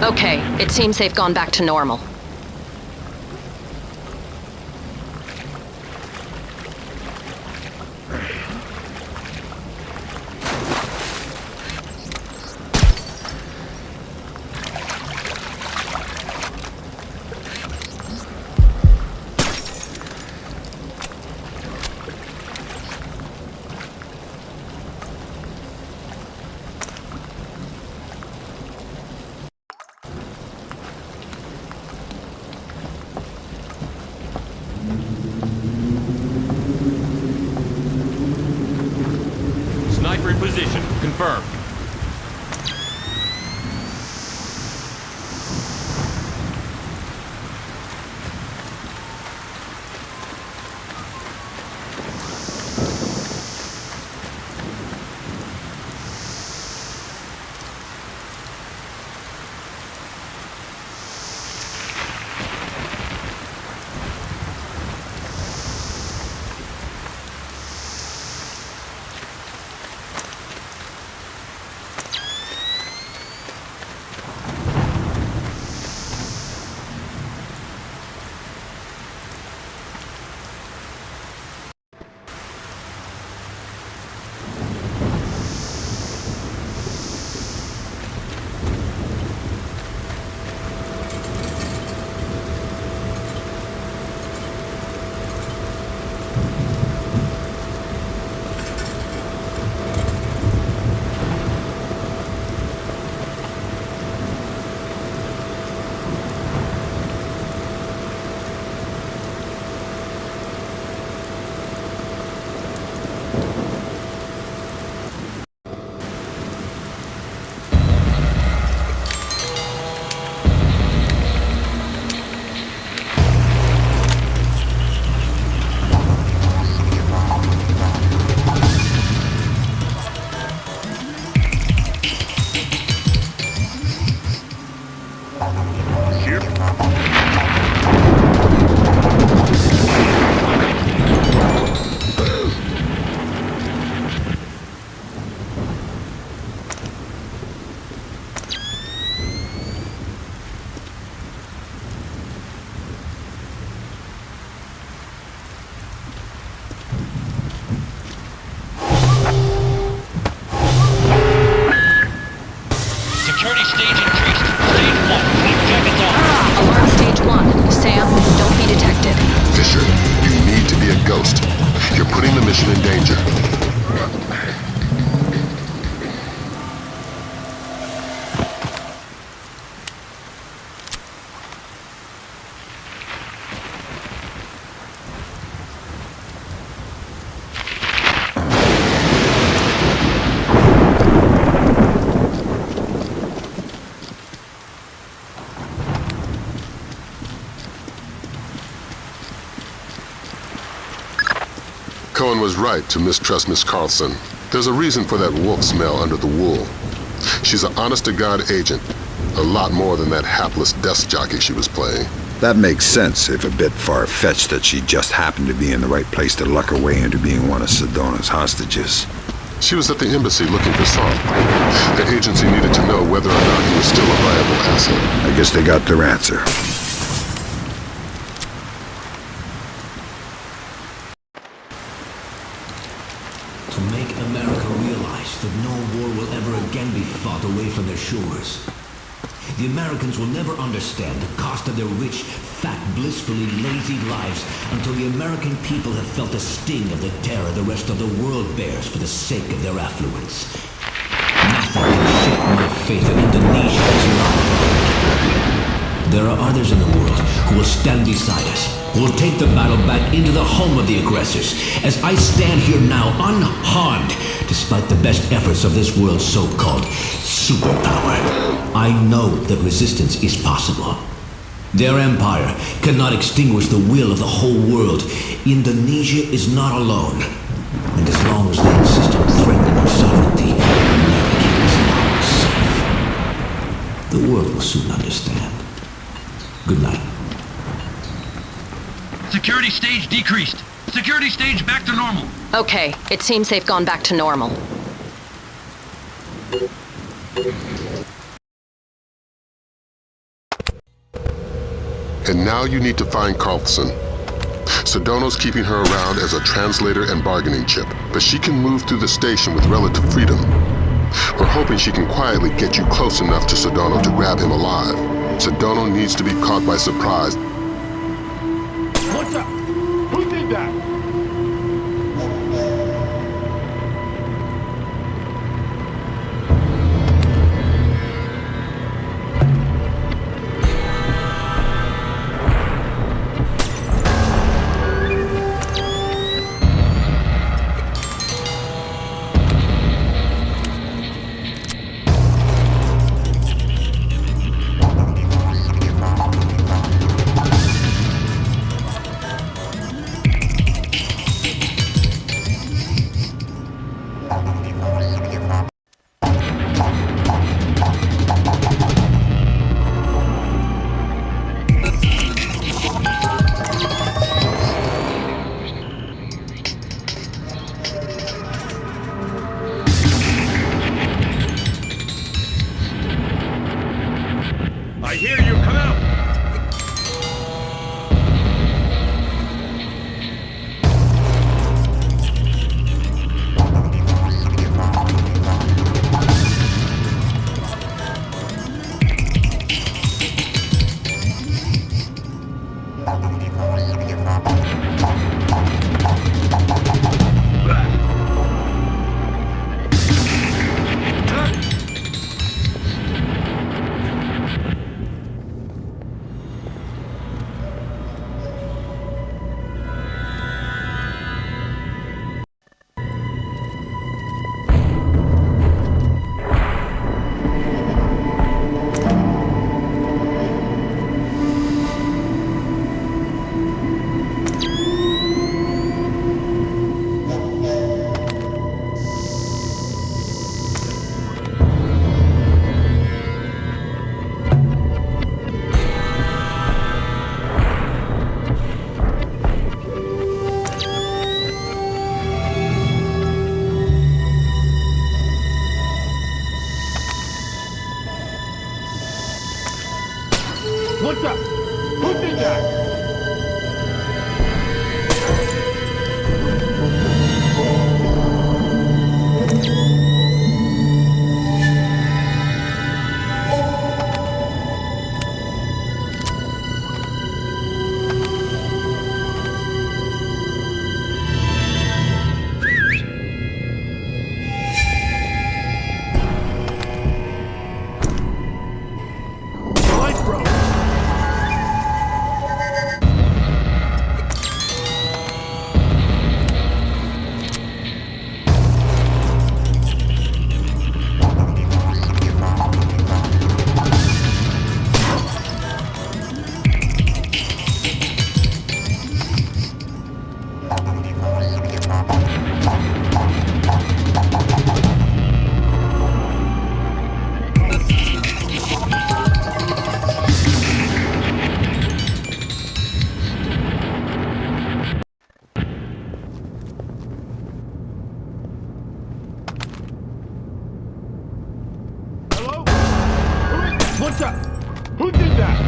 Okay, it seems they've gone back to normal. Position confirmed. Cohen was right to mistrust Miss Karlthson. There's a reason for that wolf smell under the wool. She's an honest-to-God agent. A lot more than that hapless desk jockey she was playing. That makes sense, if a bit far-fetched that she just happened to be in the right place to luck her way into being one of Sadono's hostages. She was at the embassy looking for Soth. The agency needed to know whether or not he was still a viable asset. I guess they got their answer. To make America realize that no war will ever again be fought away from their shores. The Americans will never understand the cost of their rich, fat, blissfully lazy lives until the American people have felt the sting of the terror the rest of the world bears for the sake of their affluence. Nothing can shake my faith that Indonesia is not alone. There are others in the world who will stand beside us, who will take the battle back into the home of the aggressors, as I stand here now unharmed, despite the best efforts of this world's so-called superpower. I know that resistance is possible. Their empire cannot extinguish the will of the whole world. Indonesia is not alone. And as long as they insist on threatening our sovereignty, America is not safe. The world will soon understand. Good night. Security stage decreased. Security stage back to normal. Okay, it seems they've gone back to normal. And now you need to find Karlthson. Sadono's keeping her around as a translator and bargaining chip, but she can move through the station with relative freedom. We're hoping she can quietly get you close enough to Sadono to grab him alive. Sadono needs to be caught by surprise. What's up? Who did that? What's up? Who did that? What's up? Who did that?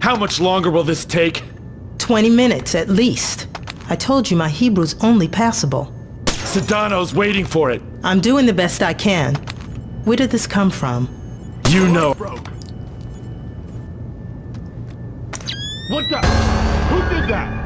How much longer will this take? 20 minutes, at least. I told you my Hebrew's only passable. Sadono's waiting for it. I'm doing the best I can. Where did this come from? You know. What the? Who did that?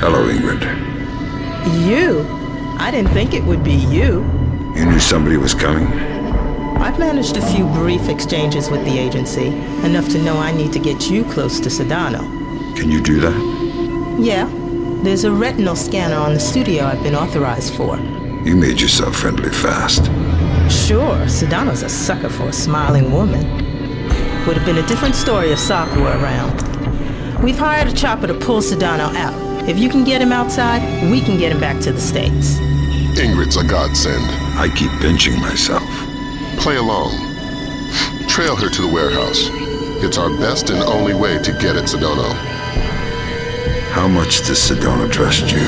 Hello, Ingrid. You? I didn't think it would be you. You knew somebody was coming? I've managed a few brief exchanges with the agency, enough to know I need to get you close to Sadono. Can you do that? Yeah. There's a retinal scanner on the studio I've been authorized for. You made yourself friendly fast. Sure, Sadono's a sucker for a smiling woman. Would have been a different story if Soth were around. We've hired a chopper to pull Sadono out. If you can get him outside, we can get him back to the States. Ingrid's a godsend. I keep pinching myself. Play along. Trail her to the warehouse. It's our best and only way to get at Sadono. How much does Sadono trust you?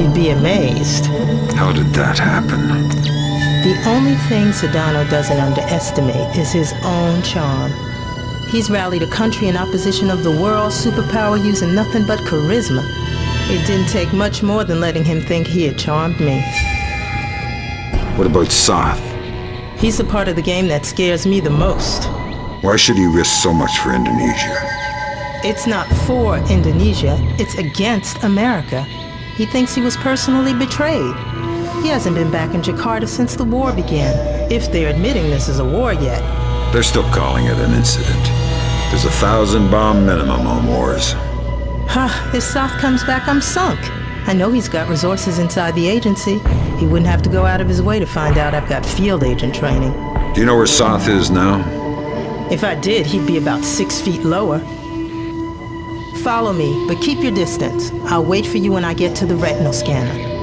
You'd be amazed. How did that happen? The only thing Sadono doesn't underestimate is his own charm. He's rallied a country in opposition of the world superpower using nothing but charisma. It didn't take much more than letting him think he had charmed me. What about Soth? He's the part of the game that scares me the most. Why should he risk so much for Indonesia? It's not for Indonesia, it's against America. He thinks he was personally betrayed. He hasn't been back in Jakarta since the war began, if they're admitting this is a war yet. They're still calling it an incident. There's 1,000 bomb minimum on wars. If Soth comes back, I'm sunk. I know he's got resources inside the agency. He wouldn't have to go out of his way to find out I've got field agent training. Do you know where Soth is now? If I did, he'd be about 6 feet lower. Follow me, but keep your distance. I'll wait for you when I get to the retinal scanner.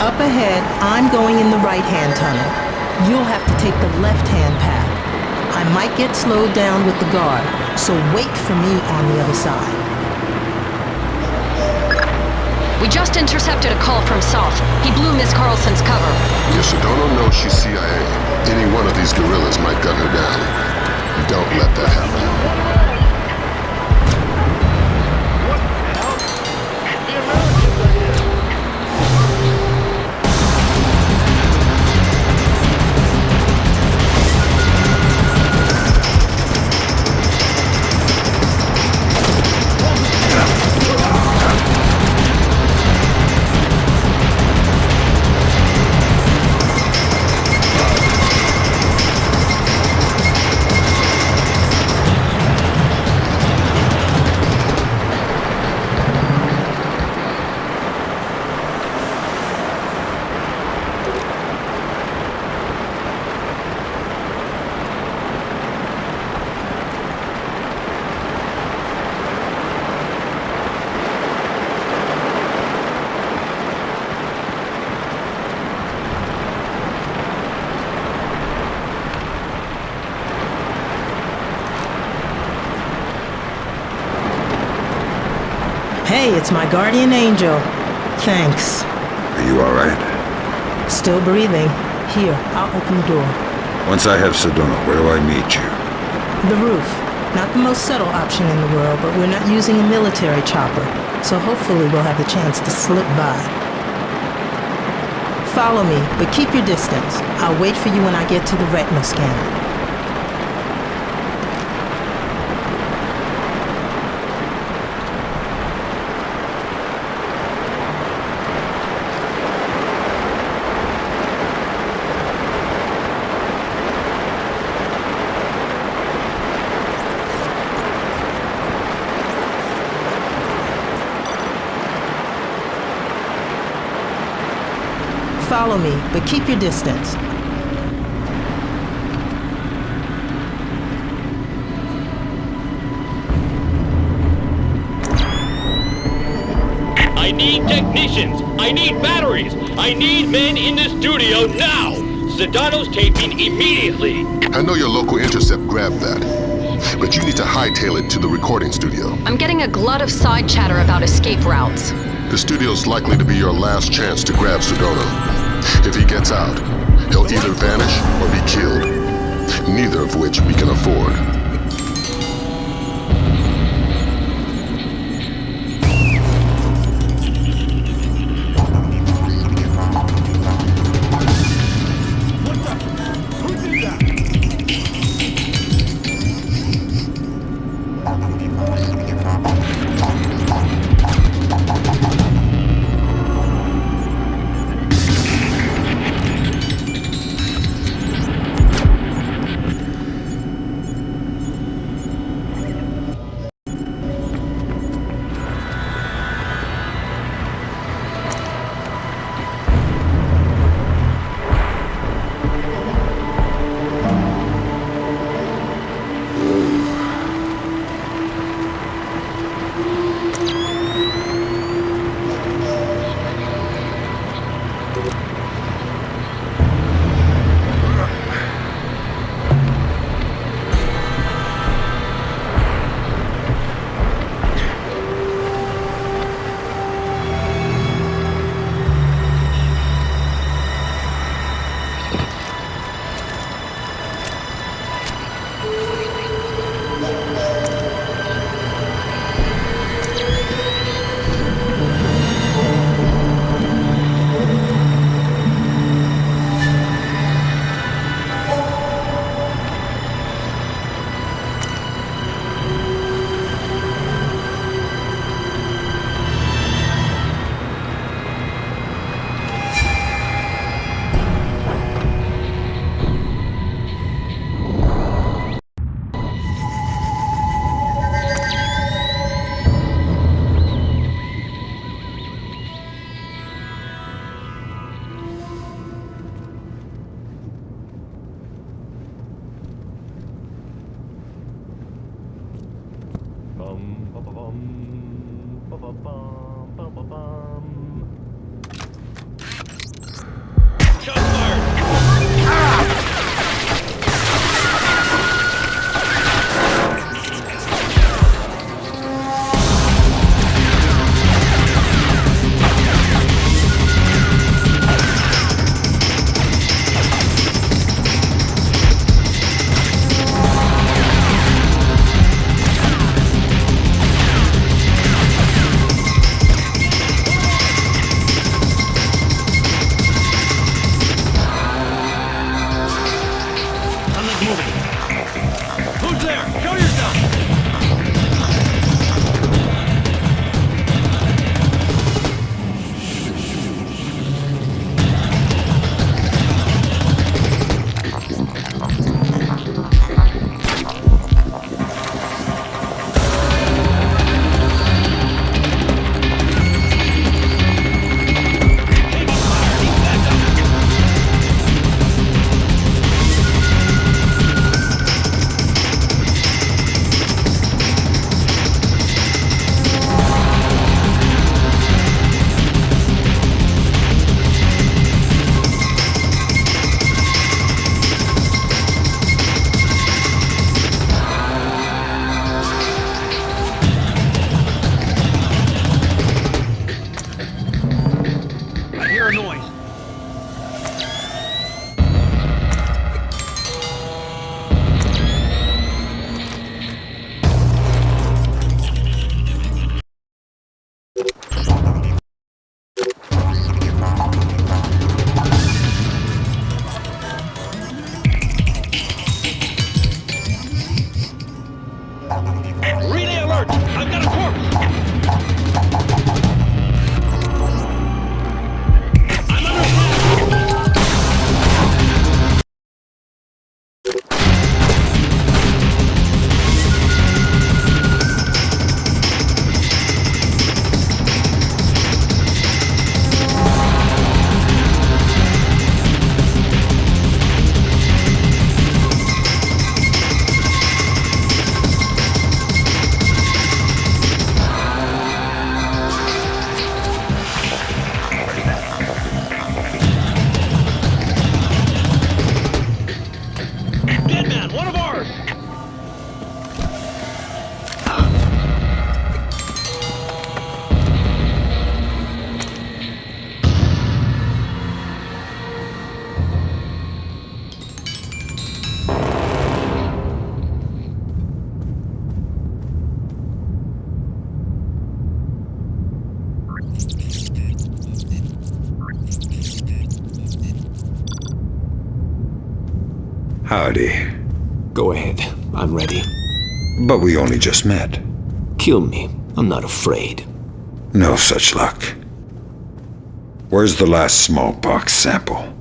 Up ahead, I'm going in the right-hand tunnel. You'll have to take the left-hand path. I might get slowed down with the guard, so wait for me on the other side. We just intercepted a call from Soth. He blew Miss Karlthson's cover. If Sadono knows she's CIA, any one of these guerrillas might gun her down. Don't let that happen. Hey, it's my guardian angel. Thanks. Are you all right? Still breathing. Here, I'll open the door. Once I have Sadono, where do I meet you? The roof. Not the most subtle option in the world, but we're not using a military chopper, so hopefully we'll have the chance to slip by. Follow me, but keep your distance. I'll wait for you when I get to the retinal scanner. Follow me, but keep your distance. I need technicians. I need batteries. I need men in the studio now. Sadono's taping immediately. I know your local intercept grabbed that. but you need to hightail it to the recording studio. I'm getting a glut of side chatter about escape routes. The studio's likely to be your last chance to grab Sadono. If he gets out, he'll either vanish or be killed, neither of which we can afford. Howdy. Go ahead. I'm ready. But we only just met. Kill me. I'm not afraid. No such luck. Where's the last smallpox sample?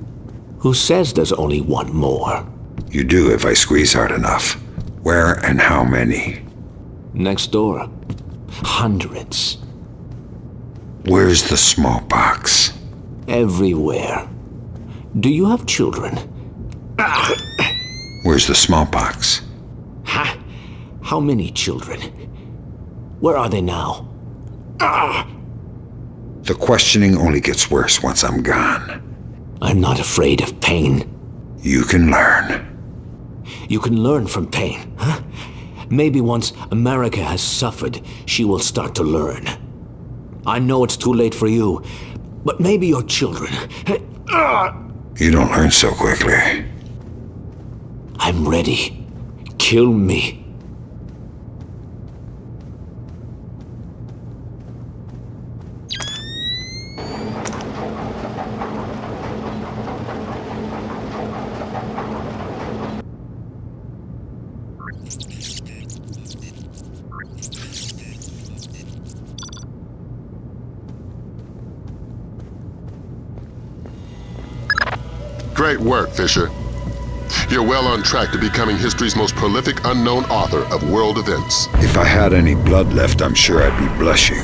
Who says there's only one more? You do if I squeeze hard enough. Where and how many? Next door. Hundreds. Where's the smallpox? Everywhere. Do you have children? Where's the smallpox? Ha! How many children? Where are they now? The questioning only gets worse once I'm gone. I'm not afraid of pain. You can learn. You can learn from pain, huh? Maybe once America has suffered, she will start to learn. I know it's too late for you, but maybe your children... You don't learn so quickly. I'm ready. Kill me. Great work, Fisher. You're well on track to becoming history's most prolific unknown author of world events. If I had any blood left, I'm sure I'd be blushing.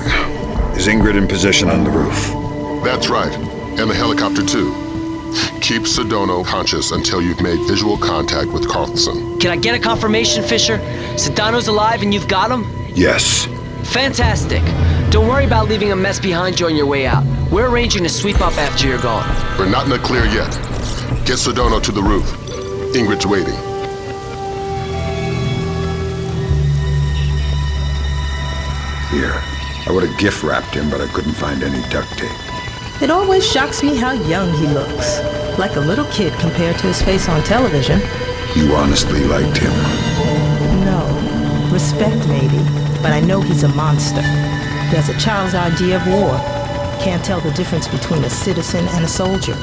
Is Ingrid in position on the roof? That's right, and the helicopter too. Keep Sadono conscious until you've made visual contact with Karlthson. Can I get a confirmation, Fisher? Sadono's alive and you've got him? Yes. Fantastic. Don't worry about leaving a mess behind you on your way out. We're arranging to sweep up after you're gone. We're not in the clear yet. Get Sadono to the roof. Ingrid's waiting. Here. I would have gift wrapped him, but I couldn't find any duct tape. It always shocks me how young he looks. Like a little kid compared to his face on television. You honestly liked him? No. Respect, maybe. But I know he's a monster. He has a child's idea of war. Can't tell the difference between a citizen and a soldier.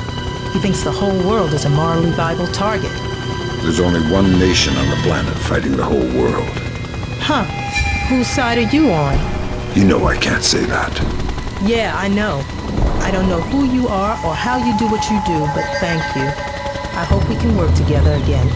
He thinks the whole world is a morally viable target. There's only one nation on the planet fighting the whole world. Huh. Whose side are you on? You know I can't say that. Yeah, I know. I don't know who you are or how you do what you do, but thank you. I hope we can work together again.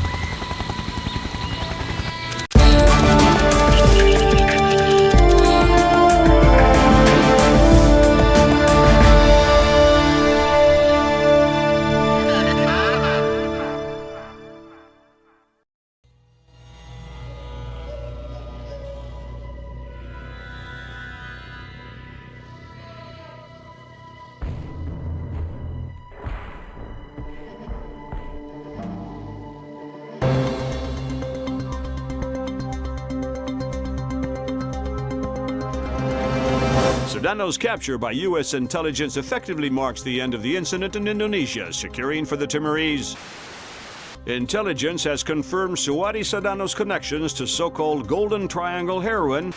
Sadono's capture by U.S. intelligence effectively marks the end of the incident in Indonesia, securing for the Timorese. Intelligence has confirmed Suhadi Sadono's connections to so-called Golden Triangle heroin,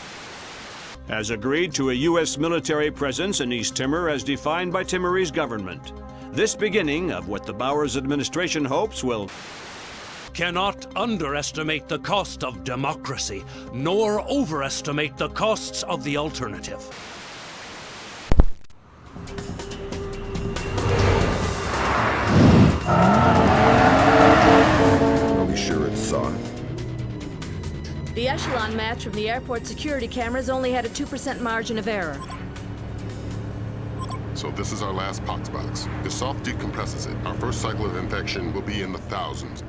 has agreed to a U.S. military presence in East Timor as defined by Timorese government. This beginning of what the Bowers administration hopes will Cannot underestimate the cost of democracy, nor overestimate the costs of the alternative. Are we sure it's Soth? The echelon match from the airport security cameras only had a 2% margin of error. So this is our last pox box. If Soth decompresses it, our first cycle of infection will be in the thousands.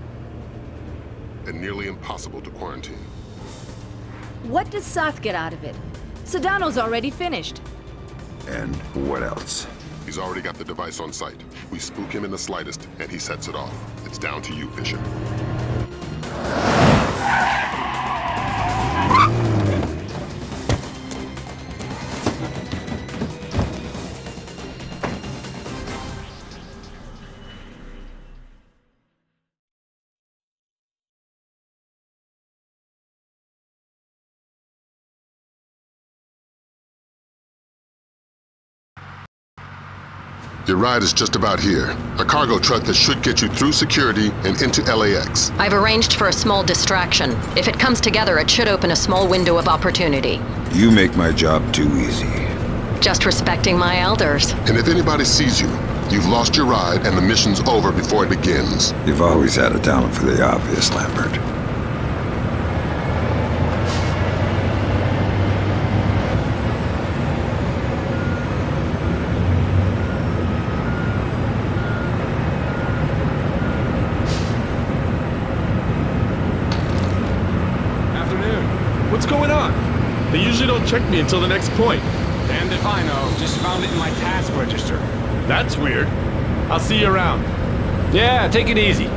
And nearly impossible to quarantine. What does Soth get out of it? Sadono's already finished. And what else? He's already got the device on site. We spook him in the slightest, and he sets it off. It's down to you, Fisher. Your ride is just about here. A cargo truck that should get you through security and into LAX. I've arranged for a small distraction. If it comes together, it should open a small window of opportunity. You make my job too easy. Just respecting my elders. And if anybody sees you, you've lost your ride and the mission's over before it begins. You've always had a talent for the obvious, Lambert. What's going on? They usually don't check me until the next point. Damned if I know. Just found it in my task register. That's weird. I'll see you around. Yeah, take it easy.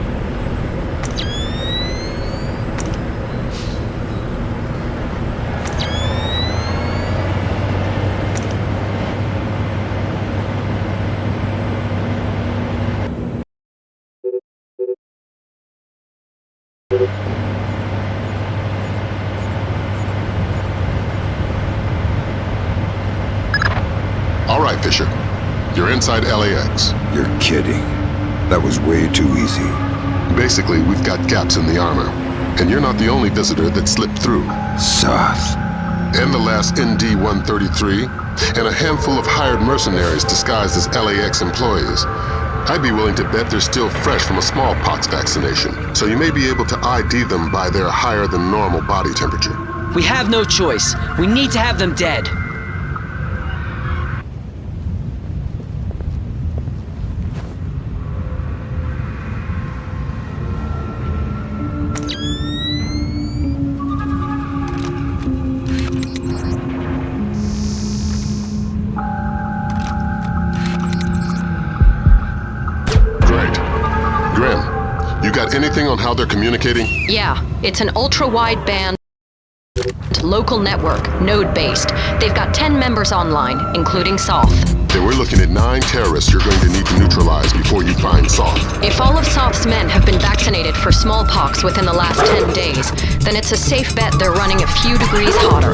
All right, Fisher. You're inside LAX. You're kidding. That was way too easy. Basically, we've got gaps in the armor. And you're not the only visitor that slipped through. Soth. And the last ND-133, and a handful of hired mercenaries disguised as LAX employees. I'd be willing to bet they're still fresh from a smallpox vaccination, so you may be able to ID them by their higher than normal body temperature. We have no choice. We need to have them dead. Anything on how they're communicating? Yeah, it's an ultra-wideband local network, node-based. They've got 10 members online, including Soth. Then we're looking at 9 terrorists you're going to need to neutralize before you find Soth. If all of Soth's men have been vaccinated for smallpox within the last 10 days, then it's a safe bet they're running a few degrees hotter.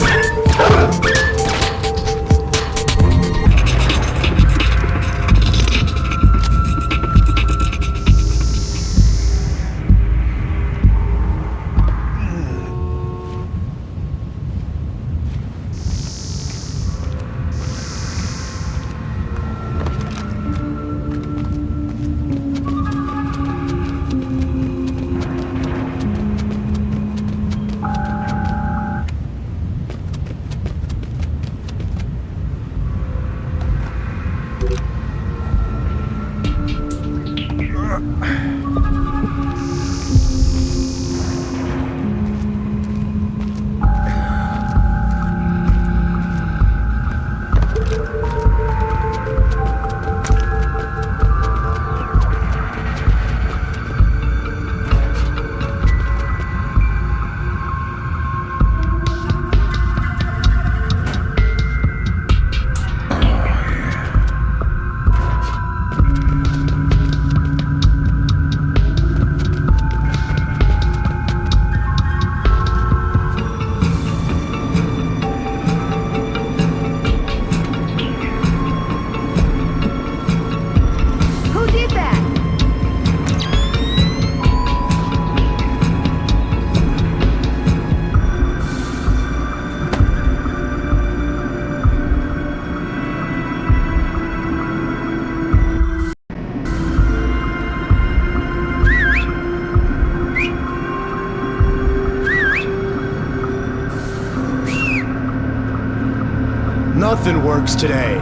Nothing works today.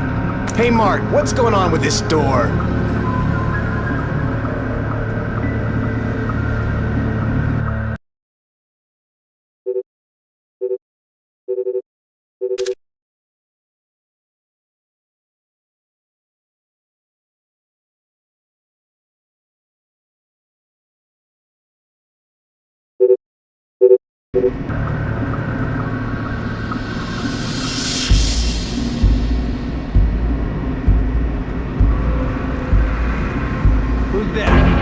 Hey Mark, what's going on with this door? Who's there?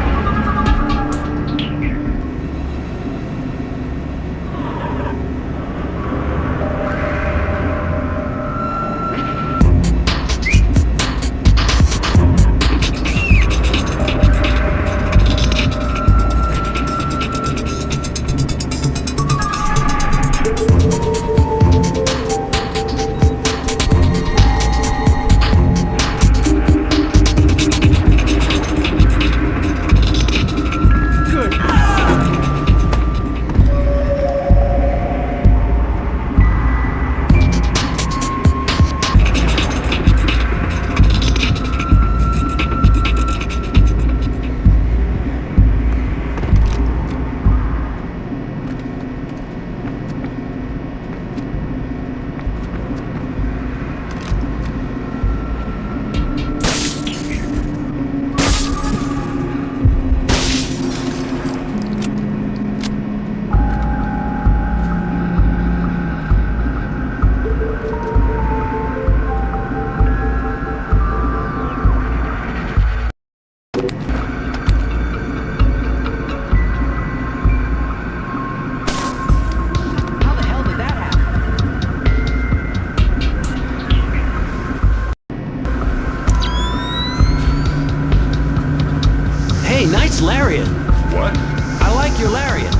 Hey, nice lariat. What? I like your lariat.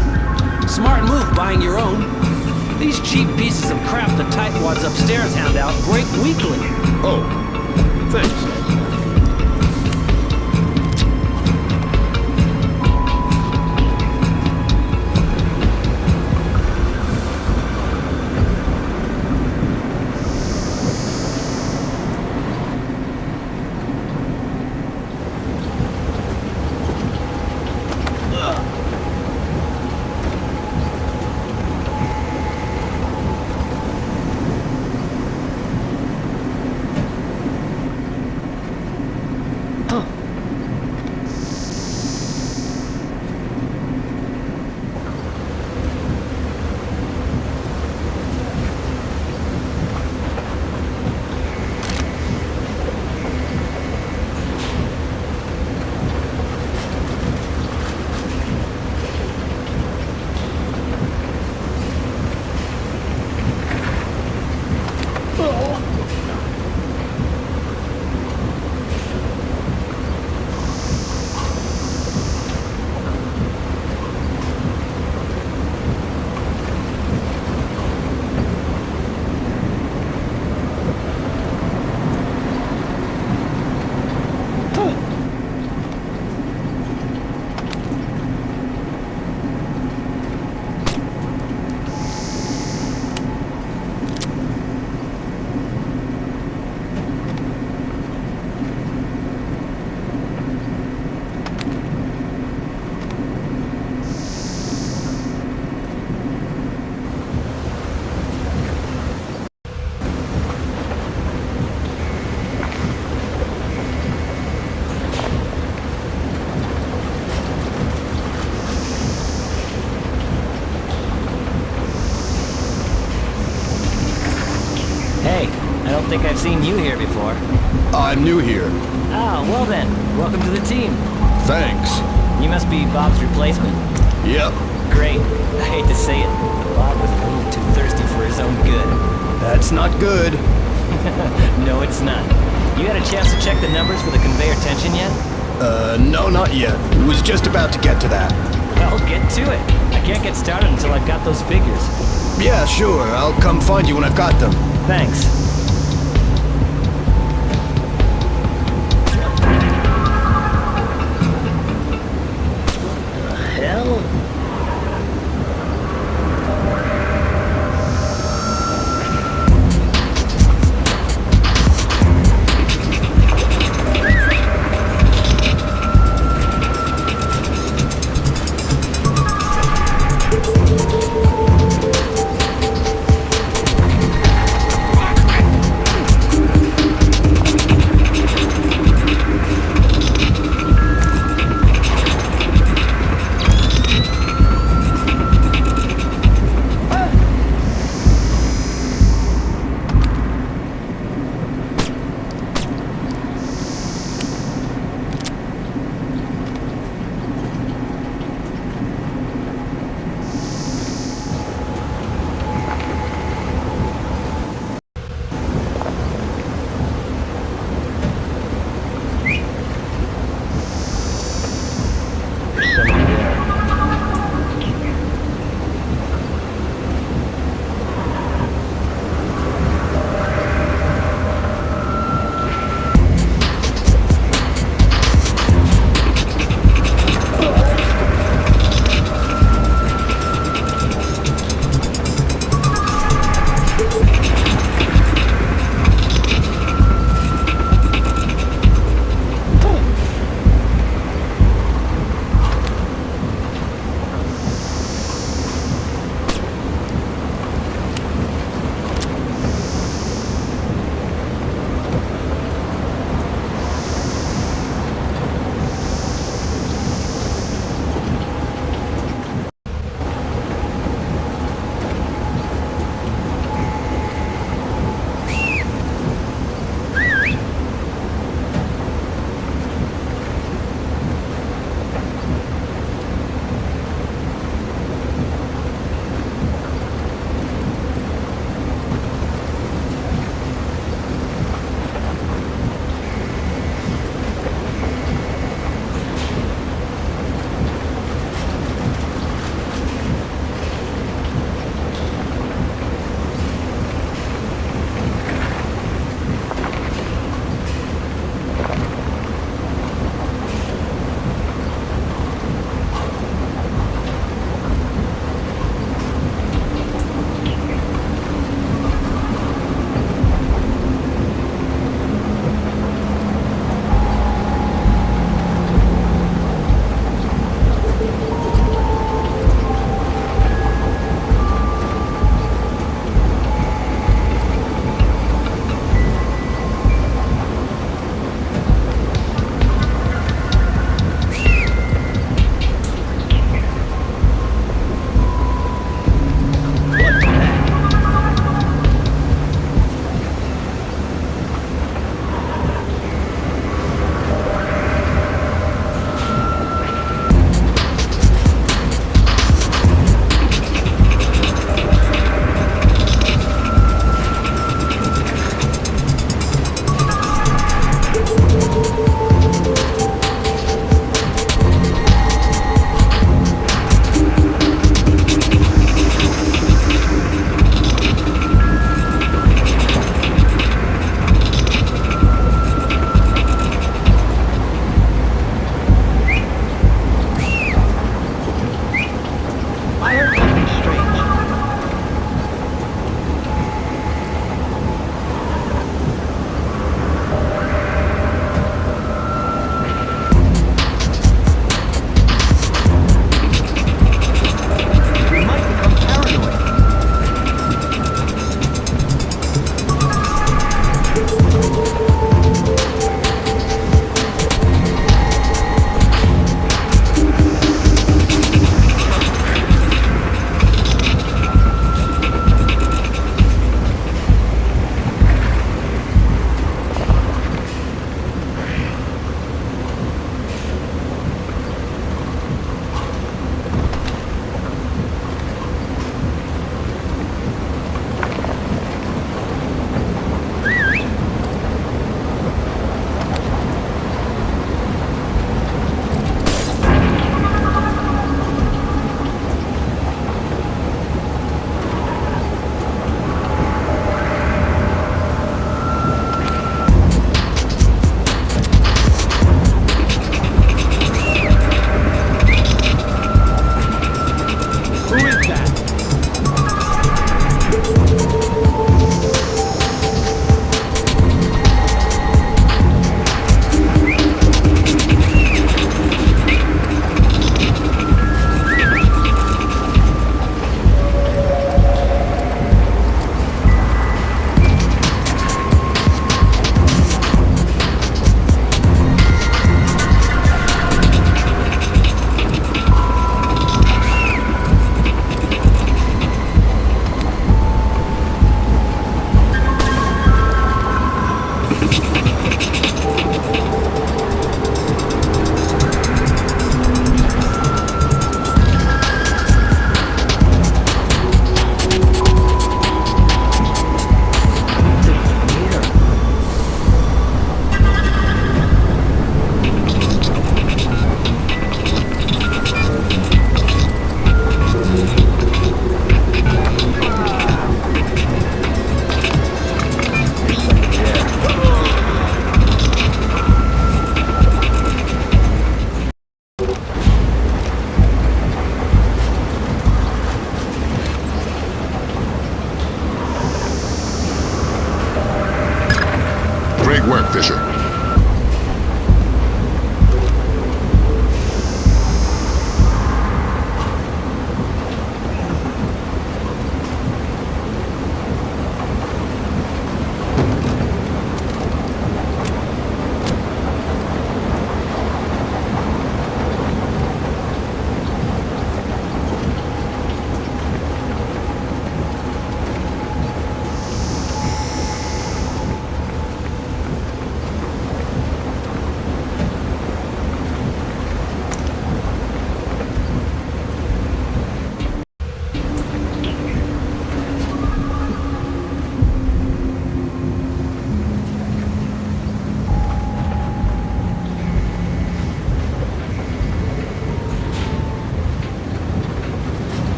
Smart move buying your own. These cheap pieces of crap the tightwads upstairs hand out break weekly. Oh, thanks. don't think I've seen you here before. I'm new here. Oh, well then, welcome to the team. Thanks. You must be Bob's replacement. Yep. Great. I hate to say it, but Bob was a little too thirsty for his own good. That's not good. No, it's not. You had a chance to check the numbers for the conveyor tension yet? No, not yet. Was just about to get to that. Well, get to it. I can't get started until I've got those figures. Yeah, sure. I'll come find you when I've got them. Thanks. The hell?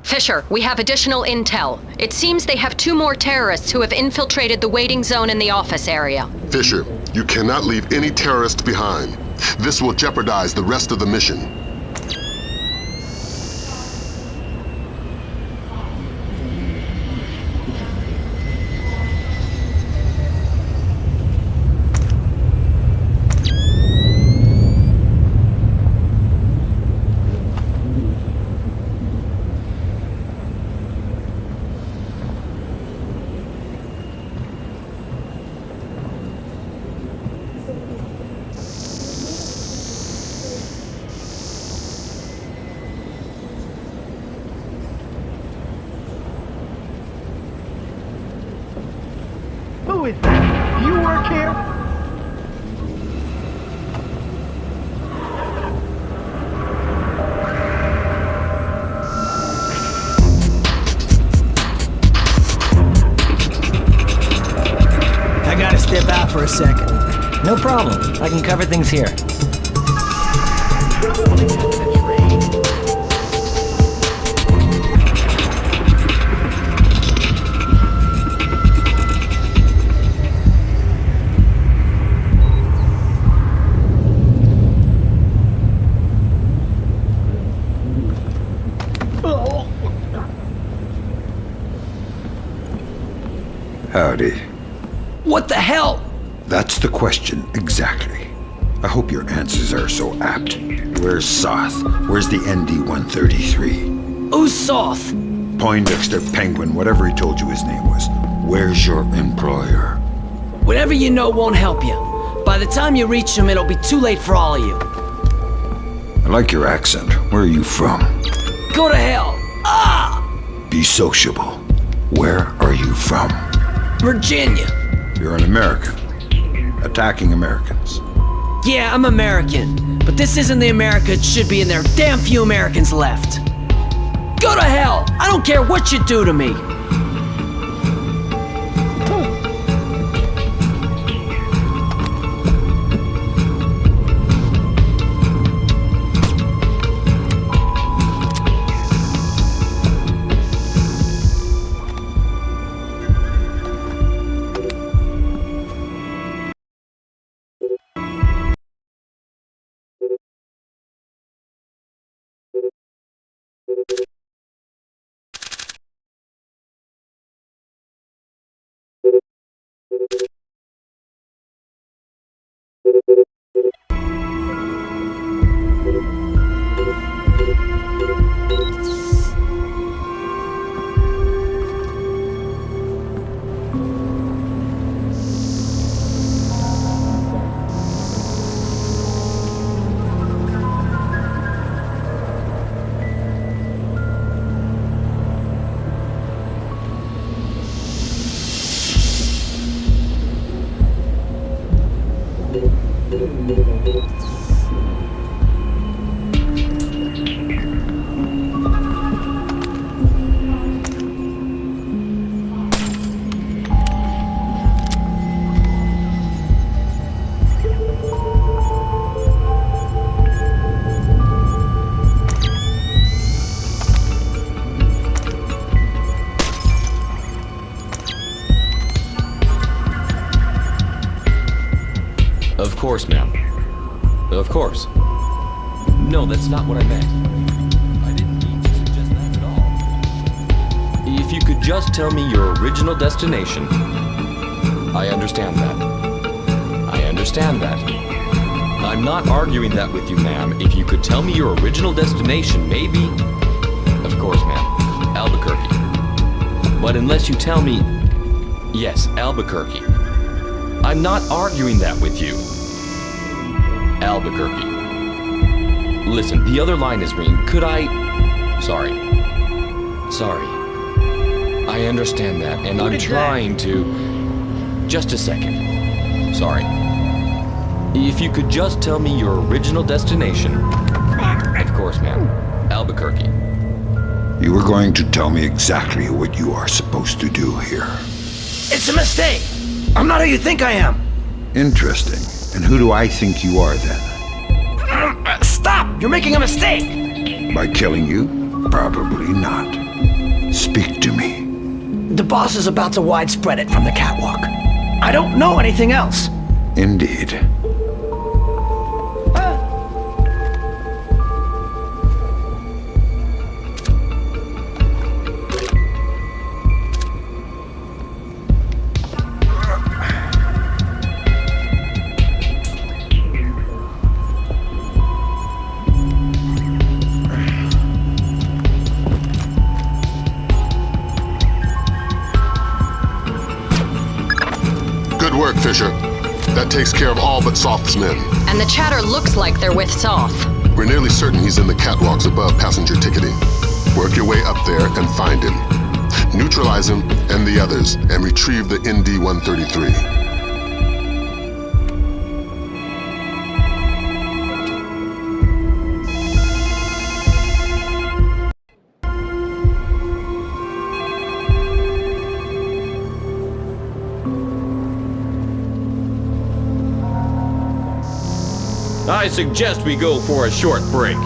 Fisher, we have additional intel. It seems they have 2 more terrorists who have infiltrated the waiting zone in the office area. Fisher, you cannot leave any terrorists behind. This will jeopardize the rest of the mission. Who is that? Do you work here? I gotta step out for a second. No problem. I can cover things here. Howdy. What the hell? That's the question, exactly. I hope your answers are so apt. Where's Soth? Where's the ND-133? Who's Soth? Poindexter, Penguin, whatever he told you his name was. Where's your employer? Whatever you know won't help you. By the time you reach him, it'll be too late for all of you. I like your accent. Where are you from? Go to hell! Ah! Be sociable. Where are you from? Virginia. You're an American. Attacking Americans. Yeah, I'm American. But this isn't the America it should be, and there are damn few Americans left. Go to hell! I don't care what you do to me! Of course, ma'am. Of course. No, that's not what I meant. I didn't mean to suggest that at all. If you could just tell me your original destination. I understand that. I understand that. I'm not arguing that with you, ma'am. If you could tell me your original destination, maybe... Of course, ma'am. Albuquerque. But unless you tell me... Yes, Albuquerque. I'm not arguing that with you. Albuquerque. Listen, the other line is green. Could I... Sorry. I understand that, and I'm trying to... Just a second. Sorry. If you could just tell me your original destination. Of course, ma'am. Albuquerque. You were going to tell me exactly what you are supposed to do here. It's a mistake! I'm not who you think I am! Interesting. And who do I think you are then? Stop! You're making a mistake! By killing you? Probably not. Speak to me. The boss is about to widespread it from the catwalk. I don't know anything else. Indeed. Good work, Fisher. That takes care of all but Soth's men. And the chatter looks like they're with Soth. We're nearly certain he's in the catwalks above passenger ticketing. Work your way up there and find him. Neutralize him and the others, and retrieve the ND-133. I suggest we go for a short break.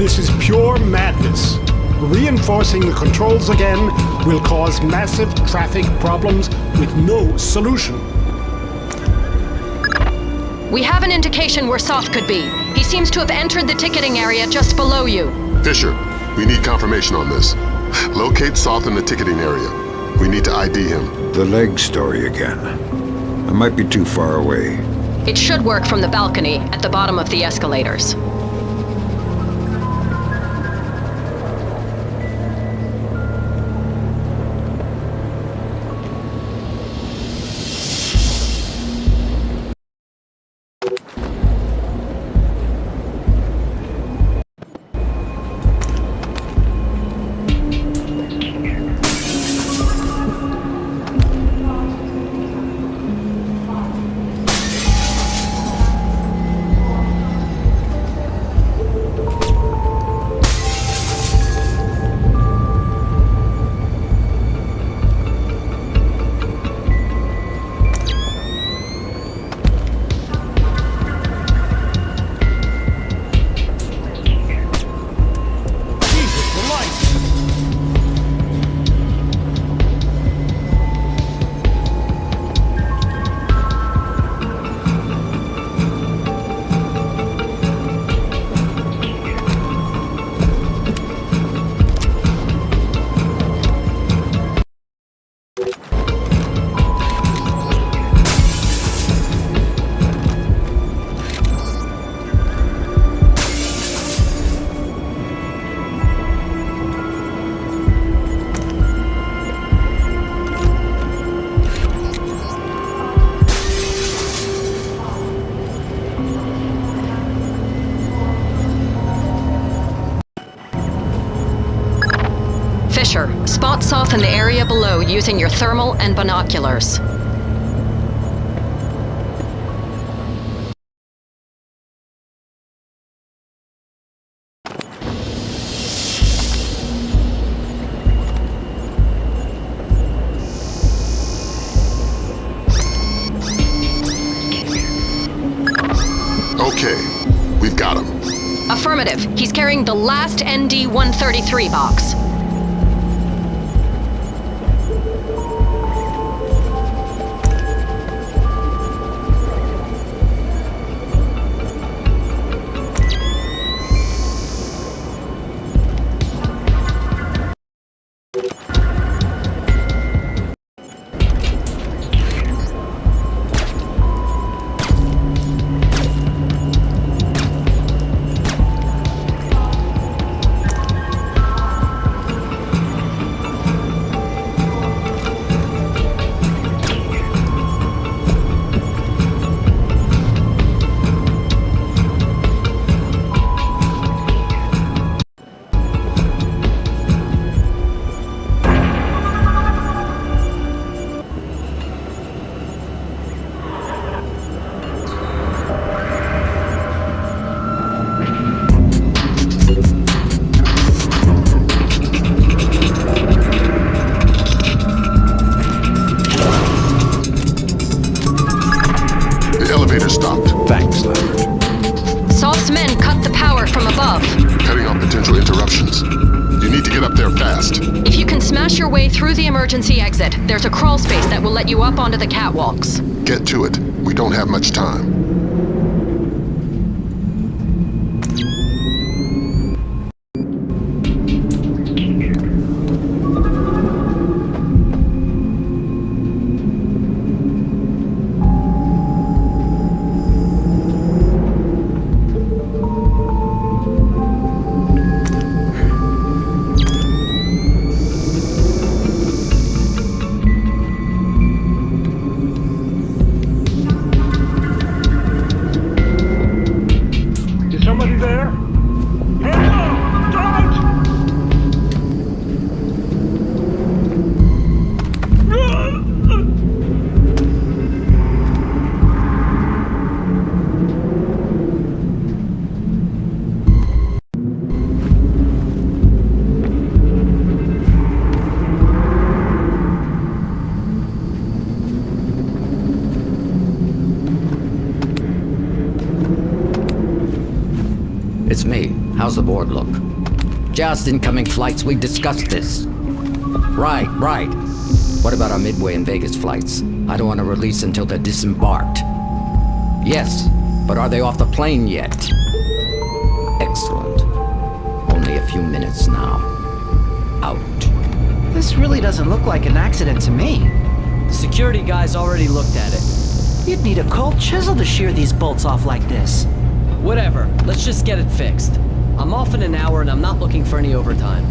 This is pure madness. Reinforcing the controls again will cause massive traffic problems with no solution. We have an indication where Soth could be. He seems to have entered the ticketing area just below you. Fisher, we need confirmation on this. Locate Soth in the ticketing area. We need to ID him. The leg story again. I might be too far away. It should work from the balcony at the bottom of the escalators. Fisher, spot Soth in the area below using your thermal and binoculars. Okay, we've got him. Affirmative. He's carrying the last ND-133 box. Emergency exit. There's a crawl space that will let you up onto the catwalks. Get to it. We don't have much time. It's me. How's the board look? Just incoming flights, we discussed this. Right. What about our Midway and Vegas flights? I don't want to release until they're disembarked. Yes, but are they off the plane yet? Excellent. Only a few minutes now. Out. This really doesn't look like an accident to me. The security guys already looked at it. You'd need a cold chisel to shear these bolts off like this. Whatever, let's just get it fixed. I'm off in an hour and I'm not looking for any overtime.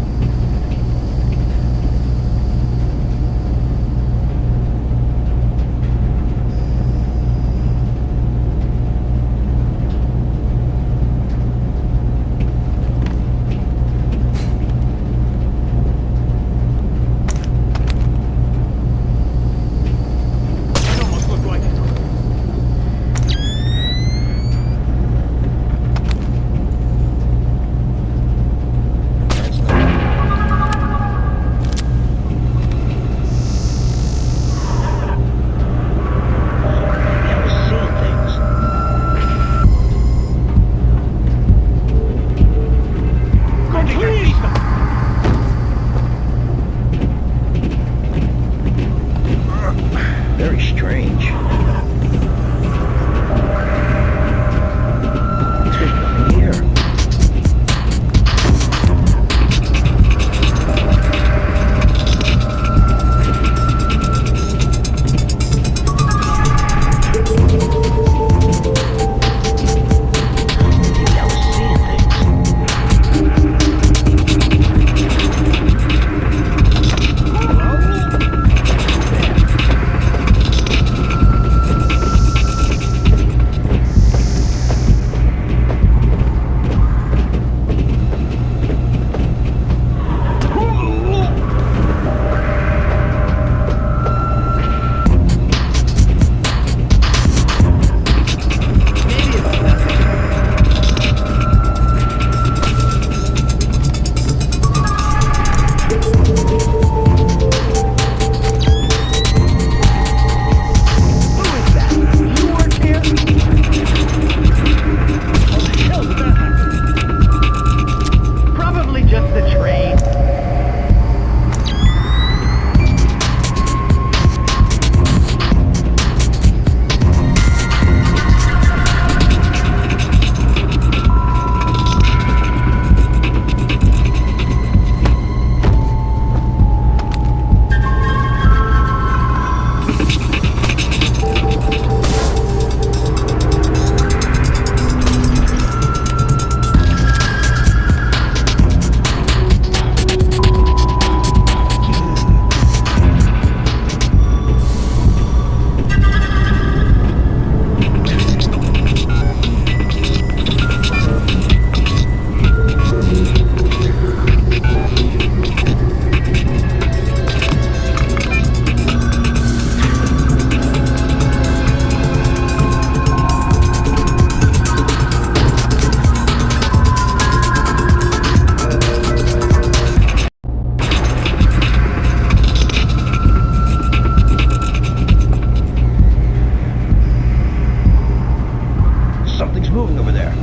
Something's moving over there.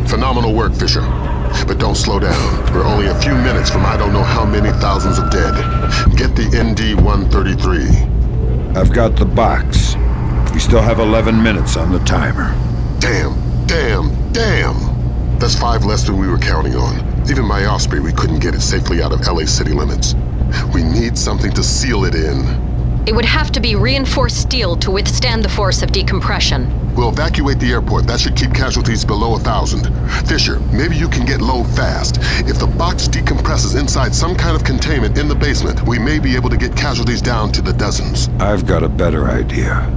Phenomenal work, Fisher. But don't slow down. We're only a few minutes from I don't know how many thousands of dead. Get the ND-133. I've got the box. We still have 11 minutes on the timer. Damn. That's 5 less than we were counting on. Even my Osprey, we couldn't get it safely out of LA city limits. We need something to seal it in. It would have to be reinforced steel to withstand the force of decompression. We'll evacuate the airport. That should keep casualties below 1,000. Fisher, maybe you can get low fast. If the box decompresses inside some kind of containment in the basement, we may be able to get casualties down to the dozens. I've got a better idea.